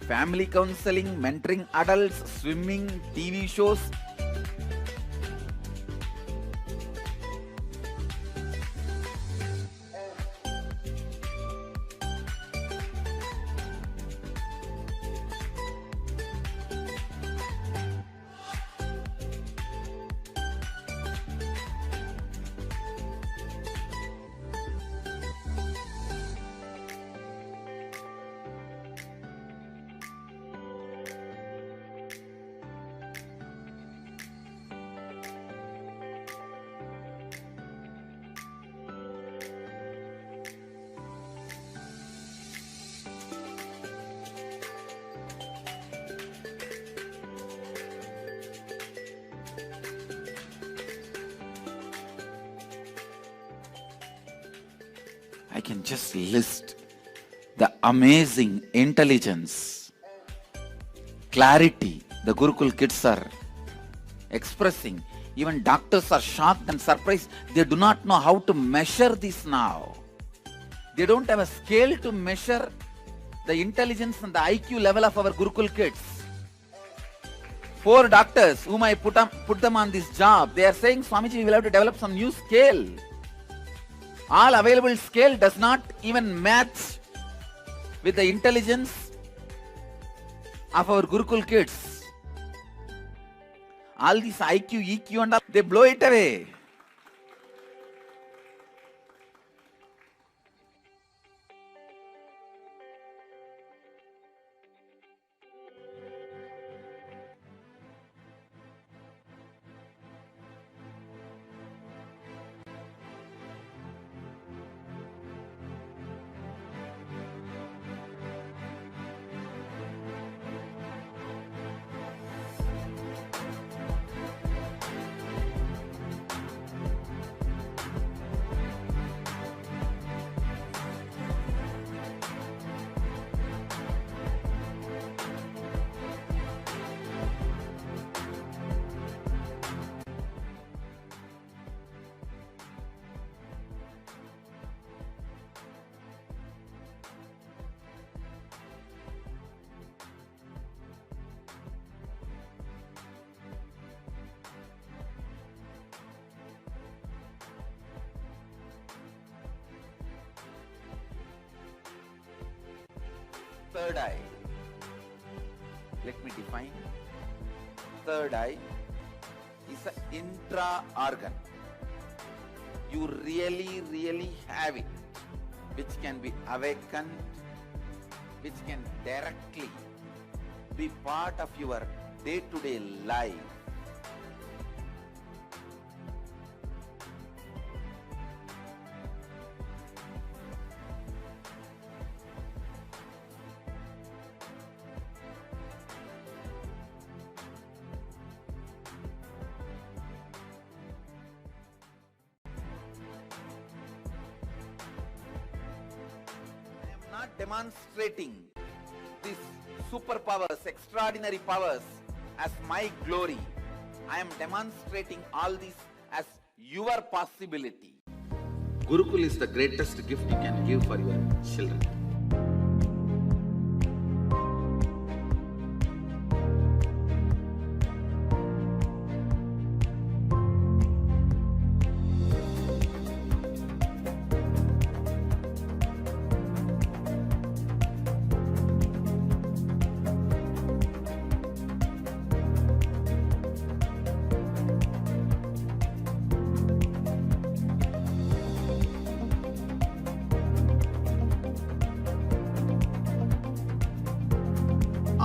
family counseling, mentoring adults, swimming, TV shows. I can just list the amazing intelligence, clarity the Gurukul kids are expressing. Even doctors are shocked and surprised. They do not know how to measure this now. They don't have a scale to measure the intelligence and the IQ level of our Gurukul kids. 4 doctors whom I put them on this job, they are saying, Swamiji, we will have to develop some new scale. All available scale does not even match with the intelligence of our Gurukul kids. All these IQ, EQ and all, they blow it away. Third eye. Let me define. Third eye is an intra-organ. You really have it, which can be awakened, which can directly be part of your day-to-day life. Not demonstrating these superpowers, extraordinary powers as my glory. I am demonstrating all these as your possibility. Gurukul is the greatest gift you can give for your children.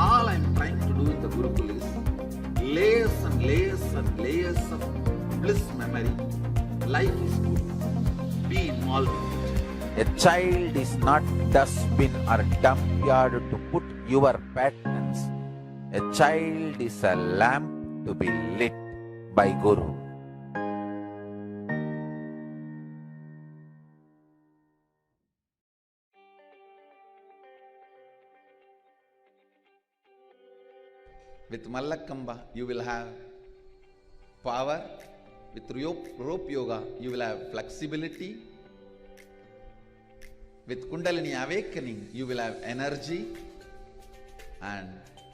All I am trying to do with the Gurukul is layers and layers and layers of bliss memory. Life is good. Be involved in it. A child is not dustbin or dump yard to put your patterns. A child is a lamp to be lit by Guru. With Mallakamba, you will have power. With rope yoga, you will have flexibility. With Kundalini awakening, you will have energy. And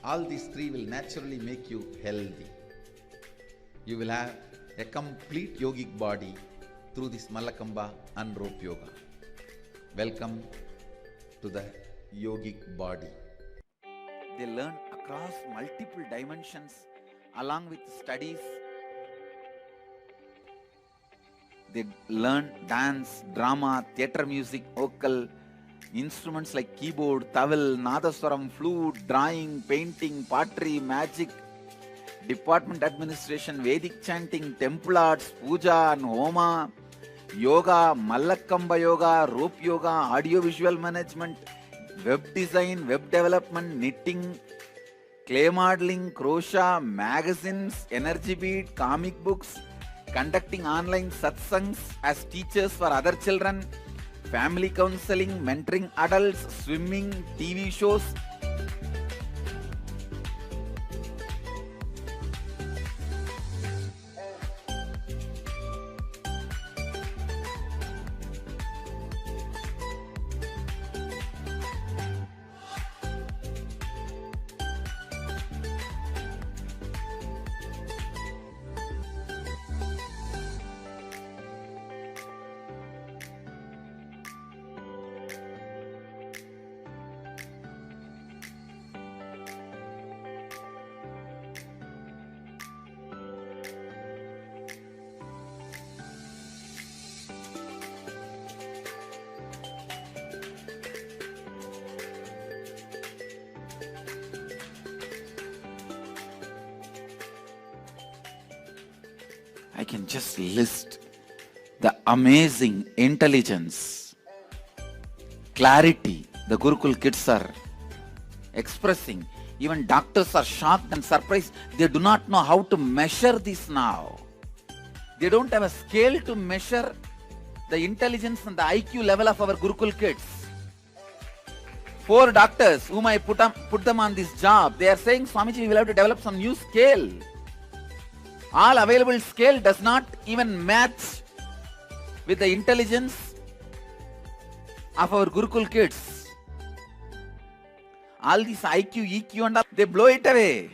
all these three will naturally make you healthy. You will have a complete yogic body through this Mallakamba and rope yoga. Welcome to the yogic body. They learn across multiple dimensions along with studies. They learn dance, drama, theatre music, vocal, instruments like keyboard, tawil, nadaswaram, flute, drawing, painting, pottery, magic, department administration, Vedic chanting, temple arts, puja and homa, yoga, Mallakamba yoga, rope yoga, audio-visual management, web design, web development, knitting, clay modeling, crochet, magazines, energy bead, comic books, conducting online satsangs as teachers for other children, family counseling, mentoring adults, swimming, TV shows. I can just list the amazing intelligence, clarity the Gurukul kids are expressing. Even doctors are shocked and surprised. They do not know how to measure this now. They don't have a scale to measure the intelligence and the IQ level of our Gurukul kids. 4 doctors whom I put them on this job, they are saying, Swamiji, we will have to develop some new scale. All available scale does not even match with the intelligence of our Gurukul kids. All these IQ, EQ and all, they blow it away.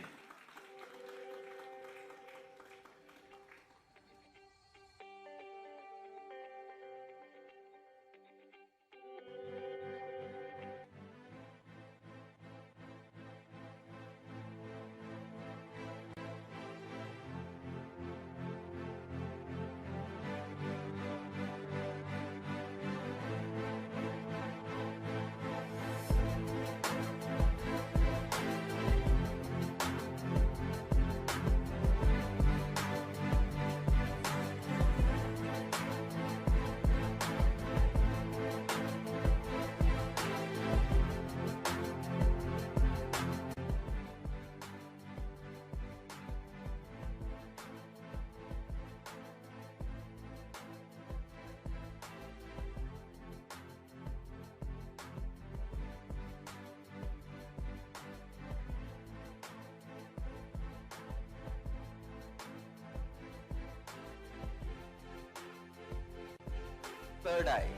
Third eye.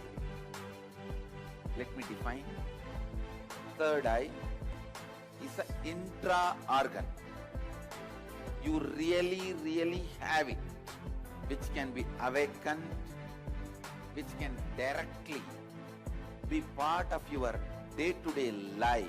Let me define. Third eye is an intra-organ. You really have it, which can be awakened, which can directly be part of your day-to-day life.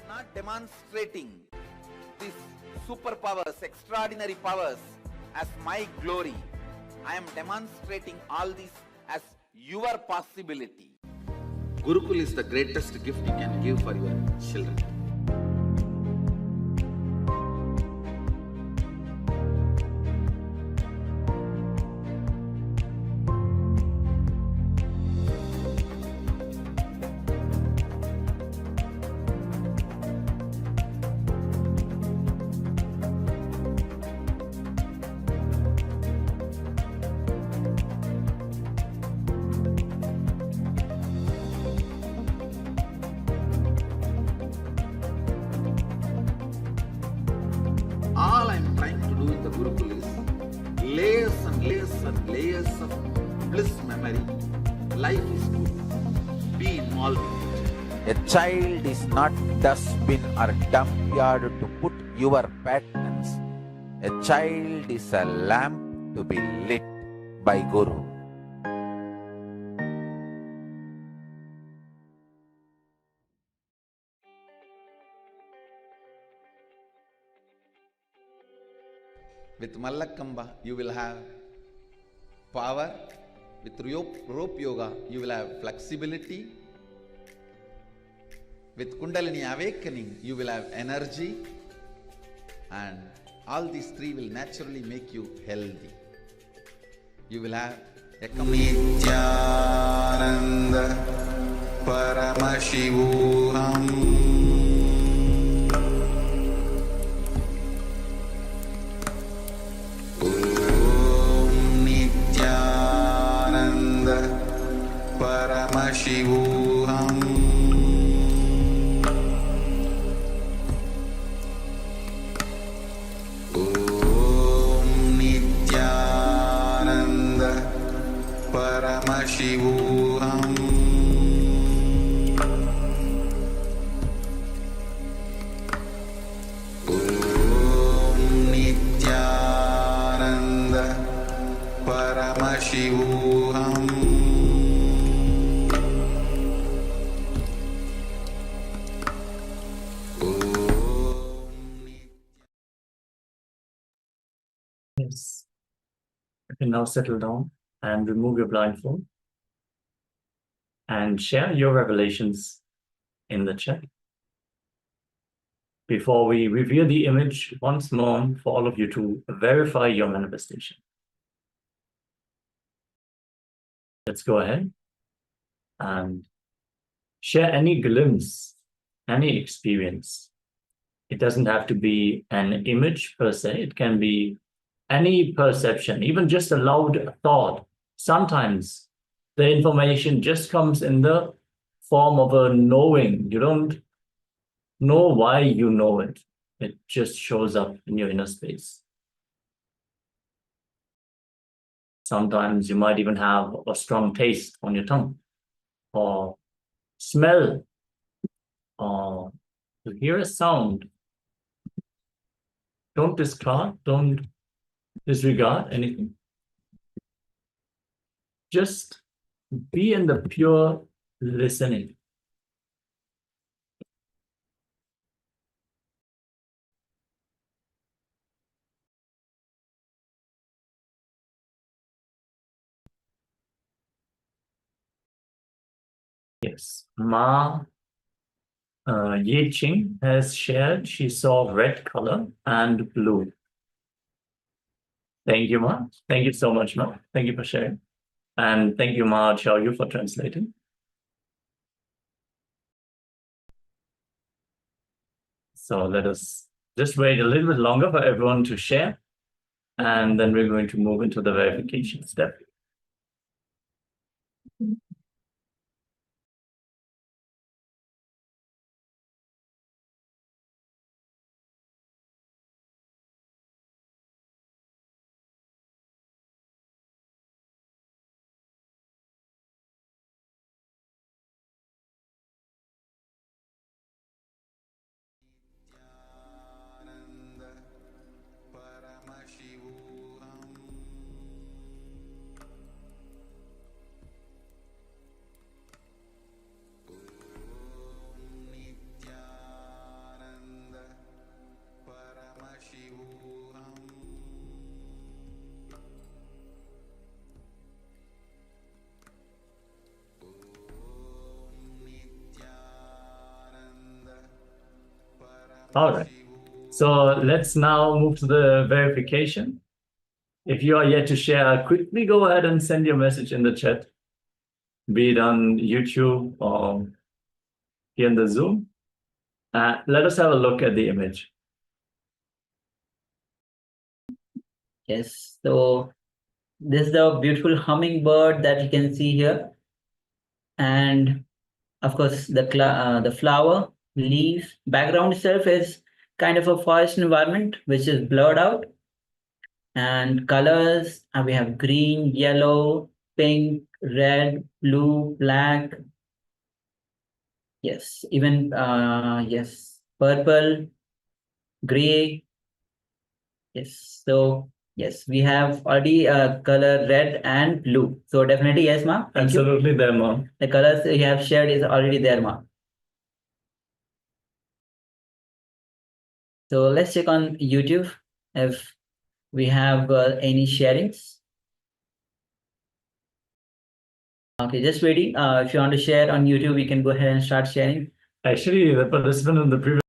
Not demonstrating these superpowers, extraordinary powers as my glory. I am demonstrating all this as your possibility. Gurukul is the greatest gift you can give for your children. All I am trying to do in the Gurukul is layers and layers and layers of bliss memory. Life is good. Be involved in it. A child is not dustbin or dump yard to put your patterns. A child is a lamp to be lit by Guru. With Mallakamba, you will have power. With rope yoga, you will have flexibility. With Kundalini awakening, you will have energy. And all these three will naturally make you healthy. You will have a Nithyananda Paramashivoham Paramashivoham Om Nithyananda Paramashivoham Om Nithyananda Paramashivoham Yes. You can now settle down and remove your blindfold and share your revelations in the chat. Before we review the image once more for all of you to verify your manifestation. Let's go ahead and share any glimpse, any experience. It doesn't have to be an image per se. It can be any perception, even just a loud thought. Sometimes the information just comes in the form of a knowing. You don't know why you know it. It just shows up in your inner space. Sometimes you might even have a strong taste on your tongue, or smell, or you hear a sound. Don't discard, don't disregard anything. Just be in the pure listening. Yes, Ma Ye Ching has shared she saw red color and blue. Thank you, Ma. Thank you so much, Ma. Thank you for sharing. And thank you, Ma Xiaoyu, for translating. So let us just wait a little bit longer for everyone to share, and then we're going to move into the verification step. Paramashivoham Nithyananda Paramashivoham Nithyananda All right. So let's now move to the verification. If you are yet to share, quickly go ahead and send your message in the chat, be it on YouTube or here in the Zoom. Let us have a look at the image. Yes, so this is the beautiful hummingbird that you can see here. And of course, the flower, leaf, background itself is kind of a forest environment, which is blurred out. And colors, we have green, yellow, pink, red, blue, black. Yes, even, yes, purple, gray. Yes, so yes, we have already color red and blue. So definitely yes, Ma. Thank you. Absolutely there, Mom. The colors you have shared is already there, Ma. So let's check on YouTube if we have any sharings. Okay, just waiting. If you want to share on YouTube, you can go ahead and start sharing. Actually, the participant in the previous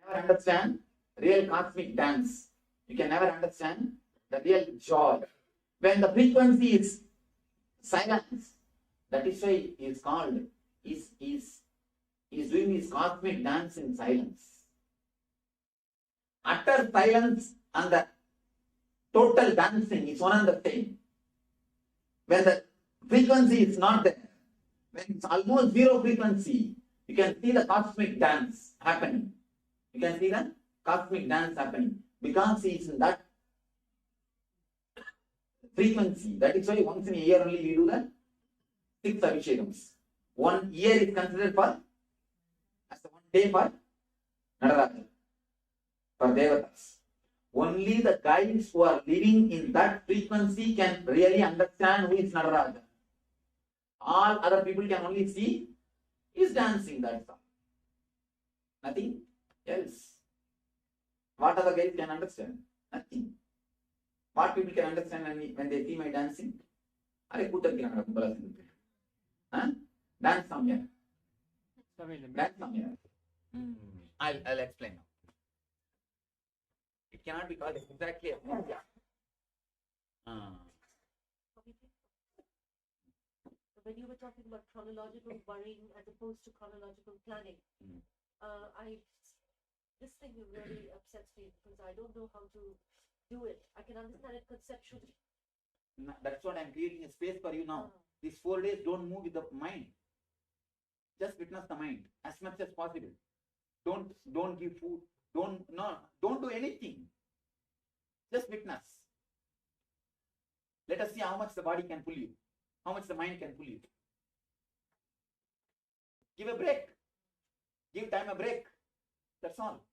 never understand real cosmic dance. You can never understand the real joy. When the frequency is silence, that is why he is called, is doing his cosmic dance in silence. Utter silence and the total dancing is one and the same. When the frequency is not there, when it's almost zero frequency, you can see the cosmic dance happening. You can see the cosmic dance happening because he is in that frequency. That is why once in a year only we do the 6 Abhishekams. 1 year is considered for as 1 day for Nadaraja, for Devatas. Only the guides who are living in that frequency can really understand who is Nadaraja. All other people can only see is dancing, that's all. Nothing else. What other guys can understand? Nothing. What people can understand when they see my dancing? Are put dance somewhere. Dance somewhere. I'll explain now. It cannot be called exactly. When you were talking about chronological worrying as opposed to chronological planning, this thing really upsets me because I don't know how to do it. I can understand it conceptually. That's what I'm creating a space for you now. These 4 days, don't move with the mind. Just witness the mind as much as possible. Don't give food. Don't do anything. Just witness. Let us see how much the body can pull you, how much the mind can pull you. Give a break. Give time a break. That's all.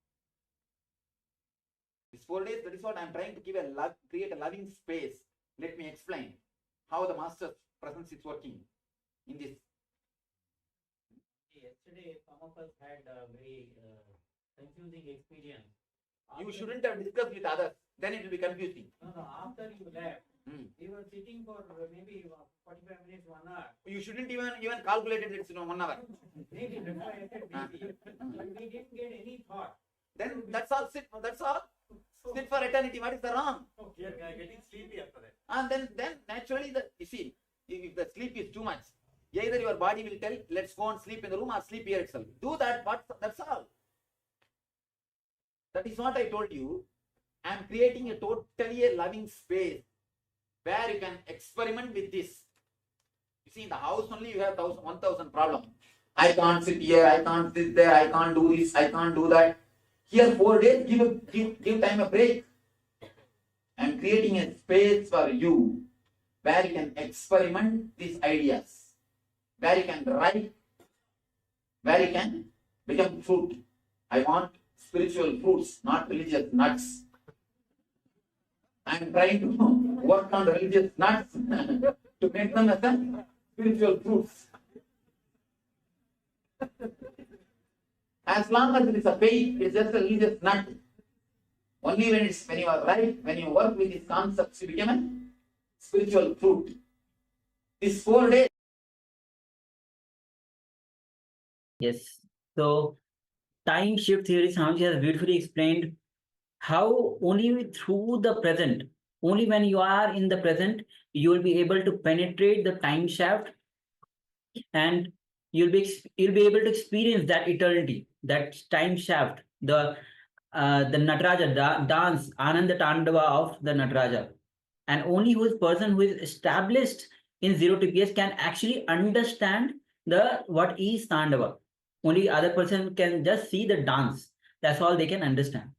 These 4 days, that is what I'm trying to create a loving space. Let me explain how the master's presence is working in this. Yesterday, some of us had a very confusing experience. You shouldn't have discussed with others. Then it will be confusing. No, after you left, we were sitting for maybe 45 minutes, 1 hour. You shouldn't even calculate it. It's 1 hour. Maybe that's why I said maybe, but we didn't get any thought. Then that's all. Sit. That's all. Sit for eternity. What is the wrong? Okay, we are getting sleepy after that. And then naturally, you see, if the sleep is too much, either your body will tell, let's go and sleep in the room or sleep here itself. Do that. That's all. That is what I told you. I am creating a totally loving space where you can experiment with this. You see, in the house only you have 1,000 problems. I can't sit here, I can't sit there, I can't do this, I can't do that. Here 4 days, give time a break. I am creating a space for you where you can experiment these ideas, where you can write, where you can become fruit. I want spiritual fruits, not religious nuts. I am trying to work on the religious nuts to make them as a spiritual fruits. As long as it is a faith, it's just a religious nut. Only when you are right, when you work with these concepts, you become a spiritual fruit. These 4 days. Yes. So, time shift theory, Swamiji has beautifully explained how only through the present, only when you are in the present, you will be able to penetrate the time shaft, and you'll be able to experience that eternity, that time shaft, the Nataraja dance, Ananda Tandava of the Nataraja. And only person who is established in 0 TPS can actually understand what is Tandava. Only other person can just see the dance. That's all they can understand.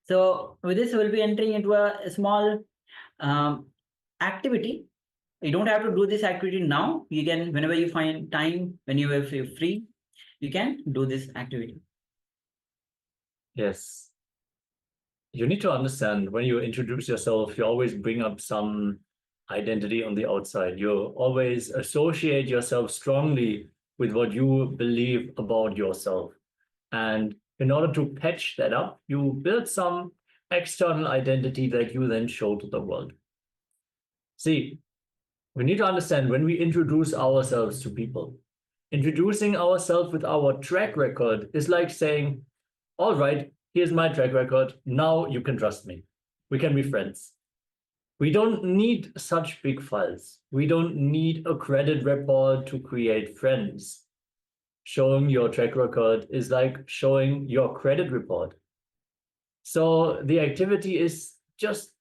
So with this, we'll be entering into a small activity. You don't have to do this activity now. You can, whenever you find time, when you are free, you can do this activity. Yes. You need to understand, when you introduce yourself, you always bring up some identity on the outside. You always associate yourself strongly with what you believe about yourself. And in order to patch that up, you build some external identity that you then show to the world. See, we need to understand, when we introduce ourselves to people, Introducing ourselves with our track record is like saying, all right, here's my track record. Now you can trust me. We can be friends. We don't need such big files. We don't need a credit report to create friends. Showing your track record is like showing your credit report. So the activity is just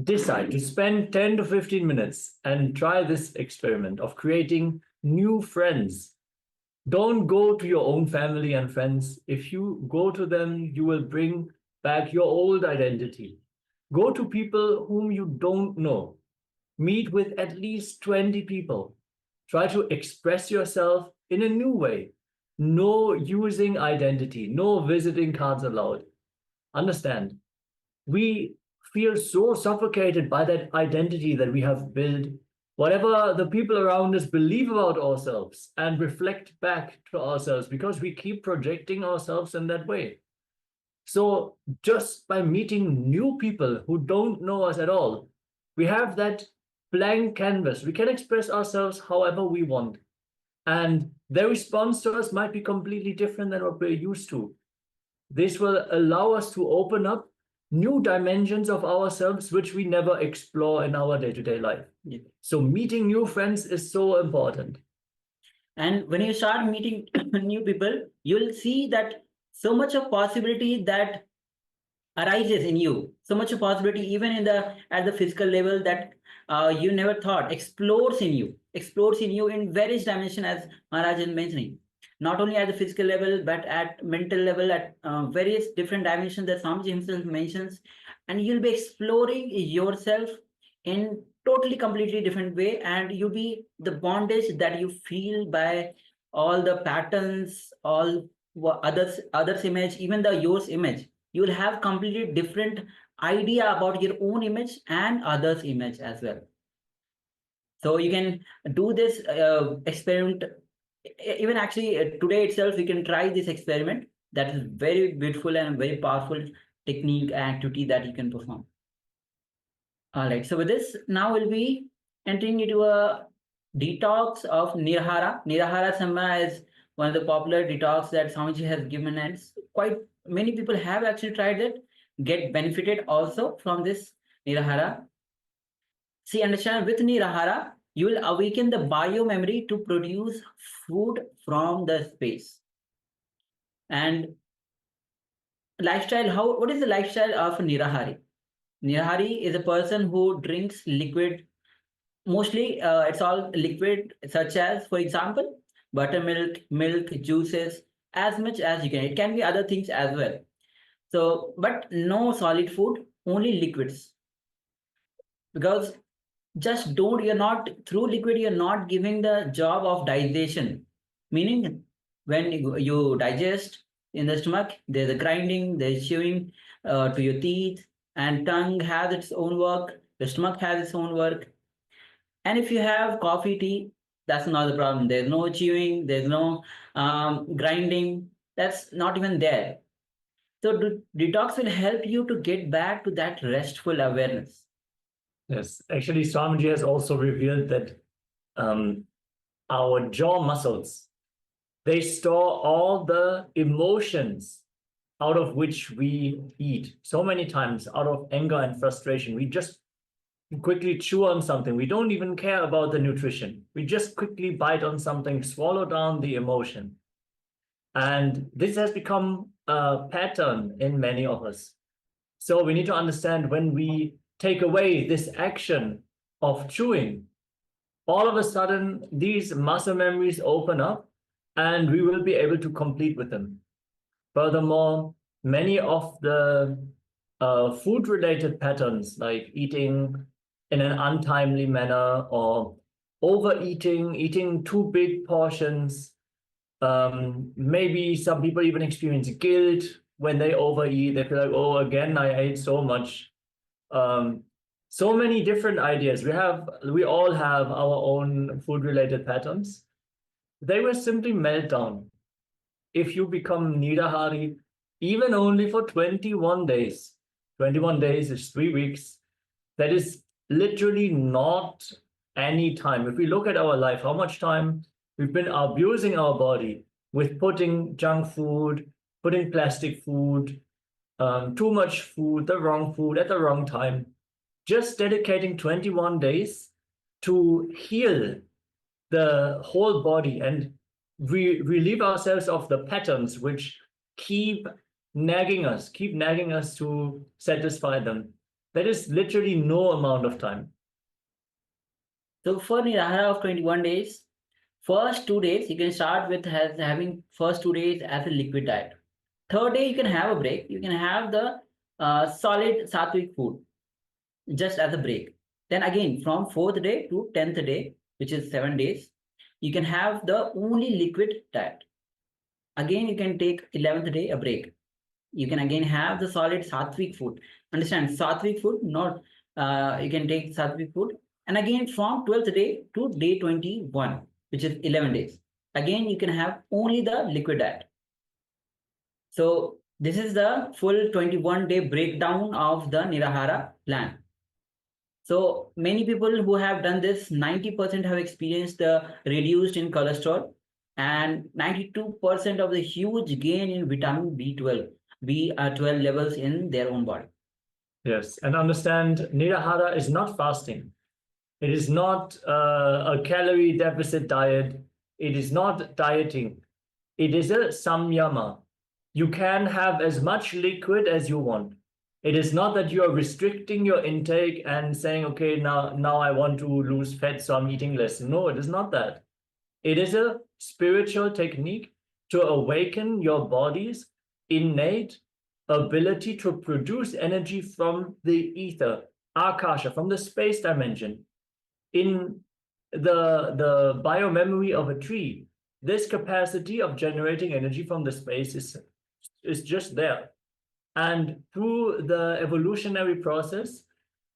decide to spend 10 to 15 minutes and try this experiment of creating new friends. Don't go to your own family and friends. If you go to them, you will bring back your old identity. Go to people whom you don't know. Meet with at least 20 people. Try to express yourself in a new way. No using identity, no visiting cards allowed. Understand, we feel so suffocated by that identity that we have built, whatever the people around us believe about ourselves, and reflect back to ourselves because we keep projecting ourselves in that way. So just by meeting new people who don't know us at all, we have that blank canvas. We can express ourselves however we want. And their response to us might be completely different than what we're used to. This will allow us to open up new dimensions of ourselves, which we never explore in our day-to-day life. Yeah. So meeting new friends is so important. And when you start meeting new people, you'll see that so much of possibility that arises in you, so much of possibility even in the at the physical level that you never thought explores in you in various dimensions, as Maharaj is mentioning, not only at the physical level but at mental level, at various different dimensions that Swamiji himself mentions, and you'll be exploring yourself in totally completely different way, and you'll be the bondage that you feel by all the patterns, all others image, even the yours image. You will have completely different idea about your own image and others image as well. So you can do this experiment. Even actually today itself we can try this experiment. That is very beautiful and very powerful technique and activity that you can perform. All right, so with this, now we'll be entering into a detox of Nirahara. Nirahara Samma is one of the popular detox that Swamiji has given, and quite many people have actually tried it, get benefited also from this Nirahara. See, understand, with Nirahara, you will awaken the bio memory to produce food from the space. And lifestyle, what is the lifestyle of Nirahari? Nirahari is a person who drinks liquid. Mostly, it's all liquid, such as, for example, buttermilk, milk, juices, as much as you can. It can be other things as well. So, but no solid food, only liquids. Because just don't, you're not, through liquid, you're not giving the job of digestion. Meaning, when you digest in the stomach, there's a grinding, there's chewing to your teeth, and tongue has its own work, the stomach has its own work. And if you have coffee, tea, that's not the problem. There's no chewing, there's no grinding, that's not even there. So detox will help you to get back to that restful awareness. Yes, actually, Swamiji has also revealed that our jaw muscles, they store all the emotions out of which we eat. So many times, out of anger and frustration, we just quickly chew on something. We don't even care about the nutrition. We just quickly bite on something, swallow down the emotion. And this has become a pattern in many of us. So we need to understand, when we take away this action of chewing, all of a sudden these muscle memories open up and we will be able to complete with them. Furthermore, many of the food-related patterns, like eating in an untimely manner or overeating, eating too big portions, maybe some people even experience guilt when they overeat. They feel like, oh, again, I ate so much. So many different ideas. We all have our own food-related patterns. They will simply melt down if you become Nirahari, even only for 21 days. 21 days is 3 weeks. That is literally not any time. If we look at our life, how much time We've been abusing our body with putting junk food, putting plastic food, too much food, the wrong food at the wrong time. Just dedicating 21 days to heal the whole body and relieve ourselves of the patterns which keep nagging us to satisfy them. That is literally no amount of time. So for Nirahara of 21 days, first 2 days you can start with having first 2 days as a liquid diet. Third day you can have a break. You can have the solid sattvic food just as a break. Then again from 4th day to 10th day, which is 7 days, you can have the only liquid diet. Again you can take 11th day a break. You can again have the solid sattvic food. Understand, sattvic food, not you can take sattvic food. And again from 12th day to day 21, which is 11 days. Again, you can have only the liquid diet. So this is the full 21-day breakdown of the Nirahara plan. So many people who have done this, 90% have experienced the reduced in cholesterol and 92% of the huge gain in vitamin B12, B12 levels in their own body. Yes, and understand Nirahara is not fasting. It is not a calorie deficit diet. It is not dieting. It is a samyama. You can have as much liquid as you want. It is not that you are restricting your intake and saying, okay, now I want to lose fat, so I'm eating less. No, it is not that. It is a spiritual technique to awaken your body's innate ability to produce energy from the ether, akasha, from the space dimension. In the biomemory of a tree, this capacity of generating energy from the space is just there. And through the evolutionary process,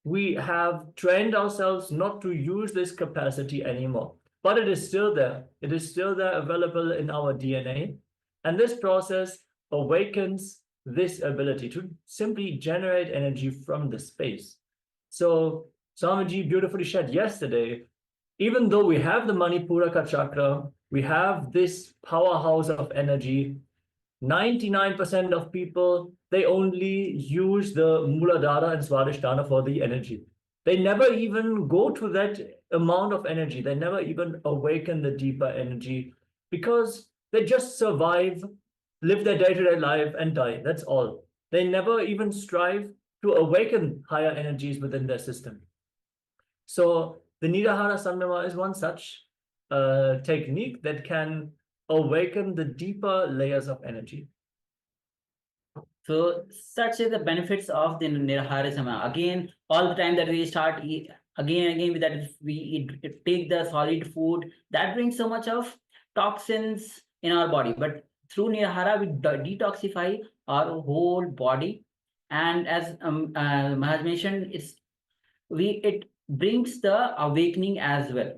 we have trained ourselves not to use this capacity anymore. But it is still there. It is still there, available in our DNA. And this process awakens this ability to simply generate energy from the space. So Swamiji beautifully shared yesterday, even though we have the Manipuraka chakra, we have this powerhouse of energy, 99% of people, they only use the Muladhara and Swadhisthana for the energy. They never even go to that amount of energy. They never even awaken the deeper energy because they just survive, live their day-to-day life and die. That's all. They never even strive to awaken higher energies within their system. So the Nirahara Samyama is one such technique that can awaken the deeper layers of energy. So such are the benefits of the Nirahara Samyama. Again, all the time that we start again and again with that, if we take the solid food, that brings so much of toxins in our body. But through Nirahara, we detoxify our whole body. And as Maharaj mentioned, it brings the awakening as well.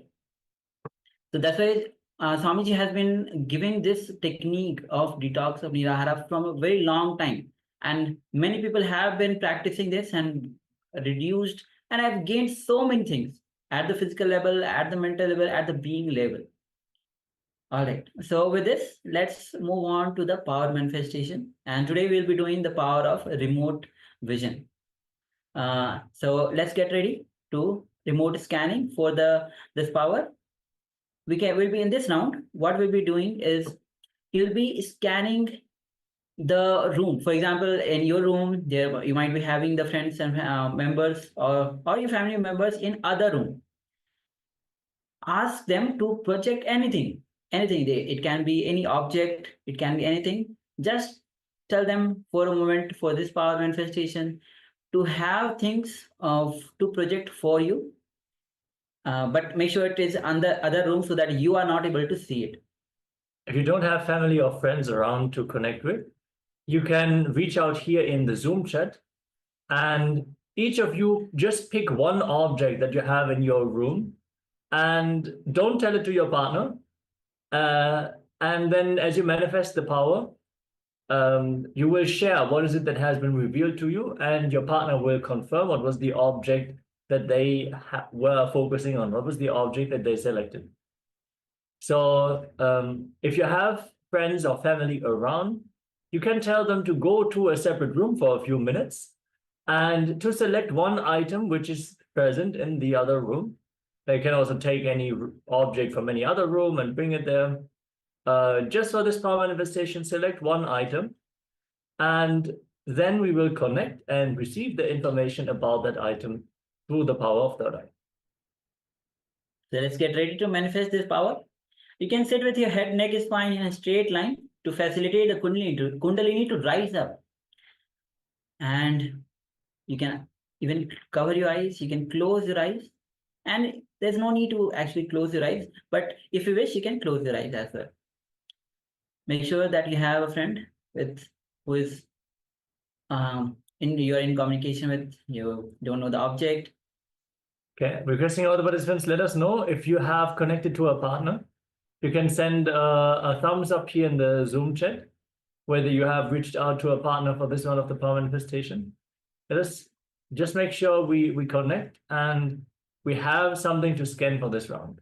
So that's why Swamiji has been giving this technique of detox of Nirahara from a very long time. And many people have been practicing this and reduced and have gained so many things at the physical level, at the mental level, at the being level. All right. So with this, let's move on to the power manifestation. And today we'll be doing the power of remote vision. So let's get ready to remote scanning for this power. We'll be in this round. What we'll be doing is you'll be scanning the room. For example, in your room, there you might be having the friends and members or your family members in other room. Ask them to project anything. It can be any object. It can be anything. Just tell them for a moment for this power manifestation to have things to project for you. But make sure it is on the other room so that you are not able to see it. If you don't have family or friends around to connect with, you can reach out here in the Zoom chat and each of you just pick one object that you have in your room and don't tell it to your partner. And then as you manifest the power, you will share what is it that has been revealed to you, and your partner will confirm what was the object that they were focusing on, what was the object that they selected. So if you have friends or family around, you can tell them to go to a separate room for a few minutes and to select one item which is present in the other room. They can also take any object from any other room and bring it there. Just for this power manifestation, select one item, and then we will connect and receive the information about that item through the power of third eye. So let's get ready to manifest this power. You can sit with your head, neck, spine in a straight line to facilitate the Kundalini to rise up. And you can even cover your eyes, you can close your eyes. And there's no need to actually close your eyes, but if you wish, you can close your eyes as well. Make sure that you have a friend who is you're in communication with, you don't know the object. Okay, requesting all the participants, let us know if you have connected to a partner. You can send a thumbs up here in the Zoom chat, whether you have reached out to a partner for this one of the power manifestation. Let us just make sure we connect and we have something to scan for this round.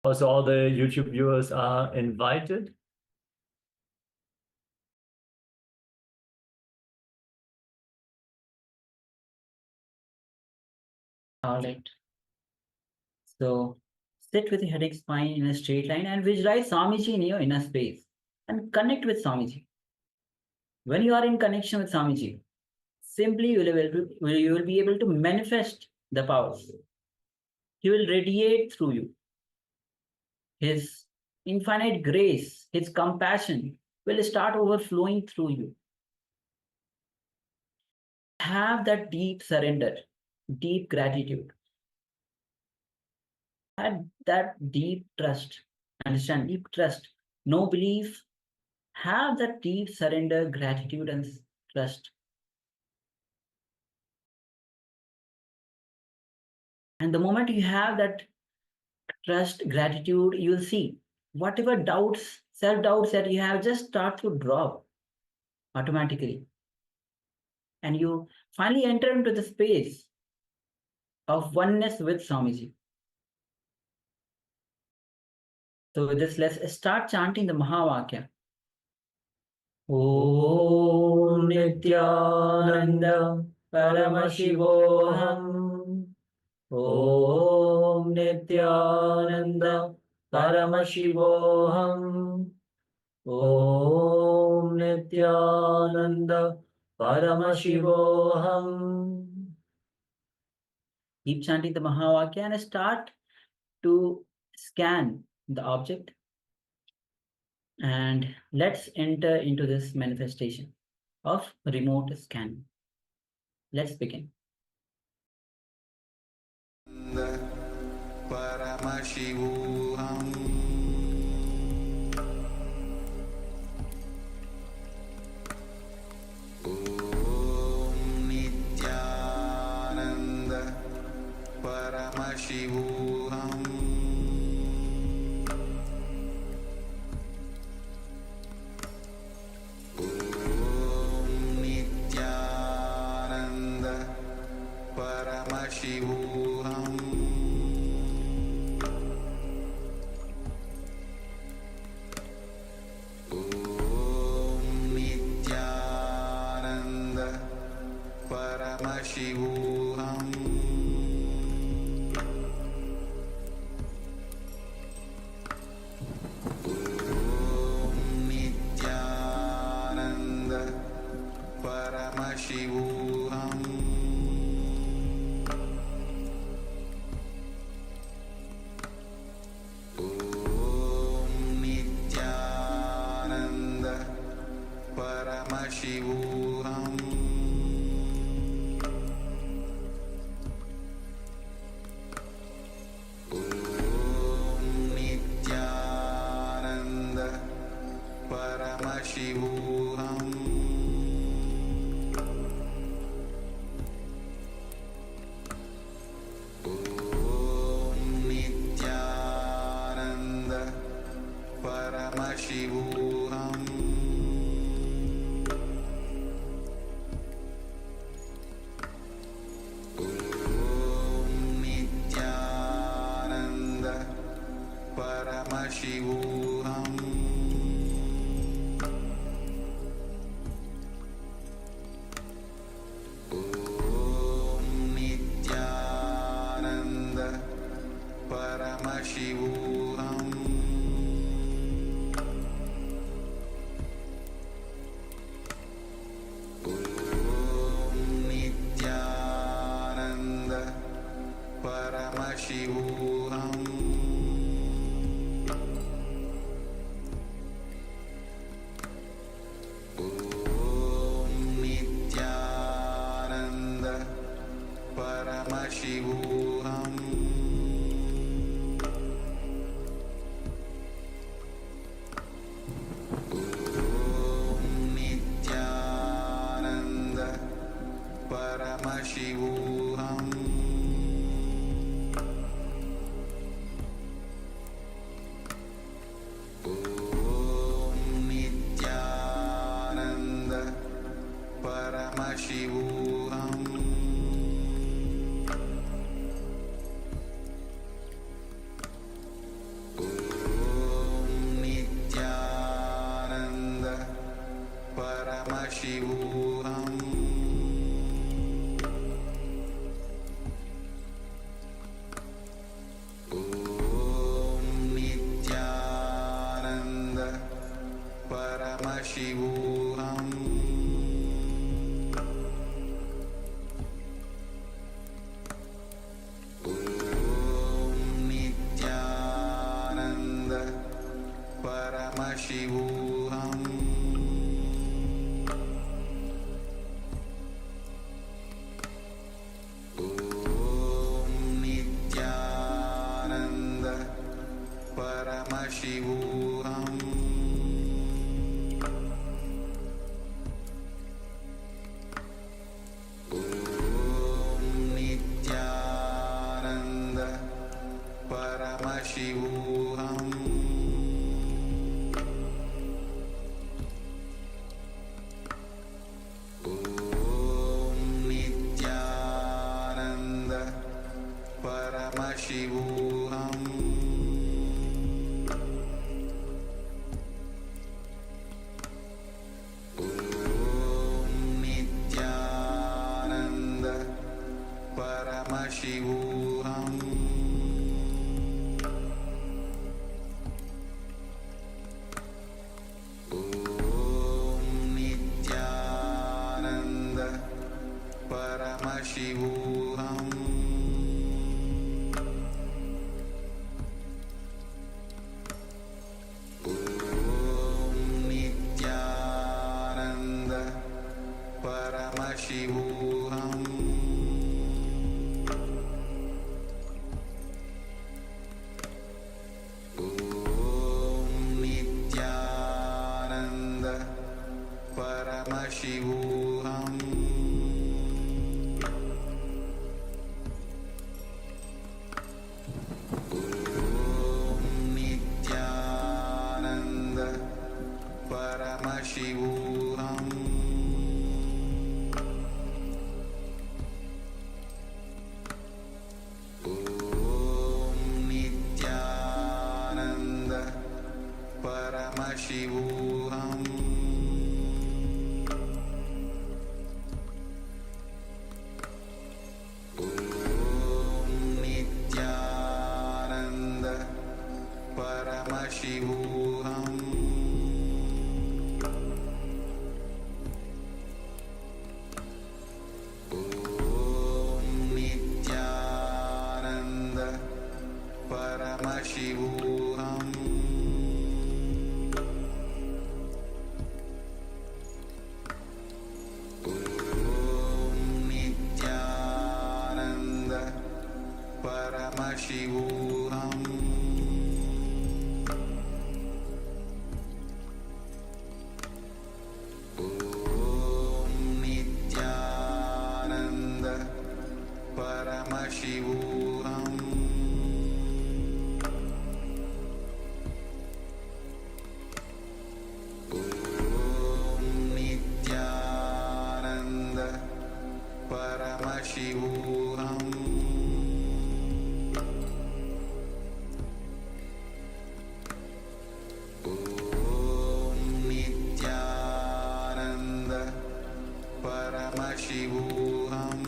Also, all the YouTube viewers are invited. All right. So sit with your headache spine in a straight line and visualize Swamiji in your inner space and connect with Swamiji. When you are in connection with Swamiji, simply you will be able to manifest the powers. He will radiate through you. His infinite grace, his compassion will start overflowing through you. Have that deep surrender, deep gratitude. Have that deep trust. Understand, deep trust. No belief. Have that deep surrender, gratitude, and trust. And the moment you have that trust, gratitude, you'll see whatever doubts, self-doubts that you have just start to drop automatically. And you finally enter into the space of oneness with Swamiji. So with this, let's start chanting the Mahavakya. Om Nithyananda Paramashivoham. Om Nithyananda Paramashivoham. Om Nithyananda Paramashivoham. Keep chanting the Mahavakya and start to scan the object. And let's enter into this manifestation of remote scanning. Let's begin. Paramashivoham. Om Nithyananda Paramashivoham. Om Nithyananda Paramashivoham. Paramashivoham. Om Nithyananda Paramashivoham. Om Nithyananda Paramashivoham. Paramashivoham. Paramashivoham Om Nithyananda Paramashivoham Om Nithyananda Paramashivoham Nithyananda Paramashivoham Om Nithyananda Paramashivoham Om Nithyananda Paramashivoham Om Nithyananda Paramashivoham Om Nithyananda Paramashivoham Om Nithyananda Paramashivoham Om Nithyananda Paramashivoham Om Nithyananda Paramashivoham Om Nithyananda Paramashivoham Om Nithyananda Paramashivoham Om Nithyananda Paramashivoham Om Nithyananda Paramashivoham Om Nithyananda Paramashivoham Om Nithyananda Paramashivoham Om Nithyananda Paramashivoham Om Nithyananda Paramashivoham Om Nithyananda Paramashivoham Om Nithyananda Paramashivoham Om Nithyananda Paramashivoham Om Nithyananda Paramashivoham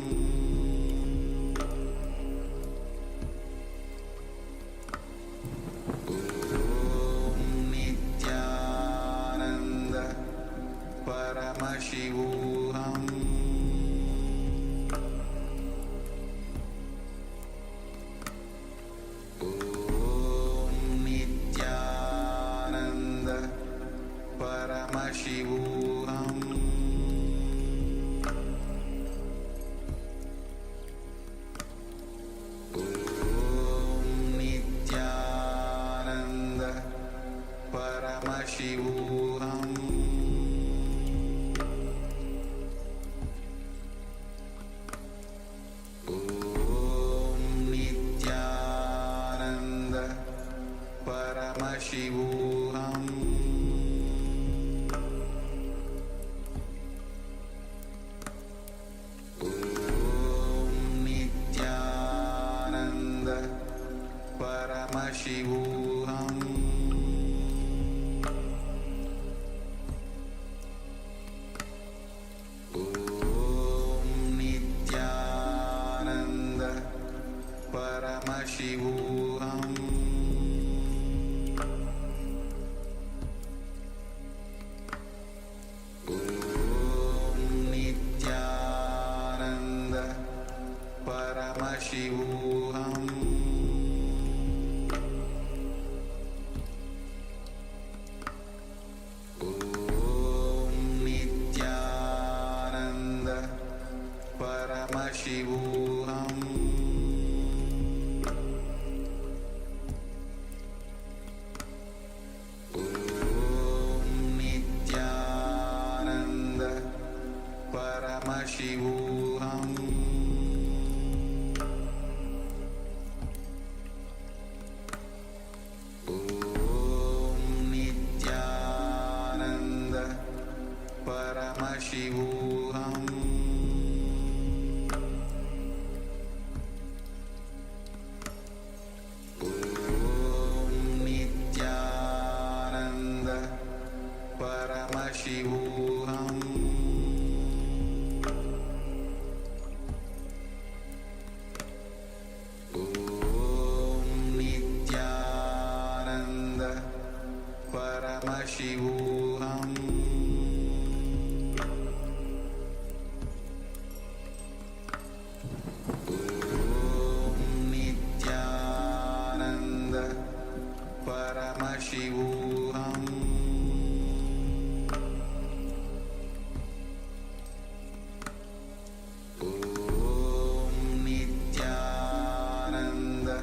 Paramashivoham Om Nithyananda Paramashivoham Om Nithyananda Paramashivoham Om Nithyananda Paramashivoham Om Nithyananda Paramashivoham Om Nithyananda Paramashivoham Om Nithyananda Paramashivoham Om Nithyananda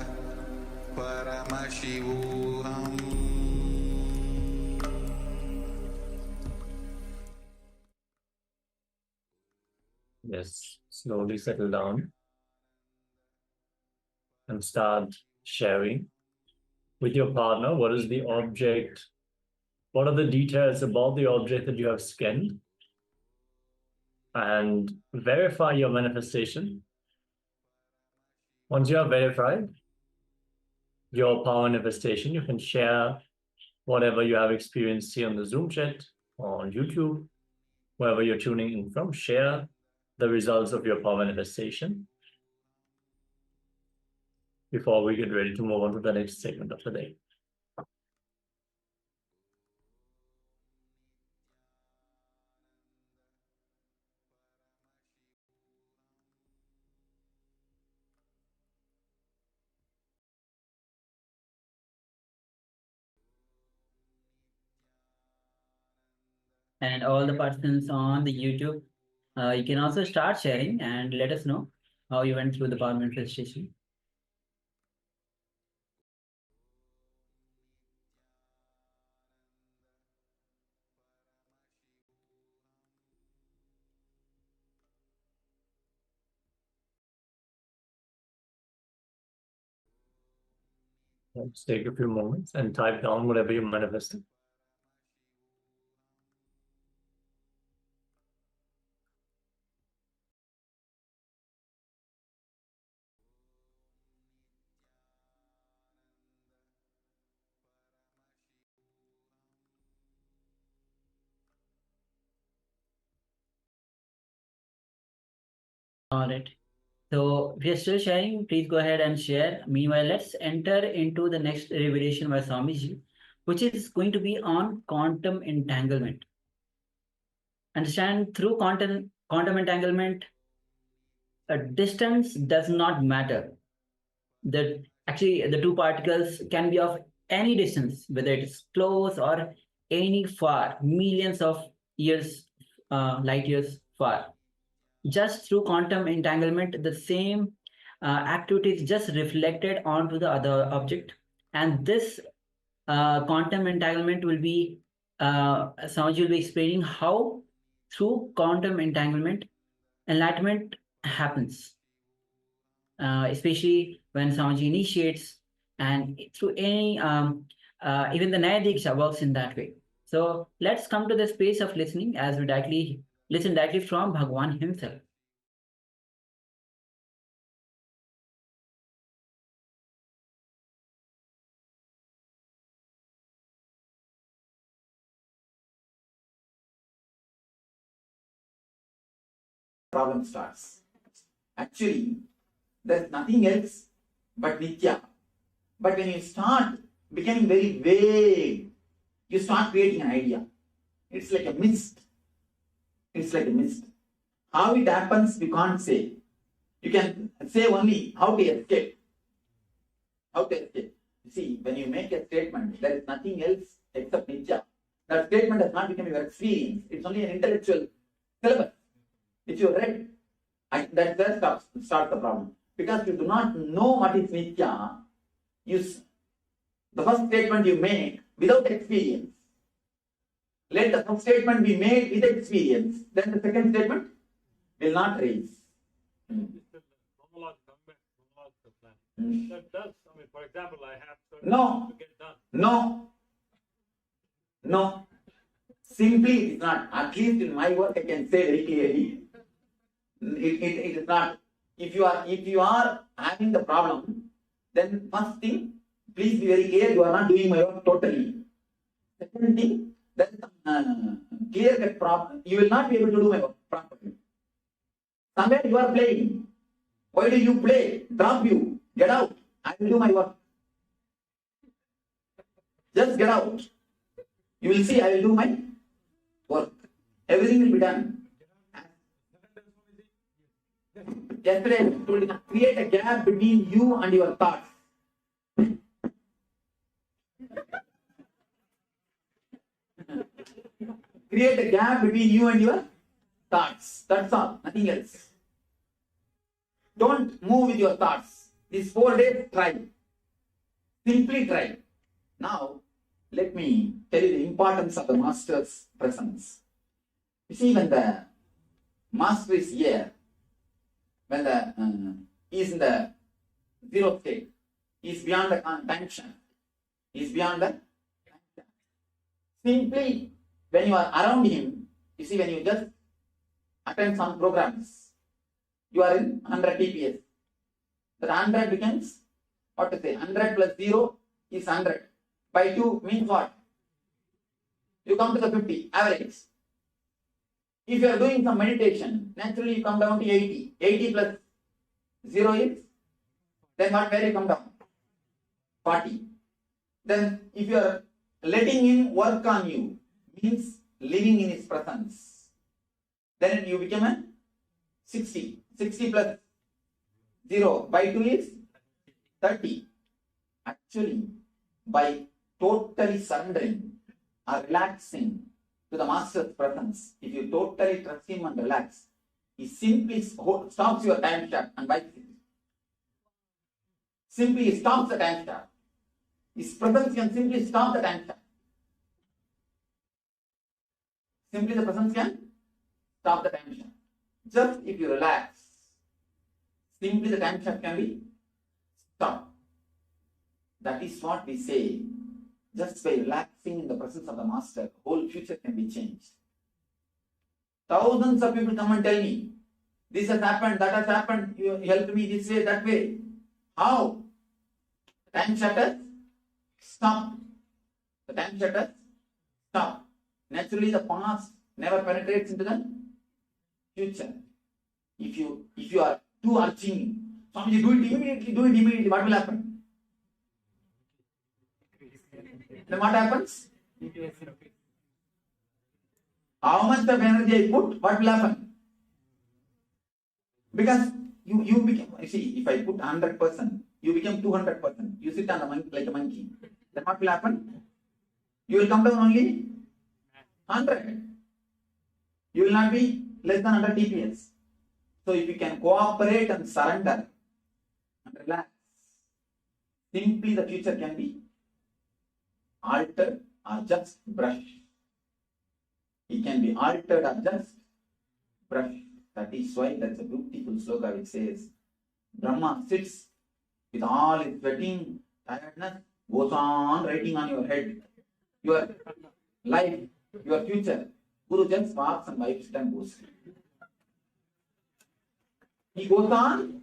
Paramashivoham Yes, slowly settle down and start sharing with your partner. What is the object? What are the details about the object that you have scanned? And verify your manifestation. Once you have verified your power manifestation, you can share whatever you have experienced here on the Zoom chat or on YouTube, wherever you're tuning in from. Share the results of your power manifestation before we get ready to move on to the next segment of the day. And all the participants on the YouTube, you can also start sharing and let us know how you went through the power manifestation. Let's take a few moments and type down whatever you manifested. All right. So if you're still sharing, please go ahead and share. Meanwhile, let's enter into the next revelation by Swamiji, which is going to be on quantum entanglement. Understand, through quantum entanglement, a distance does not matter. Actually, the two particles can be of any distance, whether it is close or any far, millions of years, light years far. Just through quantum entanglement, the same activity is just reflected onto the other object. And this quantum entanglement will be, Samaj will be explaining how through quantum entanglement, enlightenment happens. Especially when Samaji initiates, and through any, even the Naya Diksha works in that way. So let's come to the space of listening as we listen directly from Bhagwan himself. Problem starts. Actually, there's nothing else but Nitya. But when you start becoming very vague, you start creating an idea. It's like a mist. It's like a mist. How it happens, we can't say. You can say only how to escape. How to escape. You see, when you make a statement, there is nothing else except Nithya. That statement has not become your experience. It's only an intellectual syllabus which you read. And that starts the problem. Because you do not know what is Nithya, the first statement you make without experience. Let the first statement be made with experience. Then the second statement will not raise. That does, I mean, for example, I have certain No. things to get done. No. Simply it is not. At least in my work I can say very clearly. It is not. If you are having the problem, then first thing, please be very clear, you are not doing my work totally. Second thing, there is some clear cut problem. You will not be able to do my work properly. Somewhere you are playing. Why do you play? Drop you. Get out. I will do my work. Just get out. You will see I will do my work. Everything will be done. Yesterday I told you, create a gap between you and your thoughts. Create a gap between you and your thoughts. That's all. Nothing else. Don't move with your thoughts. These 4 days, try. Simply try. Now, let me tell you the importance of the master's presence. You see, when the master is here, when he is in the zero state, he is beyond the tension. He is beyond the tension. Simply, when you are around him, you see, when you just attend some programs, you are in 100 TPS. That 100 becomes, what to say, 100 plus 0 is 100. By 2 means what? You come to the 50, average. If you are doing some meditation, naturally you come down to 80. 80 plus 0 is, then where you come down? 40. Then if you are letting him work on you, means living in his presence, then you become a 60. 60 plus 0 by 2 is 30. Actually, by totally surrendering or relaxing to the master's presence, if you totally trust him and relax, he simply stops your time shaft and wipes it. Simply he stops the time shaft. His presence can simply stop the time shaft. Simply the presence can stop the time shaft. Just if you relax, simply the time shaft can be stopped. That is what we say. Just by relaxing in the presence of the master, whole future can be changed. Thousands of people come and tell me, this has happened, that has happened, you helped me this way, that way. How? The time shaft has stopped. The time shaft has stopped. Naturally, the past never penetrates into the future. If you are too urging, Swamiji, do it immediately, what will happen? Then what happens? How much of energy I put, what will happen? Because you become, see, if I put 100%, you become 200%. You sit on a monkey like a monkey. Then what will happen? You will come down only 100. You will not be less than 100 TPS. So if you can cooperate and surrender and relax, simply the future can be altered or just brushed. It can be altered or just brushed. That is why that's a beautiful sloka which says, Brahma sits with all his sweating, tiredness, goes on writing on your head, your life, your future. Guru just walks and wipes it and goes. He goes on,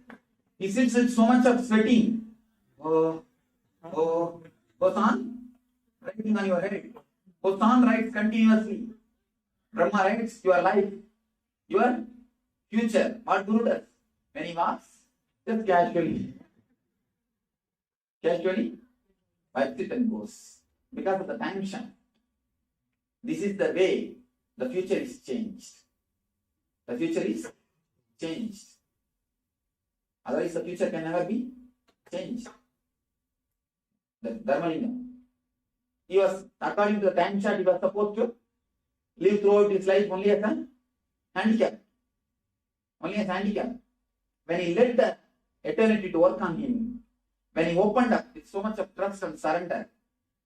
he sits with so much of sweating. Goes on, writing on your head. Goes on, writes continuously. Brahma writes your life, your future. What Guru does? When he walks, just casually wipes it and goes. Because of the tension. This is the way the future is changed. The future is changed. Otherwise, the future can never be changed. The Dharmalingam. He was, according to the time chart, he was supposed to live throughout his life only as a handicap. Only as handicap. When he let the eternity to work on him, when he opened up with so much of trust and surrender,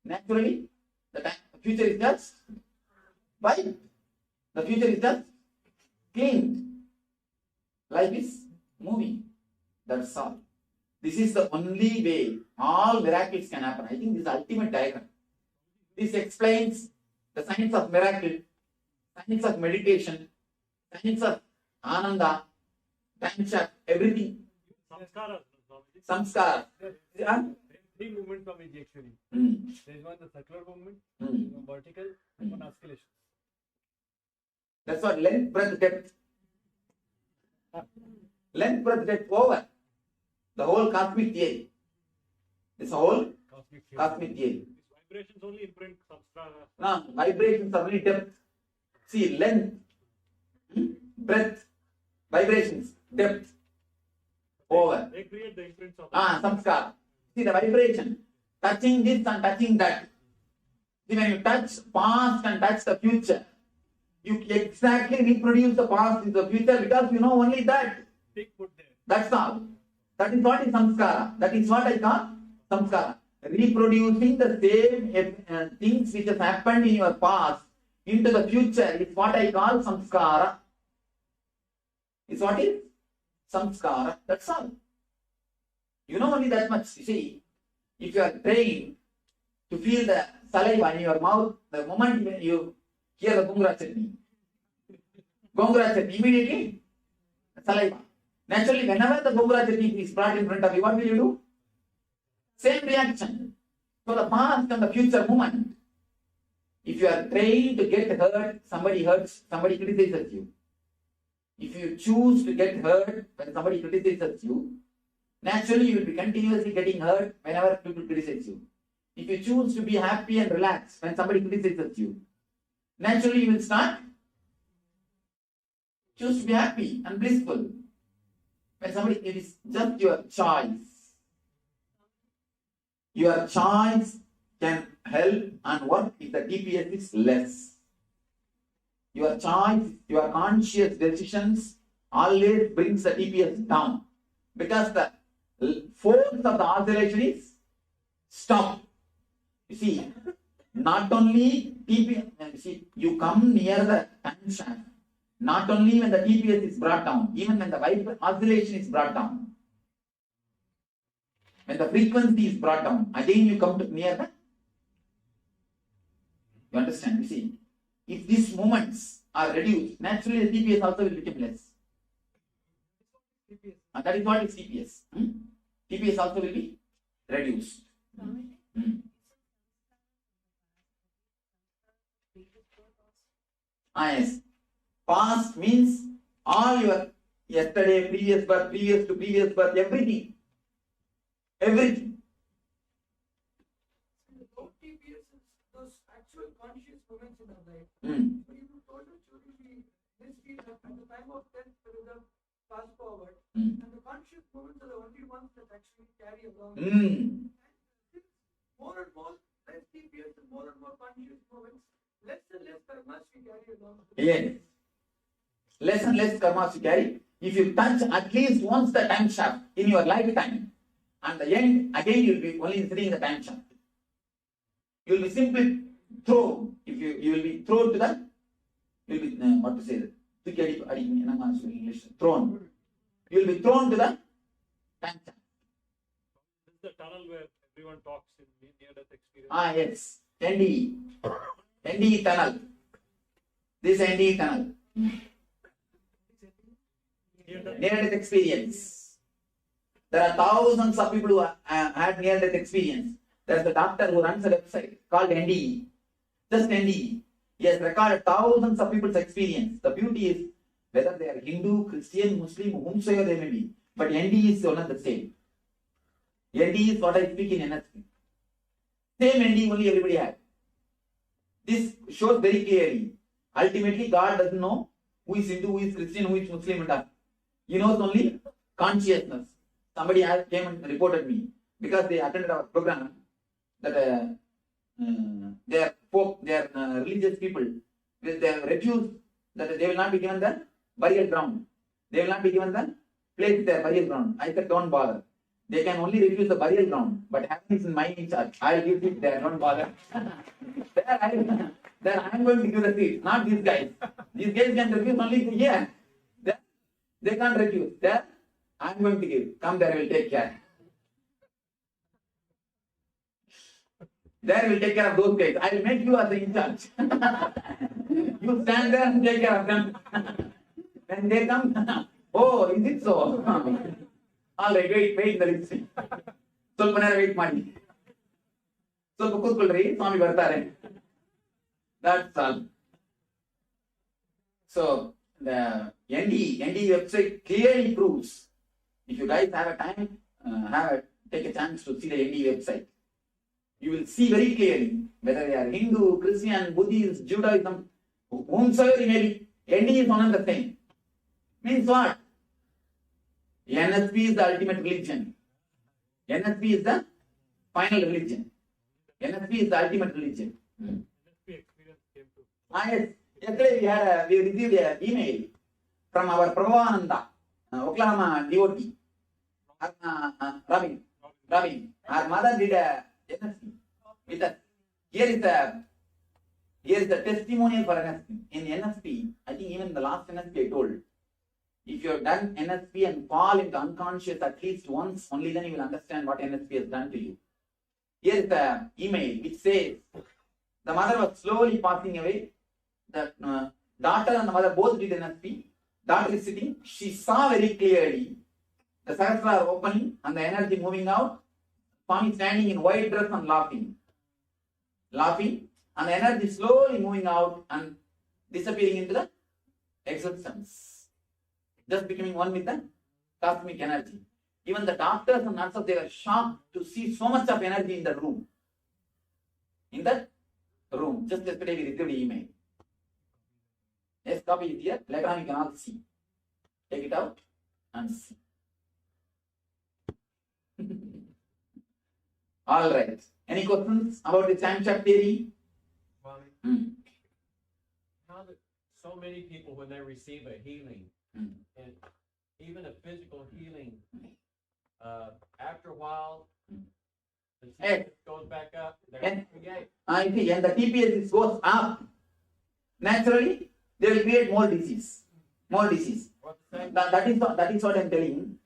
naturally, the future is just white. The future is just clean. Life is moving. That's all. This is the only way all miracles can happen. I think this is the ultimate diagram. This explains the science of miracle, science of meditation, science of ananda, time chart, everything. Samskara. Samskara. Yeah? Three movements of it actually. There is one the circular movement, one vertical, and one oscillation. That's what length, breadth, depth. Length, breadth, depth over. The whole cosmic theory. This whole cosmic theory. Vibrations only imprint samskara. No, vibrations are only depth. See, length, breadth, vibrations, depth, over. They create the imprints of Samskara. See the vibration, touching this and touching that. See, when you touch past and touch the future, you exactly reproduce the past in the future because you know only that. Take put there. That's all. That is what is samskara. That is what I call samskara. Reproducing the same things which has happened in your past into the future is what I call samskara. Is what is samskara. That's all. You know only that much. You see, if you are trained to feel the saliva in your mouth, the moment you hear the gongura chutney, immediately saliva. Naturally, whenever the gongura chutney is brought in front of you, what will you do? Same reaction. So the past and the future moment. If you are trained to get hurt, somebody hurts, somebody criticizes you. If you choose to get hurt when somebody criticizes you, naturally you will be continuously getting hurt whenever people criticize you. If you choose to be happy and relaxed when somebody criticizes you, naturally you will start choose to be happy and blissful. When somebody, it is just your choice. Your choice can help and work if the TPS is less. Your choice, your conscious decisions always brings the TPS down because the force of the oscillation is stopped. You see, not only TPS, you see, you come near the time shaft, not only when the TPS is brought down, even when the oscillation is brought down. When the frequency is brought down, again you come to near the. You understand? You see, if these moments are reduced, naturally the TPS also will become less. And that is what is TPS. TPS also will be reduced. Yes. Past means all your yesterday, previous birth, previous to previous birth, everything. Everything. Those TPS is those actual conscious moments in our life. So you told us this field at the time of death there is a fast forward, and the conscious moments are the only ones that actually carry along. And more and more less TPS and more conscious moments, less and less karmas we carry along. Yes. Less and less karmas you carry. If you touch at least once the time shaft in your lifetime, and the end, again you will be only sitting in the time shaft. You will be simply thrown. If you will be thrown to the, you will be, what to say, English, thrown. You will be thrown to the time shaft. This is the tunnel where everyone talks in near-death experience. Yes. NDE. NDE tunnel. This NDE tunnel. Near-death experience. There are thousands of people who had near-death experience. There is a doctor who runs a website called NDE. Just NDE. He has recorded thousands of people's experience. The beauty is whether they are Hindu, Christian, Muslim, whomsoever they may be. But NDE is one and the same. NDE is what I speak in NSP. Same NDE only everybody had. This shows very clearly. Ultimately, God doesn't know who is Hindu, who is Christian, who is Muslim and all. He knows only consciousness. Somebody came and reported me because they attended our program that they are folk, they are religious people. They have refused that they will not be given the burial ground. They will not be given the place their burial ground. I said, don't bother. They can only refuse the burial ground, but heaven is in my charge. I'll give it there, don't bother. There I am going to give the seat, not these guys. These guys can refuse only here. There, they can't refuse. There, I am going to give. Come there, I will take care. There, will take care of those guys. I will make you as the in charge. You stand there and take care of them. When they come, oh, is it so? All right, wait in the lift. ಸ್ವಲ್ಪ ನೇರ wait ಮಾಡಿ. ಸ್ವಲ್ಪ ಕೂತ್ಕೊಳ್ಳ್ರಿ, ಸ್ವಾಮಿ ಬರ್ತಾರೆ. That's all. So the ND website clearly proves. If you guys have a time, take a chance to see the ND website. You will see very clearly whether they are Hindu, Christian, Buddhist, Judaism, whomsoever it may be. ND is one and the same. Means what? NSP is the ultimate religion. NSP is the final religion. NSP is the ultimate religion. Yes. Yesterday we received an email from our Prabhavananda, Oklahoma devotee, Robin. Our mother did a NSP with us. Here is the testimonial for NSP. In NSP, I think even the last NSP I told, if you have done NSP and fall into unconscious at least once, only then you will understand what NSP has done to you. Here is the email which says, the mother was slowly passing away. The daughter and the mother both did NSP. Daughter is sitting. She saw very clearly the sahasrara are opening and the energy moving out. Swami standing in white dress and laughing, and the energy slowly moving out and disappearing into the existence. Just becoming one with the cosmic energy. Even the doctors and nurses, they were shocked to see so much of energy in the room. In that room. Just yesterday we received an email. Yes, copy is here. Later on you can all see. Take it out and see. All right. Any questions about the time chart theory? How that so many people, when they receive a healing, and even a physical healing, after a while, the TPS goes back up. I think, and the TPS goes up. Naturally, they will create more disease. That is what I am telling.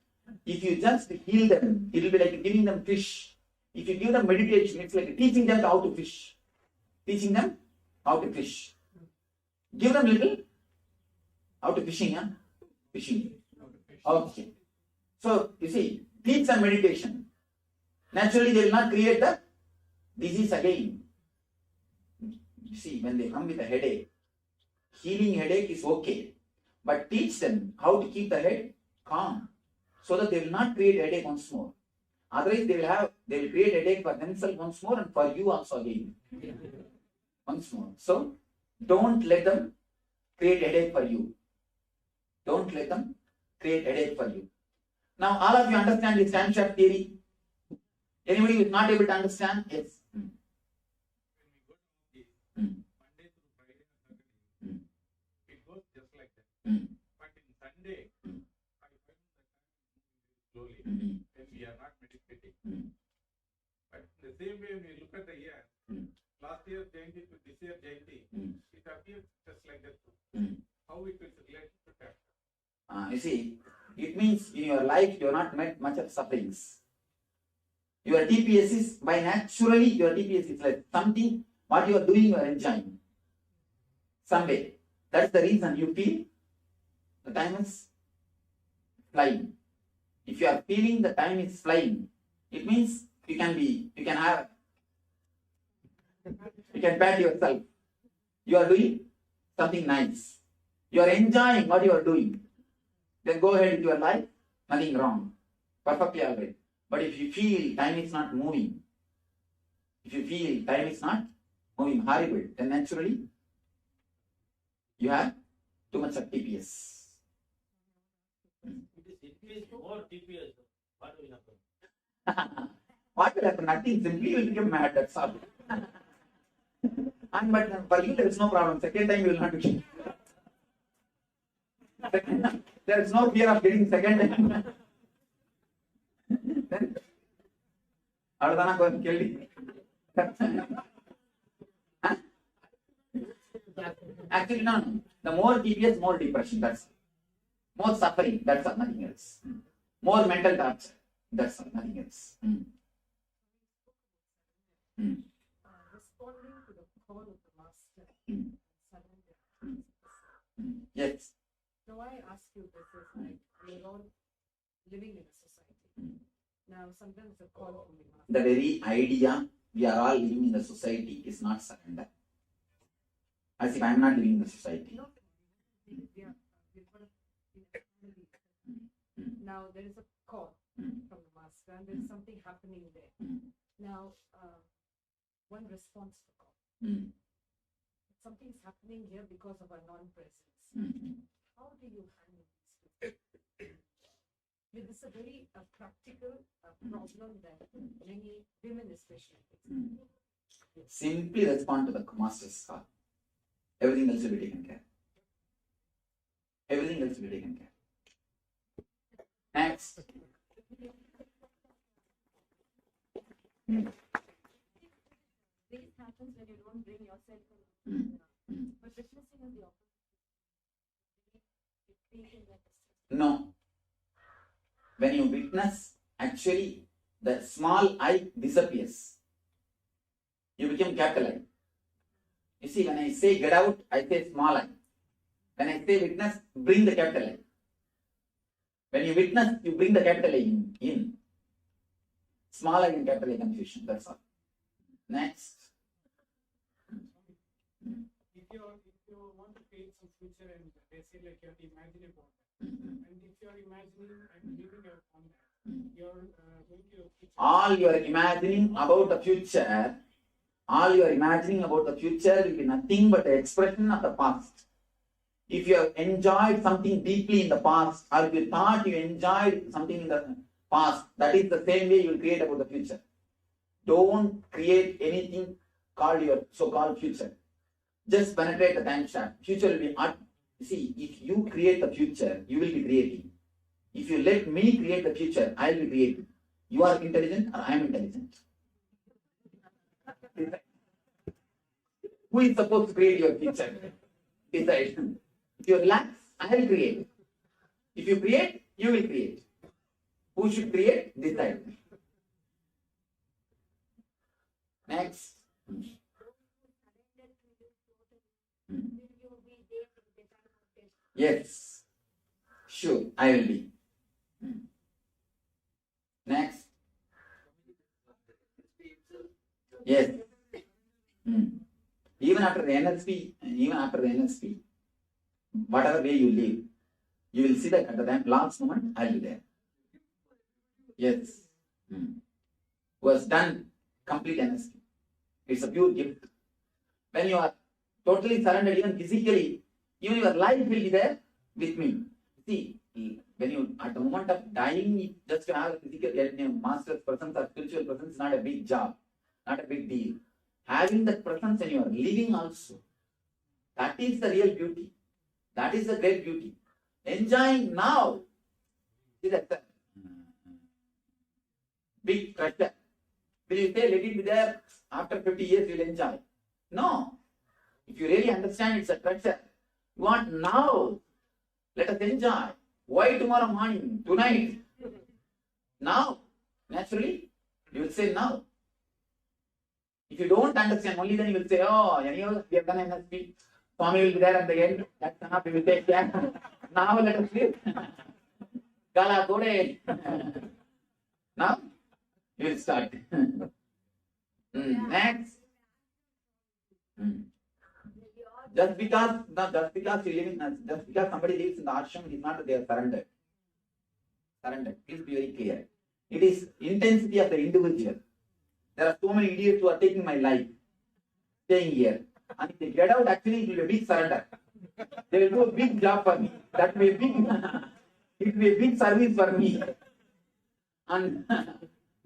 If you just heal them, it will be like giving them fish. If you give them meditation, it's like teaching them how to fish. Give them little how to fishing. Okay. So you see, teach them meditation. Naturally, they will not create the disease again. You see, when they come with a headache, healing headache is okay, but teach them how to keep the head calm, so that they will not create headache once more. Otherwise, they will create headache for themselves once more and for you also again. Once more. So, don't let them create headache for you. Now, all of you understand this time shift theory? Anybody who is not able to understand? Yes. Monday through Friday, it goes just like that. But in Sunday, I find that slowly when we are not meditating. But the same way when we look at the year, last year Jayanti to this year Jayanti, it appears just like that. How it is related to that? You see, it means in your life you have not met much of sufferings. Your TPS is, by naturally, your TPS is like something, what you are doing, you are enjoying. Someday. That's the reason you feel the time is flying. If you are feeling the time is flying, it means you can pat yourself. You are doing something nice. You are enjoying what you are doing. Then go ahead with your life, nothing wrong. Perfectly all right. But if you feel time is not moving, horrible, then naturally you have too much of TPS. It is more TPS. What will happen? Nothing. Simply you will become mad. That's all. And but for you there is no problem. Second time you will not be. There is no fear of getting second time. Then, Ardana Kelly. Actually, no. The more tedious, more depression. That's all. More suffering. That's all. Nothing else. More mental torture. That's all. Nothing else. Responding to the call of the master, surrender. Yes. Now I ask you this is like we're all living in a society. Now sometimes the call from the master. The very idea we are all living in the society is not surrender. As if I am not living in the society. No, we've got now there is a call from the master and there is something happening there. Now one responds to the call. Something is happening here because of our non-presence. How do you handle this? This is a very practical problem that many women especially face. Simply respond to the master's call. Everything else will be taken care. Everything else will be taken care. Next. This happens when you don't bring yourself in. But witnessing is the opposite. No. When you witness, actually, the small I disappears. You become capital I. You see, when I say get out, I say small I. When I say witness, bring the capital I. When you witness, you bring the capital I in. Small I and capital I confusion, that's all. Next. If you want to create some future and they say like you have to imagine about that. And if you are imagining and living upon that, you're going to your future. All you are imagining about the future, will be nothing but an expression of the past. If you have enjoyed something deeply in the past, or if you thought you enjoyed something in the past, that is the same way you will create about the future. Don't create anything called your so-called future. Just penetrate the time shaft. Future will be art. See, if you create the future, you will be creating. If you let me create the future, I will be creating. You are intelligent or I am intelligent. Who is supposed to create your future? Decide. If you relax, I will create. If you create, you will create. Who should create? Decide. Next. Yes. Sure, I will be. Next. Yes. Even after the NSP, whatever way you live, you will see that at the last moment, I will be there. Yes. Who has done complete NSP. It's a pure gift. When you are totally surrendered, even physically, even your life will be there with me. See, when you, at the moment of dying, just to have a physical master's presence or spiritual presence is not a big job, not a big deal. Having that presence when you are living also, that is the real beauty. That is the great beauty. Enjoying now. See that the big treasure. Will you say, let it be there, after 50 years you will enjoy? No. If you really understand it's a treasure, you want now. Let us enjoy. Why tomorrow morning? Tonight? Now. Naturally, you will say now. If you don't understand, only then you will say, oh, anyhow, we have done NSP. Swami will be there at the end. That's enough, we will take care. Now let us sleep. Kala Kode. Now, you will start. Next. Just because you live in, just because somebody lives in the ashram, it is not that they are surrendered. Surrendered. Please be very clear. It is intensity of the individual. There are so many idiots who are taking my life, staying here. And if they get out, actually, it will be a big surrender. They will do a big job for me. That will be big. It will be a big service for me. And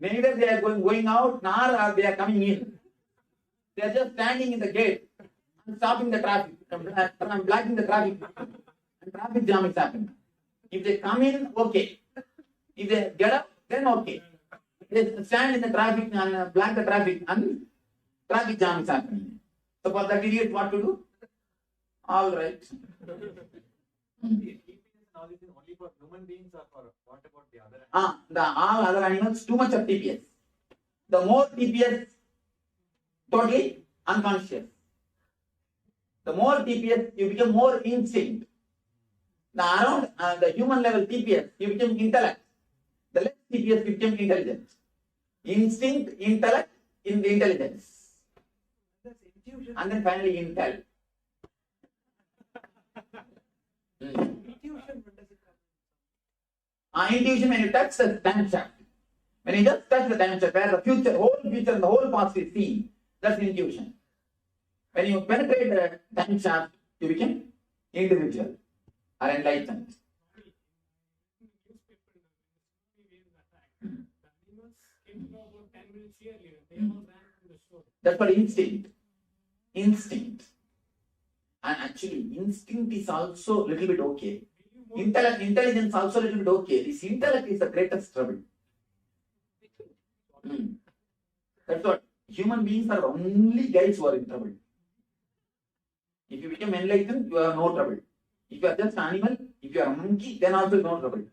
neither they are going out nor are they are coming in. They are just standing in the gate and stopping the traffic, blocking the traffic, and traffic jam is happening. If they come in, okay. If they get up, then okay. They stand in the traffic and block the traffic, and traffic jam is happening. So for that idiot, what to do? All right. Only for human beings or for what about the other? All other animals, too much of TPS. The more TPS, totally unconscious. The more TPS, you become more instinct. Around the human level TPS, you become intellect. The less TPS, you become intelligent. Instinct, intellect, intelligence. And then finally intel. Intuition when you touch the time shaft. When you just touch the time shaft, where the whole future and the whole past is seen, that's intuition. When you penetrate the time shaft, you become individual or enlightened. That's called instinct. Instinct. And actually, instinct is also a little bit okay. Intelligence also a little bit okay. This intellect is the greatest trouble. That's what human beings are only guys who are in trouble. If you become enlightened, you have no trouble. If you are just an animal, if you are a monkey, then also no trouble.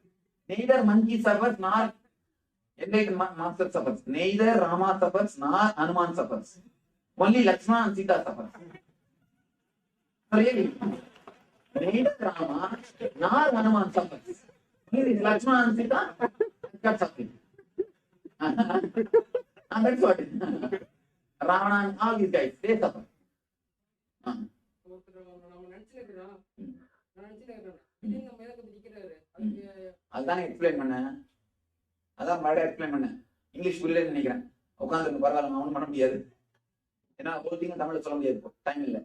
Neither monkey suffers nor enlightened master suffers. Neither Rama suffers nor Hanuman suffers. Only Lakshmana and Sita suffers. Really? Neither Rama nor Hanuman suffers. Only Lakshmana and Sita got suffering. And that's what it is. Ravana and all these guys, they suffer. அதான் explain பண்ணேன். அதான் மறுபடியும் explain பண்ணேன். English புரியலன்னு நினைக்கிறேன். உட்காந்து பரவாயில்ல, ஒன்றும் பண்ண முடியாது. ஏன்னா ஒருத்தையும் தமிழ்ல சொல்ல முடியாது, டைம் இல்லை.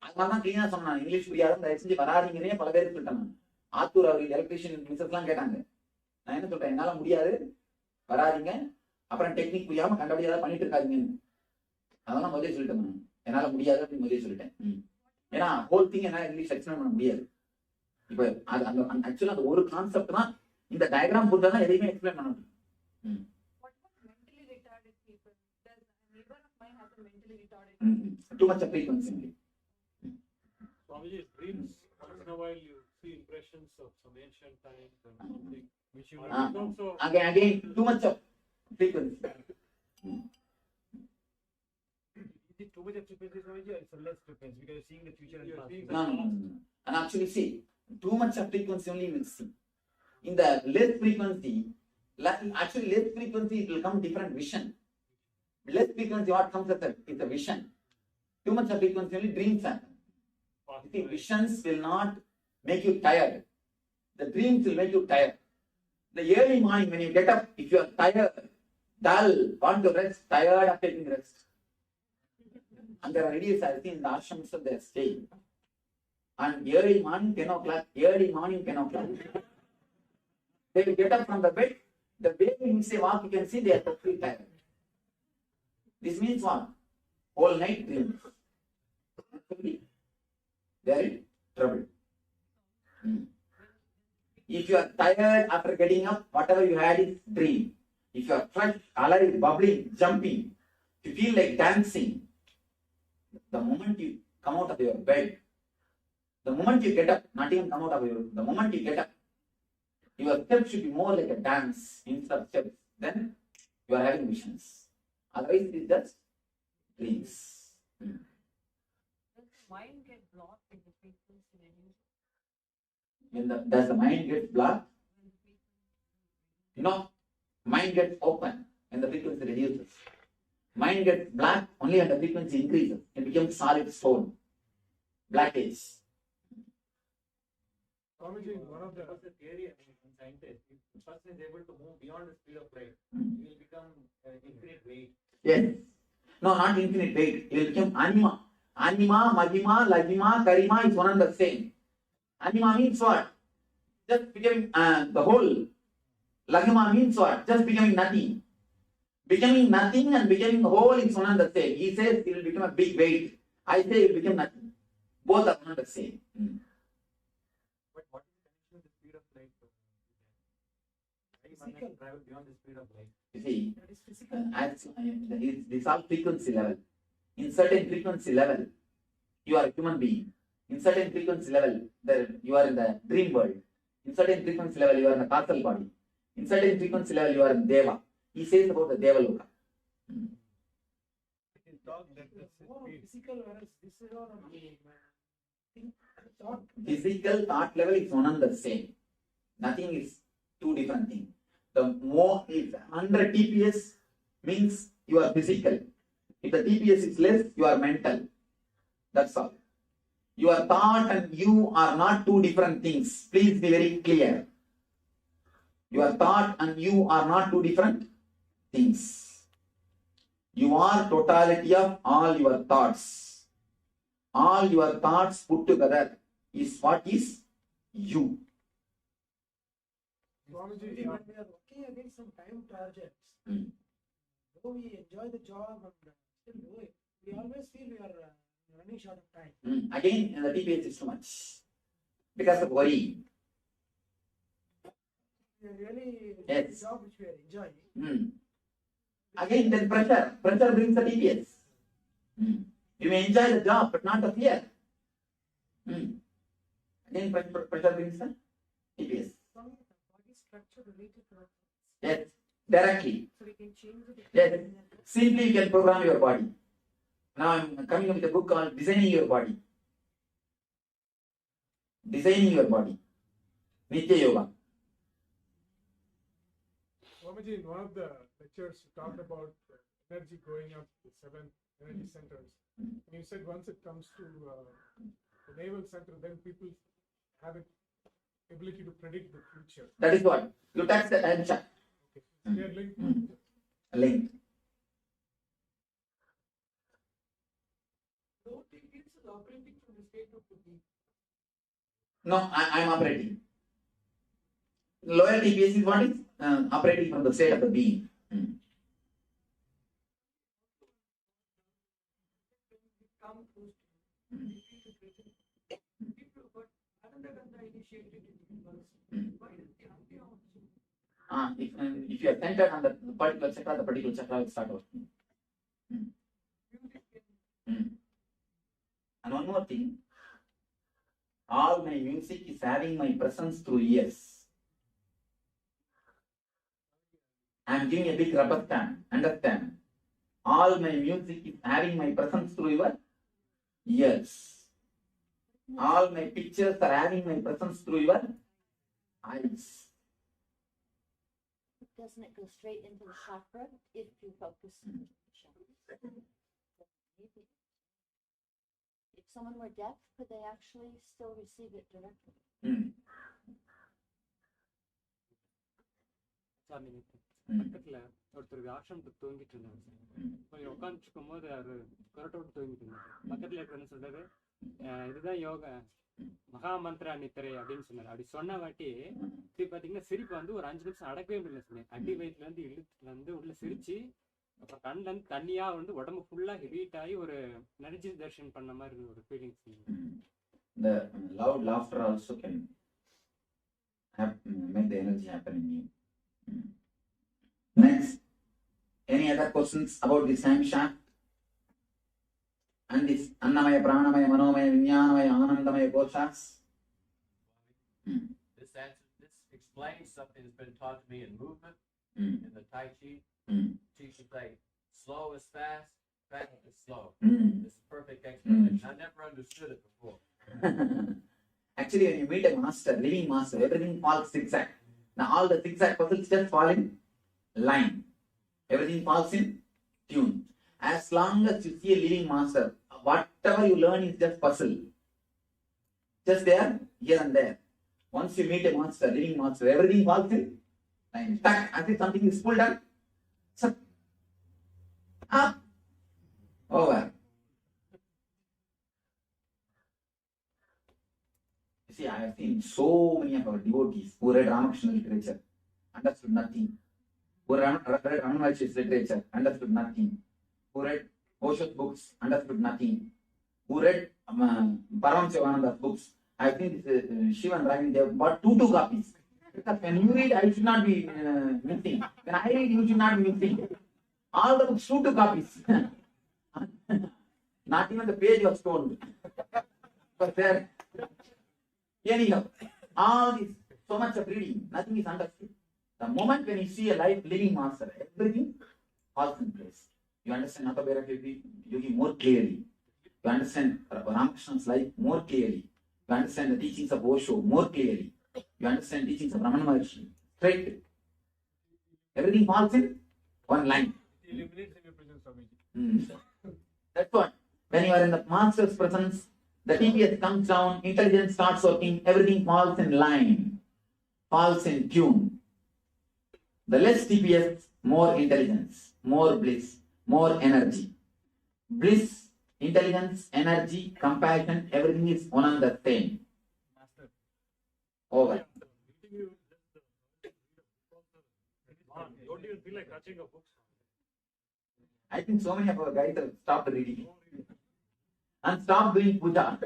அது மாதிரிதான் கிளீனா சொன்னான். இங்கிலீஷ் புரியாத தயவு செஞ்சு வராதிங்கன்னே பல பேருக்கு சொல்லிட்டேன். ஆத்தூர் அவர் எலக்ட்ரிஷியன் மிஸ்ஸஸ் எல்லாம் கேட்டாங்க. நான் என்ன சொல்றேன், என்னால முடியாது, வராதிங்க, அப்புறம் டெக்னிக் புரியாம கண்டபடியாதான் பண்ணிட்டு இருக்காதிங்கன்னு. அதெல்லாம் முதலே சொல்லிட்டேன். என்னால முடியாது அப்படின்னு முதலே சொல்லிட்டேன். ஏன்னா ஹோல் திங் என்னால இங்கிலீஷ் எக்ஸ்பிளைன் பண்ண முடியாது. இப்ப அது அந்த ஆக்சுவலா அந்த ஒரு கான்செப்ட் தான் இந்த டயக்ராம் பொறுத்தா தான் எதையுமே எக்ஸ்பிளைன் பண்ண முடியும். Too much of frequency. Swamiji, dreams, once in a while you see impressions of some ancient times and something which you also... Again, too much of frequency. Is it too much of frequency, Swamiji, or it's a less frequency because you're seeing the future and past? No. And actually see, too much of frequency only you will see. In the less frequency, it will come different vision. Less frequency, what comes at is a vision. Too much of frequency only dreams happen. See, visions will not make you tired. The dreams will make you tired. The early morning when you get up, if you are tired, dull, want to rest, tired of taking rest. And there are idiots I think in the ashrams they are staying. And early morning 10 o'clock, they will get up from the bed. The way in say walk, you can see they are totally tired. This means what? Whole night dreams. They are in trouble. If you are tired after getting up, whatever you had is dream. If you are fresh, alive, bubbling, jumping, if you feel like dancing, the moment you come out of your bed, the moment you get up, not even come out of your room, the moment you get up, your steps should be more like a dance instead of steps. Then you are having visions. Otherwise, it is just dreams. Does the mind get blocked in the frequency? Does the mind get blocked? Mind gets open when the frequency reduces. Mind gets black only when the frequency increases. It becomes solid stone. Black is. Swamiji, one of the theory in scientists, if the person is able to move beyond the speed of light, he will become infinite weight. Yes. No, not infinite weight. He will become anima. Anima, Mahima, Lagima, Karima is one and the same. Anima means what? Just becoming the whole, Lagima means what? Just becoming nothing. Becoming nothing and becoming whole is one and the same. He says it will become a big weight. I say it will become nothing. Both are not the same. But what is the connection with the speed of light? Why one can travel beyond the speed of light? You see, That is physical. this all frequency level. In certain frequency level, you are a human being. In certain frequency level, you are in the dream world. In certain frequency level, you are in the causal body. In certain frequency level, you are in Deva. He says about the Deva Loka. It is thought that the More speed. physical, whereas this is all of the thought. Physical thought level is one and the same. Nothing is two different things. The more is 100 TPS means you are physical. If the TPS is less, you are mental. That's all. Your thought and you are not two different things. Please be very clear. Your thought and you are not two different things. You are totality of all your thoughts. All your thoughts put together is what is you. Swamiji, when we are working against some time targets, though we enjoy the job and still do it, we always feel we are running short of time. Again, the TPS is too much. Because of worry. We are really doing Yes. the job which we are enjoying. Again, then pressure. Pressure brings the TPS. You may enjoy the job, but not the fear. Again, pressure brings the TPS. Some body structure related to our thoughts. Yes, directly. So we can change it. Yes, simply you can program your body. Now I'm coming up with a book called Designing Your Body. Designing Your Body. Nitya Yoga. Swamiji, in one of the lectures, you talked about energy going up to 7 energy centers. And you said once it comes to the naval center, then people have an ability to predict the future. That is what? You touch the time chart. Okay. They are linked. Linked. Though TPS is operating from the state of the being. No, I'm operating. Lower TPS is what is operating from the state of the being. Come close to you. People, but Anandagandha initiated it because why did the idea also? If you are centered on the particular chakra will start working. And one more thing. All my music is having my presence through ears. I am giving a big rubber stamp. Understand? All my music is having my presence through your ears. All my pictures are having my presence through your eyes. Doesn't it go straight into the chakra if you focus on the chakra? Maybe. If someone were deaf, could they actually still receive it directly? பக்கத்துல ஒருத்தருக்கு ஆசிரமத்துக்கு தூங்கிட்டு இருந்தாங்க. கொஞ்சம் உட்காந்துட்டு இருக்கும் போது அவரு கொரட்டோட்டு தூங்கிட்டு இருந்தாரு. பக்கத்துல இருக்கிற சொல்றாரு, இதுதான் யோகா மகா மந்திரா நித்திரை அப்படின்னு சொன்னாரு. அப்படி சொன்ன வாட்டி பாத்தீங்கன்னா சிரிப்பு வந்து ஒரு 5 நிமிஷம் அடக்கவே முடியல. சொன்னேன் அடி வயிற்றுல இருந்து இழுத்துல இருந்து உள்ள சிரிச்சு அப்புறம் கண்ணுல இருந்து தண்ணியா வந்து உடம்பு ஃபுல்லா ஹீட் ஆகி ஒரு எனர்ஜி தர்ஷன் பண்ண மாதிரி ஒரு feelings. The loud laughter also can make the energy happen in you. Next, any other questions about this time shaft and this Annamaya, Pranamaya, Manomaya, Vijnanamaya, Anandamaya Koshas? This explains something that's been taught to me in movement, in the Tai Chi. Teachers say slow is fast, fast is slow. This is perfect explanation. I never understood it before. Actually, when you meet a master, living master, everything falls zigzag. Now all the zigzag puzzles just fall in line. Everything falls in tune. As long as you see a living master, whatever you learn is just puzzle. Just there, here and there. Once you meet a master, living master, everything falls in line. Tack, as if something is pulled up, up, over. You see, I have seen so many of our devotees who read Ramakrishna literature understood nothing. Who read Ramana Maharshi's literature, understood nothing. Who read Koshas books, understood nothing. Who read Paramashivoham books, I think Shiva and Ravi, they have bought two copies. Because when you read, I should not be missing. When I read, you should not be missing. All the books, two copies. Not even the page was torn. But there, anyhow, all this, so much of reading, nothing is understood. The moment when you see a living master, everything falls in place. You understand Autobiography Yogi more clearly. You understand Ramakrishna's life more clearly. You understand the teachings of Osho more clearly. You understand teachings of Ramana Maharshi straight. Everything falls in one line. That's what. When you are in the master's presence, the TPS comes down, intelligence starts working, everything falls in line, falls in tune. The less TPS, more intelligence, more bliss, more energy. Bliss, intelligence, energy, compassion, everything is one and the same. Over. Don't even feel like touching a book. I think so many of our guys have stopped reading and stopped doing puja.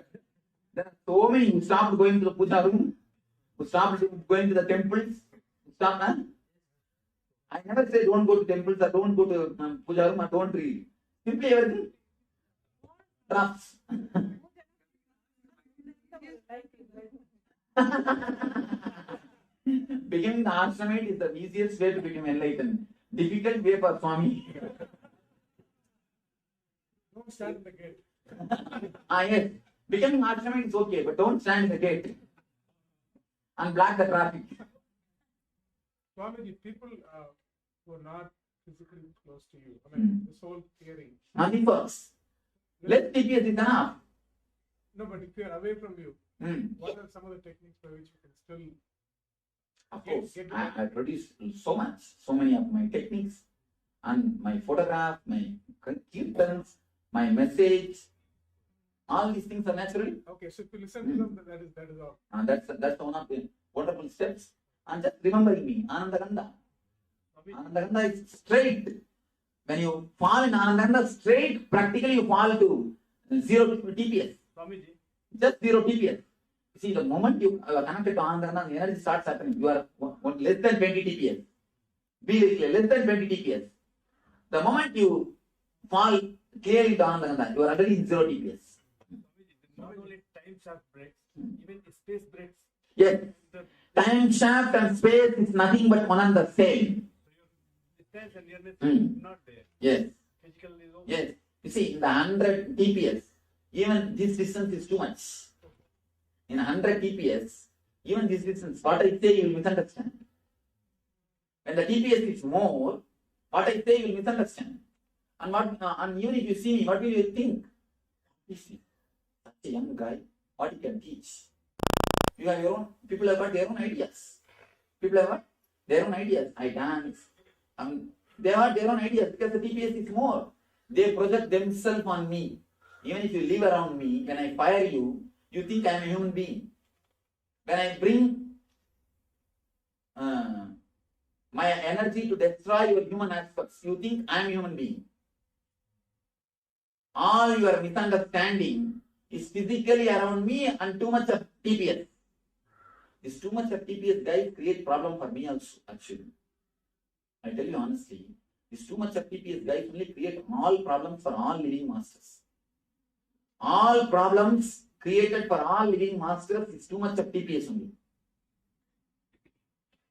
There are so many who stopped going to the puja room, who stopped going to the temples, who stopped. I never say don't go to temples or don't go to puja room or don't read. Simply everything drops. Becoming the ashramite is the easiest way to become enlightened. Difficult way for Swami. Don't stand in the gate. Yes. Becoming ashramite is okay, but don't stand in the gate and block the traffic. Swamiji, people who are not physically close to you, I mean, this whole theory. Nothing works. Let TPS is enough. No, but if you are away from you, what are some of the techniques by which you can still? Of course, I produce so much, so many of my techniques and my photograph, my kirtans, my message, all these things are natural. Okay, so if you listen to them, that is all. And that's one of the wonderful steps. And just remembering me, Anandaganda. Anandaganda is straight. When you fall in Anandaganda straight, practically you fall to 0 TPS. Swamiji. Just 0 TPS. See, the moment you are connected to Anandaganda, the energy starts happening. You are less than 20 TPS. Be very clear, less than 20 TPS. The moment you fall clearly to Anandaganda, you are already in 0 TPS. Not only time shaft breaks, even space breaks. Yes. Time shaft and space is nothing but one and the same. Distance and nearness is not there. Yes. Physical is over. Yes. You see, in the 100 TPS, even this distance is too much. In 100 TPS, even this distance, what I say you will misunderstand. When the TPS is more, what I say you will misunderstand. And even if you see me, what will you think? You see, such a young guy, what he can teach. You have your own, people have got their own ideas. People have got their own ideas. I dance. They have their own ideas because the TPS is more. They project themselves on me. Even if you live around me, when I fire you, you think I am a human being. When I bring my energy to destroy your human aspects, you think I am a human being. All your misunderstanding is physically around me and too much of TPS. This too much of TPS guys create problem for me also, actually. I tell you honestly, this too much of TPS guys only create all problems for all living masters. All problems created for all living masters is too much of TPS only.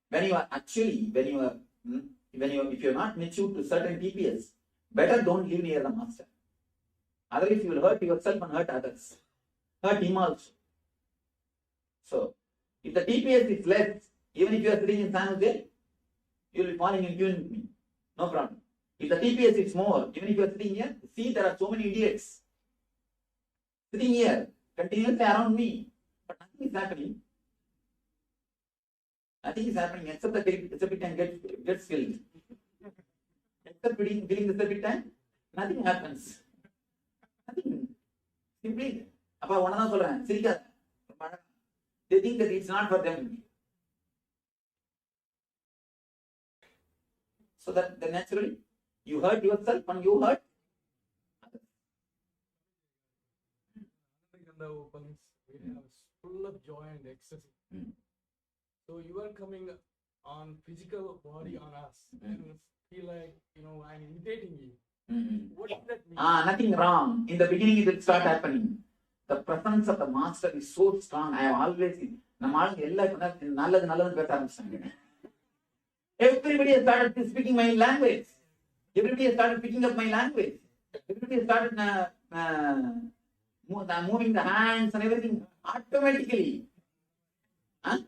When you are actually, if you are not mature to certain TPS, better don't live near the master. Otherwise, you will hurt yourself and hurt others. Hurt him also. So, if the TPS is less, even if you are sitting in San Jose, you will be falling in tune with me. No problem. If the TPS is more, even if you are sitting here, see there are so many idiots sitting here, continuously around me, but nothing is happening. Nothing is happening except the circuit time gets filled. Except filling the circuit time, nothing happens. Nothing. Simply, they think that it's not for them. So that then naturally you hurt yourself and you hurt others. We have full of joy and ecstasy. So you are coming on physical body on us and feel like, I'm imitating you. What does that mean? Nothing wrong. In the beginning it will start happening. The presence of the master is so strong. I have always seen. Everybody has started speaking my language. Everybody has started picking up my language. Everybody has started moving the hands and everything automatically. And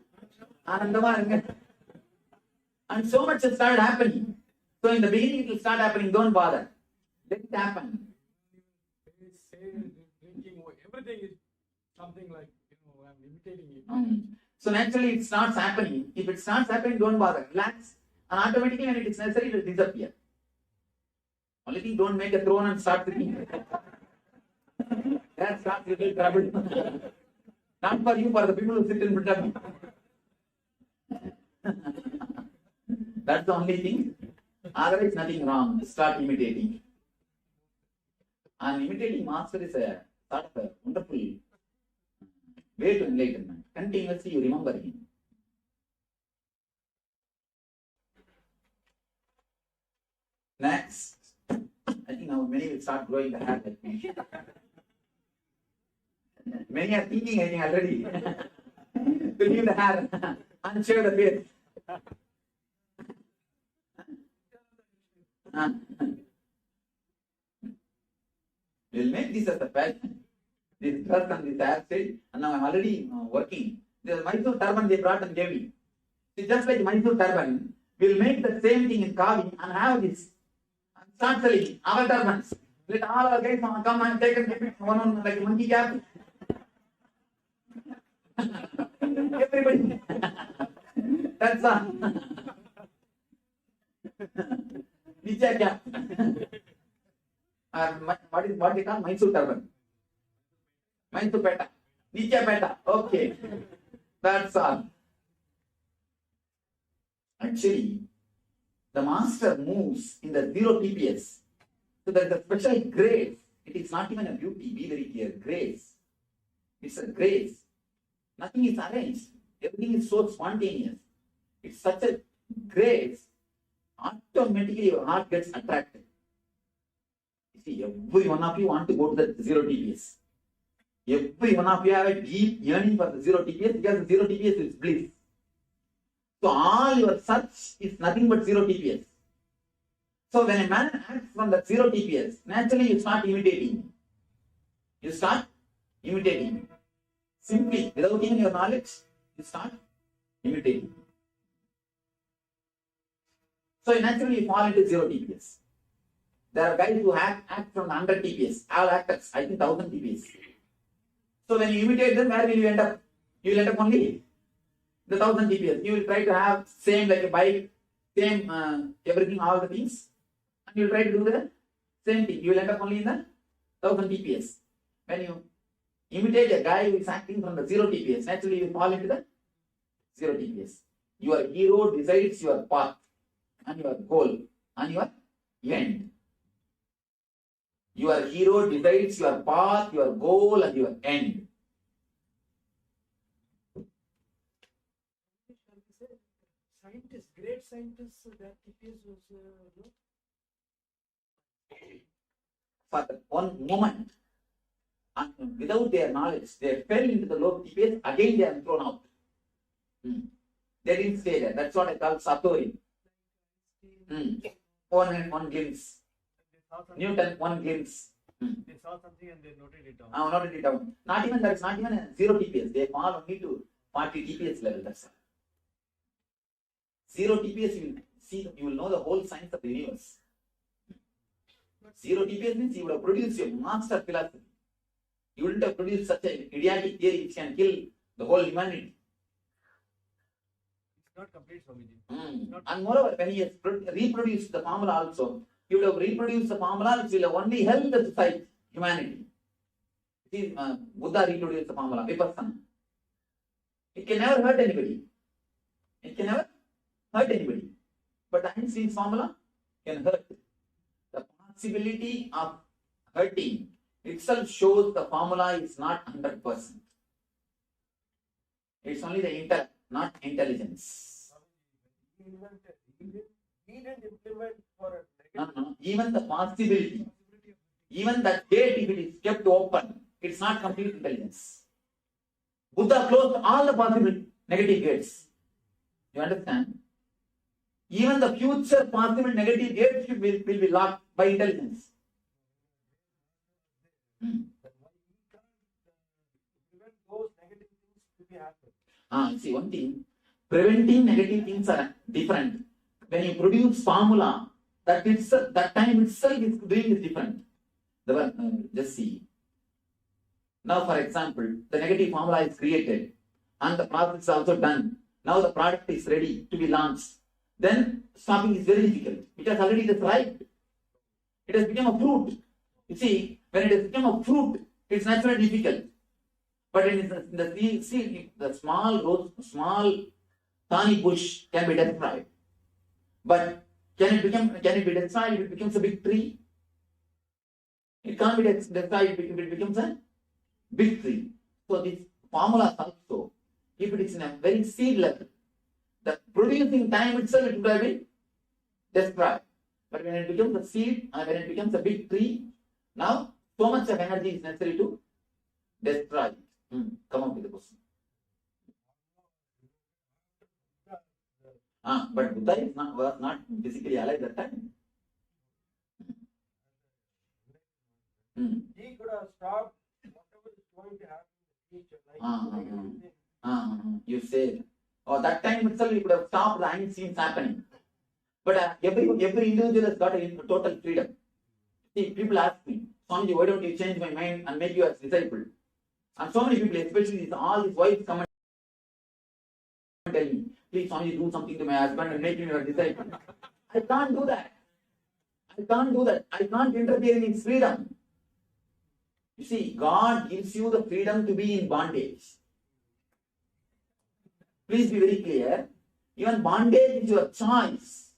so much has started happening. So in the beginning it will start happening. Don't bother. Let it happen. They say drinking, everything is something like, I'm imitating you. So naturally it starts happening. If it starts happening, don't bother. Relax. And automatically when it is necessary, it will disappear. Only thing, don't make a throne and start thinking. That starts little trouble. Not for you, for the people who sit in front of you. That's the only thing. Otherwise, nothing wrong. Start imitating. And imitating master is a sort of a wonderful way to enlightenment. Continuously you remember him. Next. I think now many will start growing the hair like me. Many are thinking, I think, already. To leave the hair and shave the beard. We'll make this as a passion. This dress and this hairstyle, and now I'm already working. The Mysore turban they brought and gave me. It's just like Mysore turban. We'll make the same thing in Kavi and have this. And start selling our turbans. Let all our guys come and take and give it one like a monkey cap. Everybody. That's all. Nicha cap. What they call Mysore turban. Mysore peta. Nicha peta. Okay. That's all. Actually, the master moves in the 0 TPS. So there is a special grace. It is not even a beauty. Be very clear. Grace. It's a grace. Nothing is arranged. Everything is so spontaneous. It's such a grace. Automatically your heart gets attracted. You see, every one of you want to go to the 0 TPS. Every one of you have a deep yearning for the 0 TPS because the 0 TPS is bliss. So all your search is nothing but 0 TPS. So when a man acts from the 0 TPS, naturally you start imitating. You start imitating. Simply, without even your knowledge, you start imitating. So naturally you fall into 0 TPS. There are guys who act from 100 TPS. All actors, I think 1000 TPS. So when you imitate them, where will you end up? You will end up only the 1000 TPS. You will try to have same like a bike, same everything, all the things. And you will try to do the same thing. You will end up only in the 1000 TPS. When you imitate a guy who is acting from the 0 TPS, naturally you fall into the 0 TPS. Your hero decides your path and your goal and your end. Your hero decides your path, your goal and your end. Scientists, great scientists, that TPS was low. For one moment, and without their knowledge, they fell into the low TPS, again they are thrown out. They didn't stay there. That's what I call Satori. One glimpse. Newton, one glimpse. They saw something and they noted it down. Noted it down. Not even that's not even a 0 TPS. They fall only to 40 TPS level. That's all. 0 TPS, you will see, you will know the whole science of the universe. 0 TPS means you would have produced your master philosophy. You wouldn't have produced such an idiotic theory which can kill the whole humanity. It's not complete, Swamiji. And moreover, when he has reproduced the formula also, he would have reproduced the formula which will have only help the society, humanity. See, Buddha reproduced the formula, Vipassana. It can never hurt anybody. It can never hurt anybody. But Einstein's formula, can hurt. The possibility of hurting itself shows the formula is not 100%. It's only the intellect, not intelligence. He didn't implement for a No. Even the possibility, even that gate, if it is kept open, it's not complete intelligence. Buddha closed all the possible negative gates. You understand? Even the future possible negative gates will be locked by intelligence. prevent those negative things to be happening. See, one thing, preventing negative things are different. When you produce formula, that time itself is doing is different. Just see. Now, for example, the negative formula is created and the process is also done. Now the product is ready to be launched. Then stopping is very difficult because already it is ripe. It has become a fruit. You see, when it has become a fruit, it's naturally difficult. But in the seed, the small thorny bush can be destroyed. But can it be destroyed if it becomes a big tree? It can't be destroyed if it becomes a big tree. So this formula also, if it is in a very seed level, the producing time itself it would have been destroyed. But when it becomes a seed and when it becomes a big tree, now so much of energy is necessary to destroy it. Come up with the question. But Buddha was not physically alive that time. He could have stopped whatever is going to happen in the future. You say, that time itself you could have stopped the unseen happening. But every individual has got a total freedom. See, people ask me, Swamiji, why don't you change my mind and make you as disciple? And so many people, especially all these wives, come and tell me, please Swamiji, do something to my husband and make him your disciple. I can't do that. I can't interfere in his freedom. You see, God gives you the freedom to be in bondage. Please be very clear. Even bondage is your choice.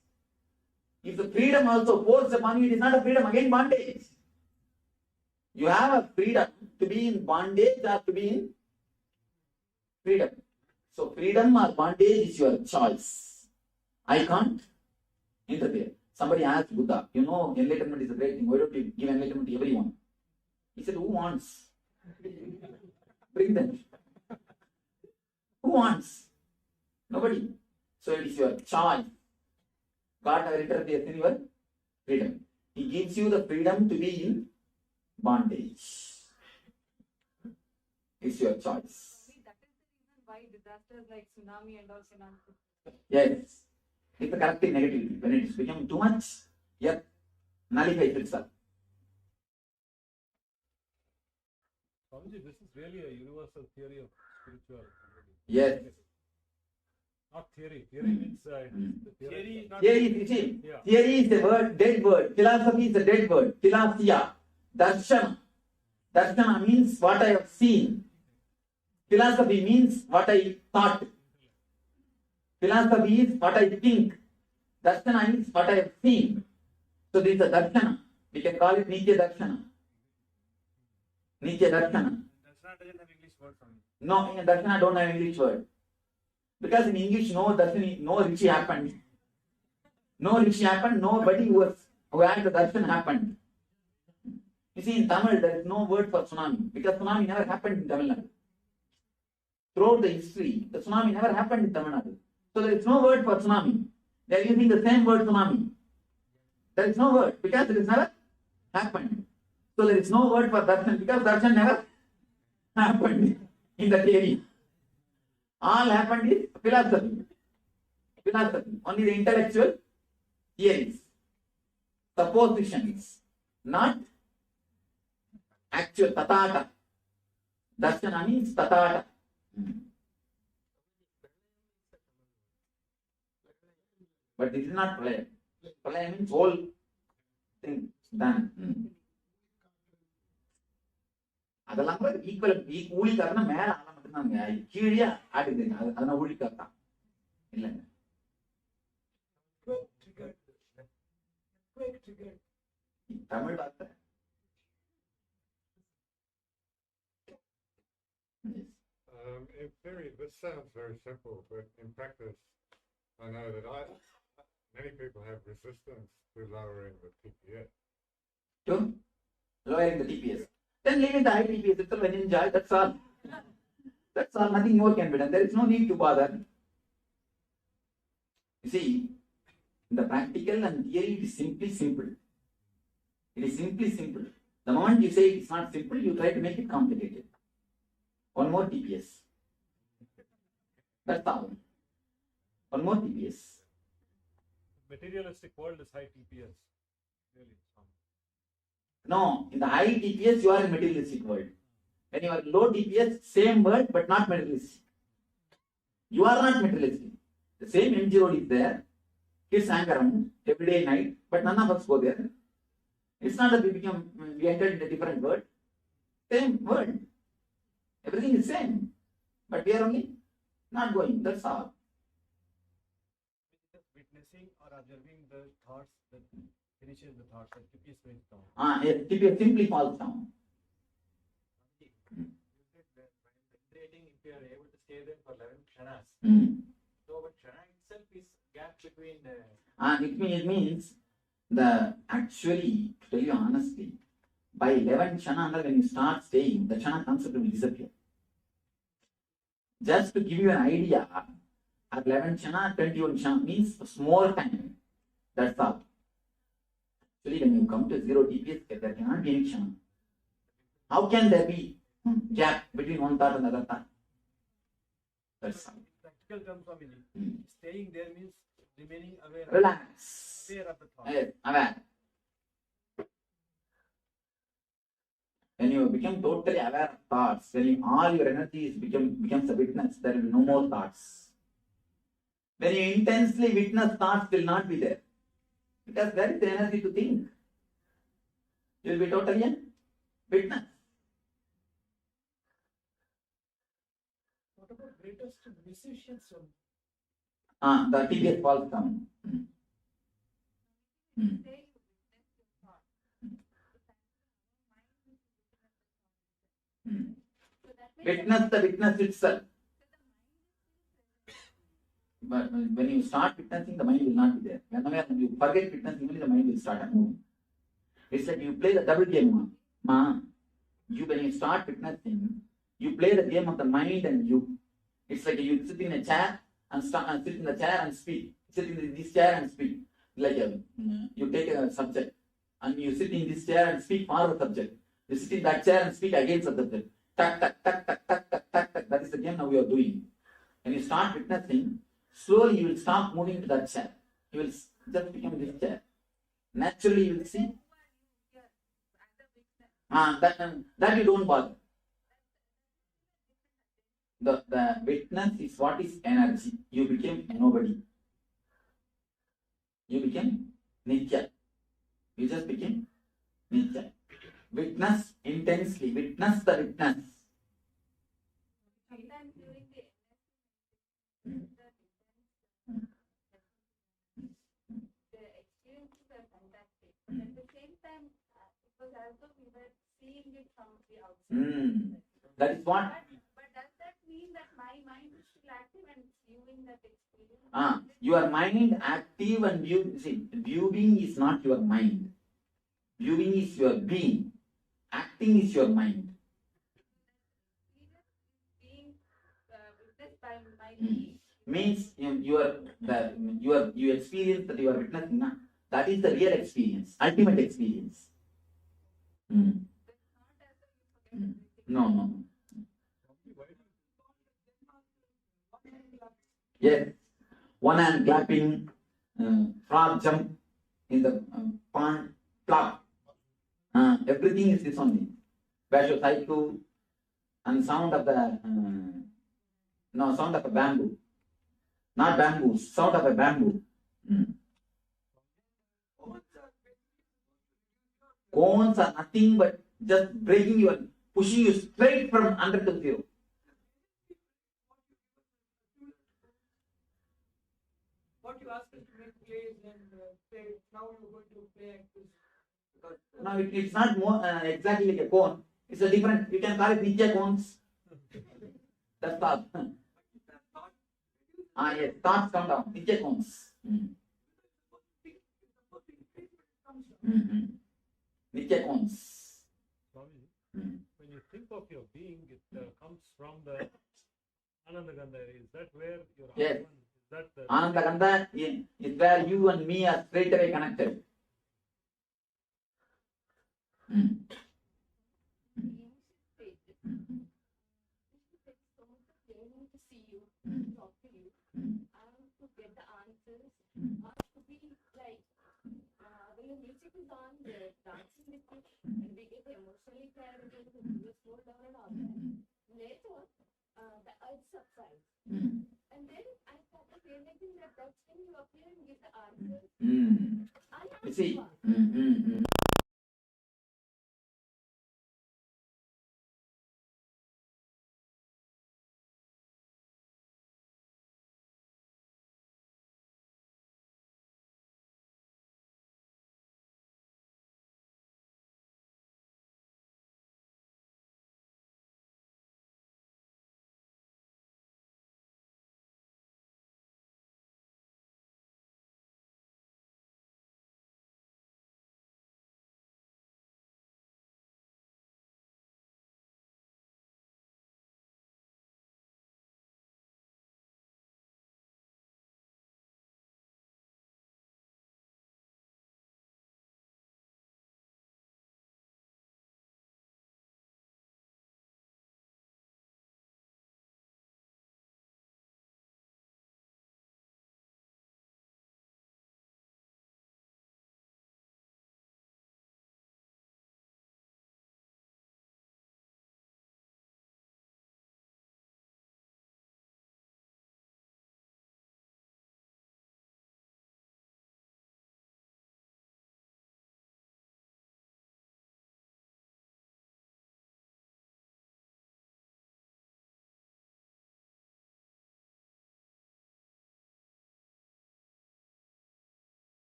If the freedom also forced upon you, it is not a freedom, again bondage. You have a freedom to be in bondage or to be in freedom. So freedom or bondage is your choice. I can't interfere. Somebody asked Buddha, enlightenment is a great thing. Why don't you give enlightenment to everyone? He said, who wants? Bring them. Who wants? Nobody. So it is your choice. God never interferes in your freedom. He gives you the freedom to be in bondage. It's your choice. That is the reason why disasters like tsunami and all tsunami. Yes. It's a corrective negativity. When it is becoming too much, yet nullifies itself. Swamiji, this is really a universal theory of spirituality. Yes. Not theory. Theory means theory is not Theory is a word, dead word. Philosophy is a dead word. Philosophia. Darshana. Darshana means what I have seen. Philosophy means what I thought. Philosophy is what I think. Darshana means what I have seen. So this is a darshana. We can call it Nithya Darshana. Nithya Darshana. Darshana doesn't have English word for me. No, in Darshana don't have English word. Because in English, no Rishi happened. No Rishi happened, nobody who had the darshan happened. You see, in Tamil, there is no word for tsunami. Because tsunami never happened in Tamil Nadu. Throughout the history, the tsunami never happened in Tamil Nadu. So there is no word for tsunami. They are using the same word tsunami. There is no word because it has never happened. So there is no word for darshan because darshan never happened in that area. All happened is philosophy. Only the intellectual theories, suppositions, not actual tatata. Darshana means tatata. But this is not pralaya. Pralaya means whole thing done. அதெல்லாம் கூட equal ஊழிக்காரனா மேல ஆள மட்டும்தாங்க கீழே ஆடுதுங்க அதெல்லாம் ஊழிக்காரதான் இல்லைங்க. triggered. Tamil வார்த்தை. This sounds very simple, but in practice, I know that many people have resistance to lowering the TPS. To lowering the TPS. Then leaving the high TPS itself and enjoy, that's all. That's all, nothing more can be done. There is no need to bother. You see, in the practical and theory, it is simply simple. It is simply simple. The moment you say it is not simple, you try to make it complicated. One more TPS. That's all. One more TPS. Materialistic world is high TPS. Really. No, in the high TPS, you are in materialistic world. When you are low TPS, same word, but not materialistic. You are not materialistic. The same MG road is there. Kids hang around every day night, but none of us go there. It's not that we entered in a different world. Same world. Everything is same. But we are only not going. That's all. Just witnessing or observing the thoughts that finishes the thoughts that TPS goes down. Yes, TPS simply falls down. Meditating, if you are able to stay there for 11 kshanas. So, but kshana itself is gap between the. It means actually, to tell you honestly, by 11 kshana, when you start staying, the kshana concept will disappear. Just to give you an idea, at 11 kshana, 21 kshana means more time. That's all. Actually, when you come to zero TPS, there cannot be any kshana. How can there be gap between one thought and another thought? That's all. Practical terms, Swamiji. Staying there means remaining aware. Relax. Aware of the thought. Yes, aware. When you become totally aware of thoughts, when all your energy becomes a witness, there will be no more thoughts. When you intensely witness, thoughts will not be there. Because there is the energy to think. You will be totally a witness. What about greatest musicians? The TPS falls down. Witness the witness itself. But when you start witnessing, the mind will not be there. Whenever you forget witnessing, only the mind will start moving. It's like you play the double game. When you start witnessing, you play the game of the mind and you. It's like you sit in a chair and sit in the chair and speak. Sit in this chair and speak. Like you take a subject and you sit in this chair and speak for the subject. You sit in that chair and speak against the subject. Tak, tak, tak, tak, tak, tak, tak, tak. That is the game now we are doing. When you start witnessing, slowly you will stop moving to that chair. You will just become this chair. Naturally you will see. That you don't bother. The witness is what is energy. You became nobody. You became Nithya. You just became Nithya. Witness intensely. Witness the witness. Sometimes during the experiences are fantastic. But at the same time, it was as though we were seeing it from the outside. That is what. But does that mean that my mind is still active and viewing that experience? Your mind active and viewing. See, viewing is not your mind. Viewing is your being. Acting is your mind. Being witnessed by my being. Means you experience that you are witnessing. That is the real experience, ultimate experience. No. Yes, one hand clapping, frog jump in the pond, clap. Everything is this only. Basho cycle and sound of the sound of a bamboo. Not bamboo, sound of a bamboo. Cones are nothing but just breaking you and pushing you straight from 100 to 0. What you asked us to make plays and say now you're going to play at this Now it's not more exactly like a cone. It's a different. You can call it Nitya cones. That's thought. Yes, thoughts come down. Nitya cones. Nitya cones. Swami, when you think of your being, it comes from the Ananda Gandha. Is that where your Yes. Atman? Is that the Ananda Gandha is where you and me are straight away connected. To see you, to talk to you, and to get the answers, to be like, when the music is on, they're dancing with you, and we get emotionally carried away because we slow down and all that. Later, the urge subsides. And then I started realizing that that's when you appear and give the answers. You see.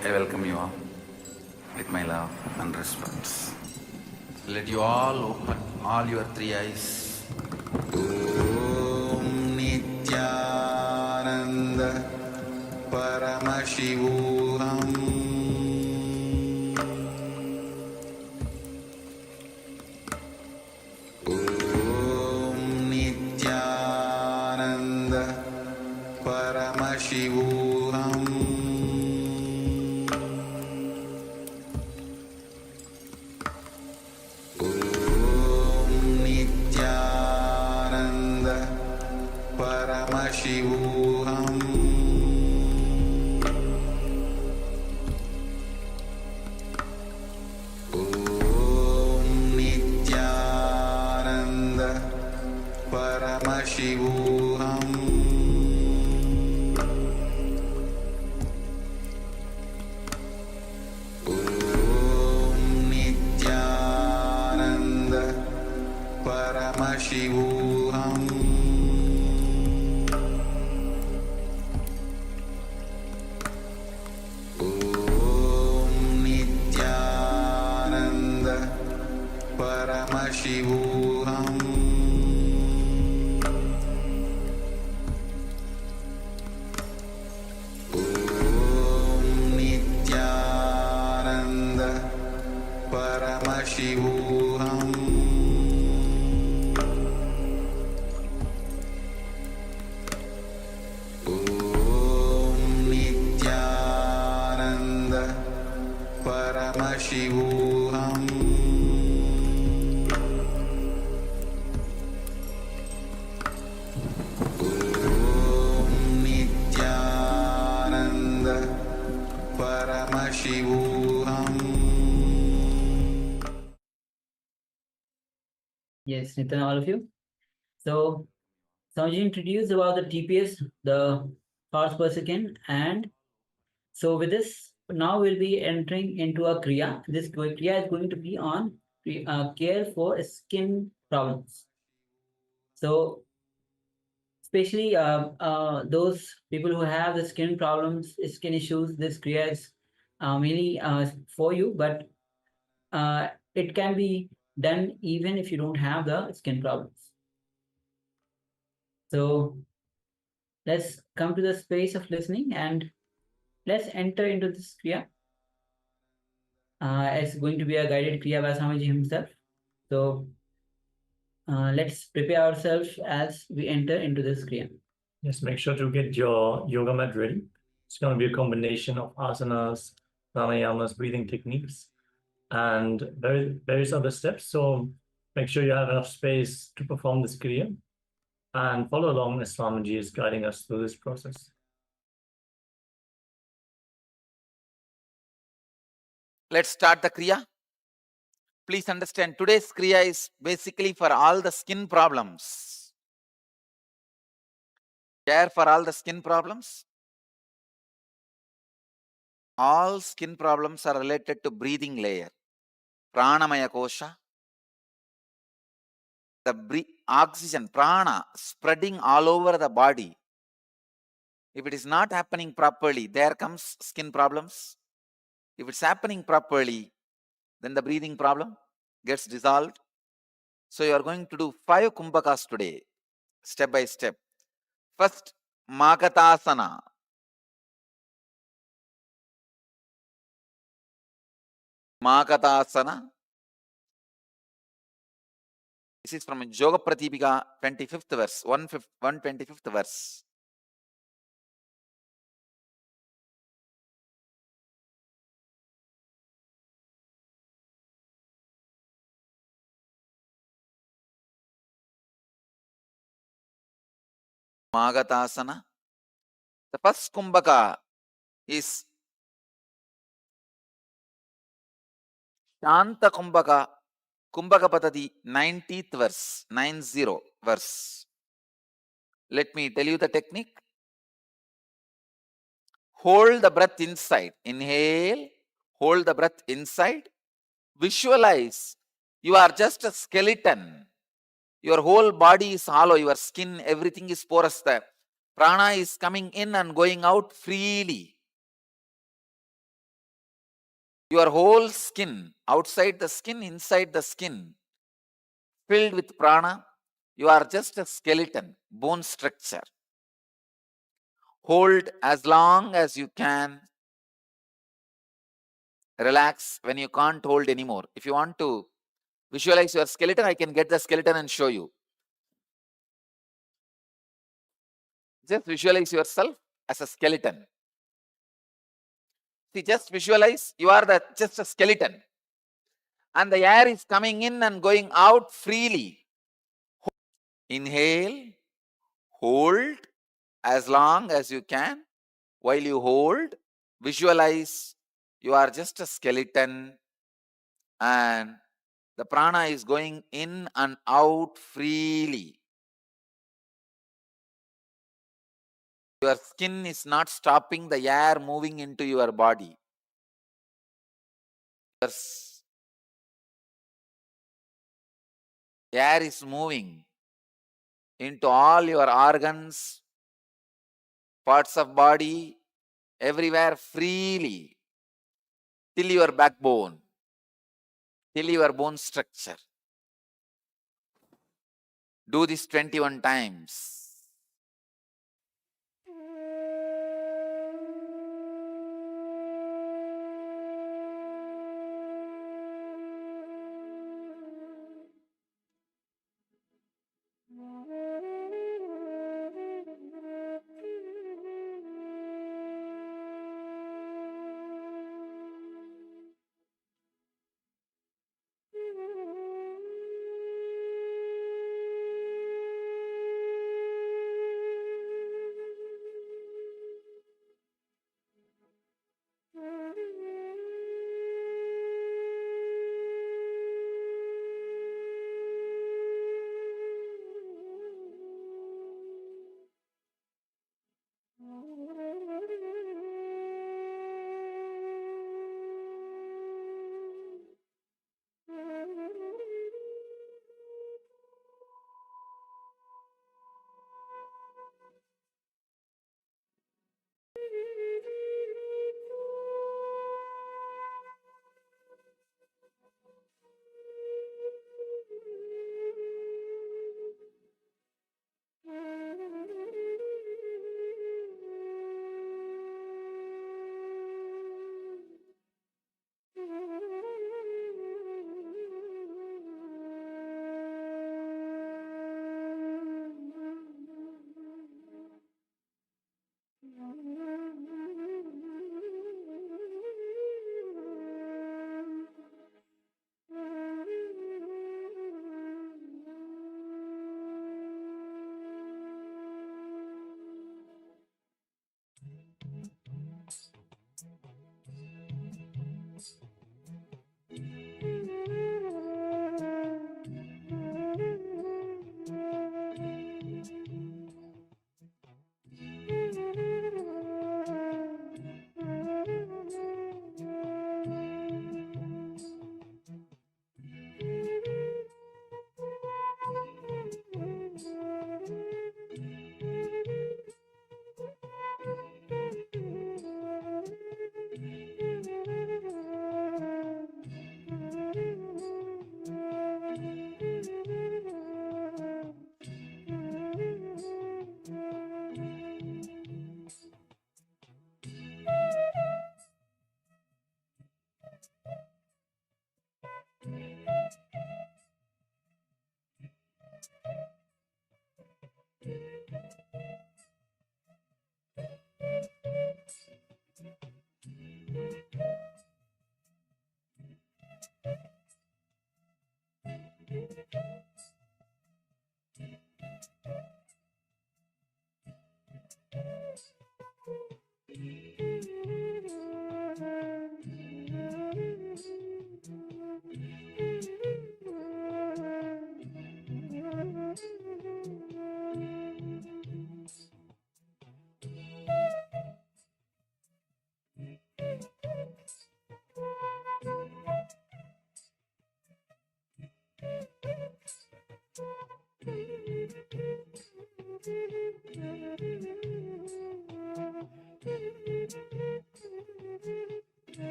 I welcome you all with my love and respect. Let you all open all your three eyes. Om Nithyananda Paramashivoham Om Nithyananda Paramashivoham Paramashivoham Om Nithyananda Paramashivoham Om Nithyananda Paramashivoham Paramashivoham Om Nithyananda Paramashivoham Om Nithyananda Paramashivoham Paramashivoham Yes, Nitin, all of you. So, Samji introduced about the TPS, the thoughts per second, and so with this, now we'll be entering into a Kriya. This Kriya is going to be on care for skin problems. So, especially those people who have the skin problems, skin issues, this Kriya is mainly for you, but it can be done even if you don't have the skin problems. So let's come to the space of listening and let's enter into this Kriya. It's going to be a guided Kriya by Swamiji himself. So let's prepare ourselves as we enter into this Kriya. Just make sure to get your yoga mat ready. It's going to be a combination of asanas, pranayamas, breathing techniques, and various other steps. So make sure you have enough space to perform this kriya and follow along as Swamiji is guiding us through this process. Let's start the Kriya. Please understand, today's Kriya is basically for all the skin problems. Care for all the skin problems. All skin problems are related to breathing layer. Pranamaya kosha. The oxygen, prana, spreading all over the body. If it is not happening properly, there comes skin problems. If it's happening properly, then the breathing problem gets dissolved. So you are going to do 5 kumbhakas today, step by step. First, Magatasana. Magatasana. This is from Yoga Pratipika, 25th verse, 125th verse. Magatasana. The first kumbhaka is Shanta kumbhaka, kumbhaka patadi, 90th verse, 90 verse. Let me tell you the technique. Hold the breath inside. Inhale. Hold the breath inside. Visualize you are just a skeleton. Your whole body is hollow. Your skin, everything is porous. The prana is coming in and going out freely. Your whole skin, outside the skin, inside the skin, filled with prana. You are just a skeleton, bone structure. Hold as long as you can. Relax when you can't hold anymore. If you want to visualize your skeleton, I can get the skeleton and show you. Just visualize yourself as a skeleton. See, just visualize you are just a skeleton. And the air is coming in and going out freely. Inhale, hold as long as you can. While you hold, visualize you are just a skeleton and the prana is going in and out freely. Your skin is not stopping the air moving into your body. Your air is moving into all your organs, parts of body, everywhere freely, till your backbone, till your bone structure. Do this 21 times.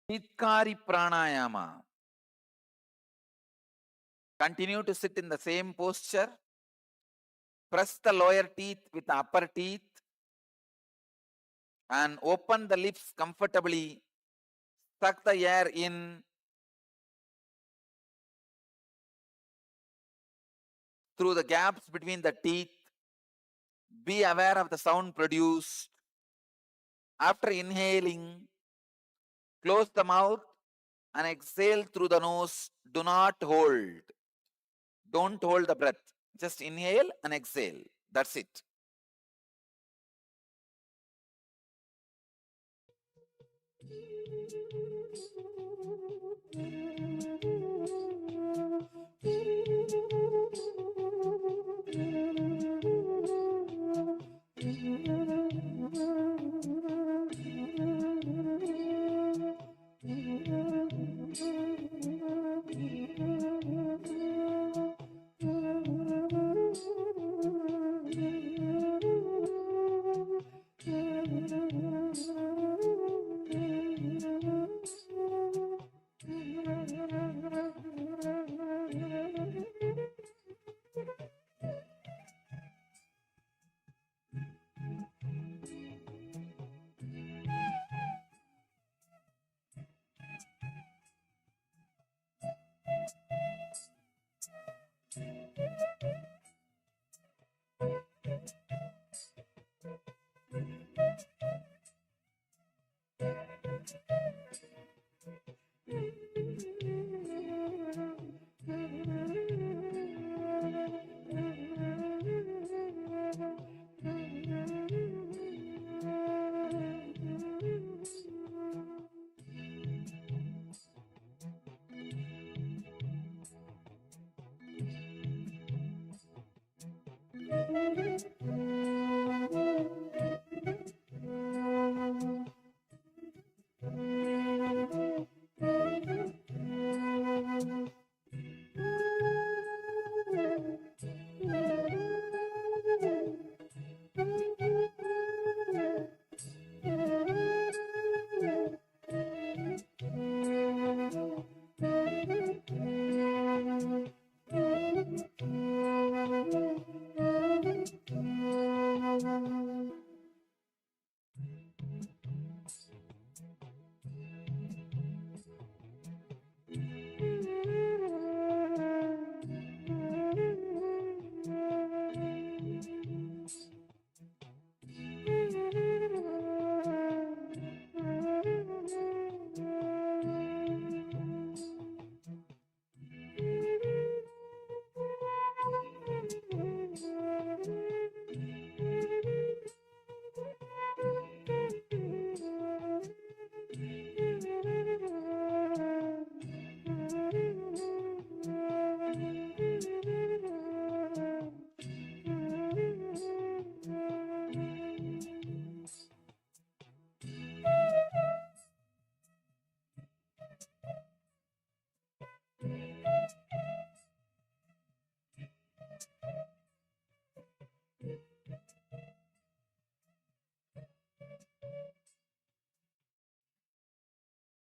Chitkari pranayama. Continue to sit in the same posture. Press the lower teeth with the upper teeth and open the lips comfortably. Suck the air in through the gaps between the teeth. Be aware of the sound produced. After inhaling, close the mouth and exhale through the nose. Do not hold. Don't hold the breath. Just inhale and exhale. That's it.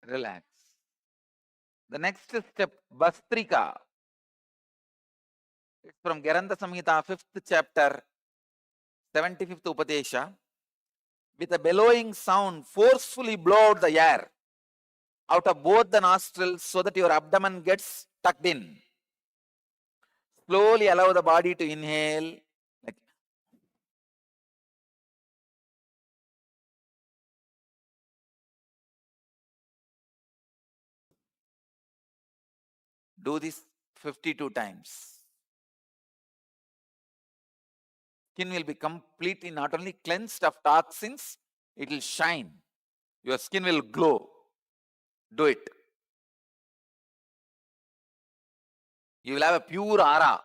Relax. The next step, Bastrika. It's from Garanda Samhita, 5th chapter, 75th Upadesha. With a bellowing sound, forcefully blow out the air out of both the nostrils so that your abdomen gets tucked in. Slowly allow the body to inhale. Do this 52 times. Skin will be completely not only cleansed of toxins, it will shine. Your skin will glow. Do it. You will have a pure aura.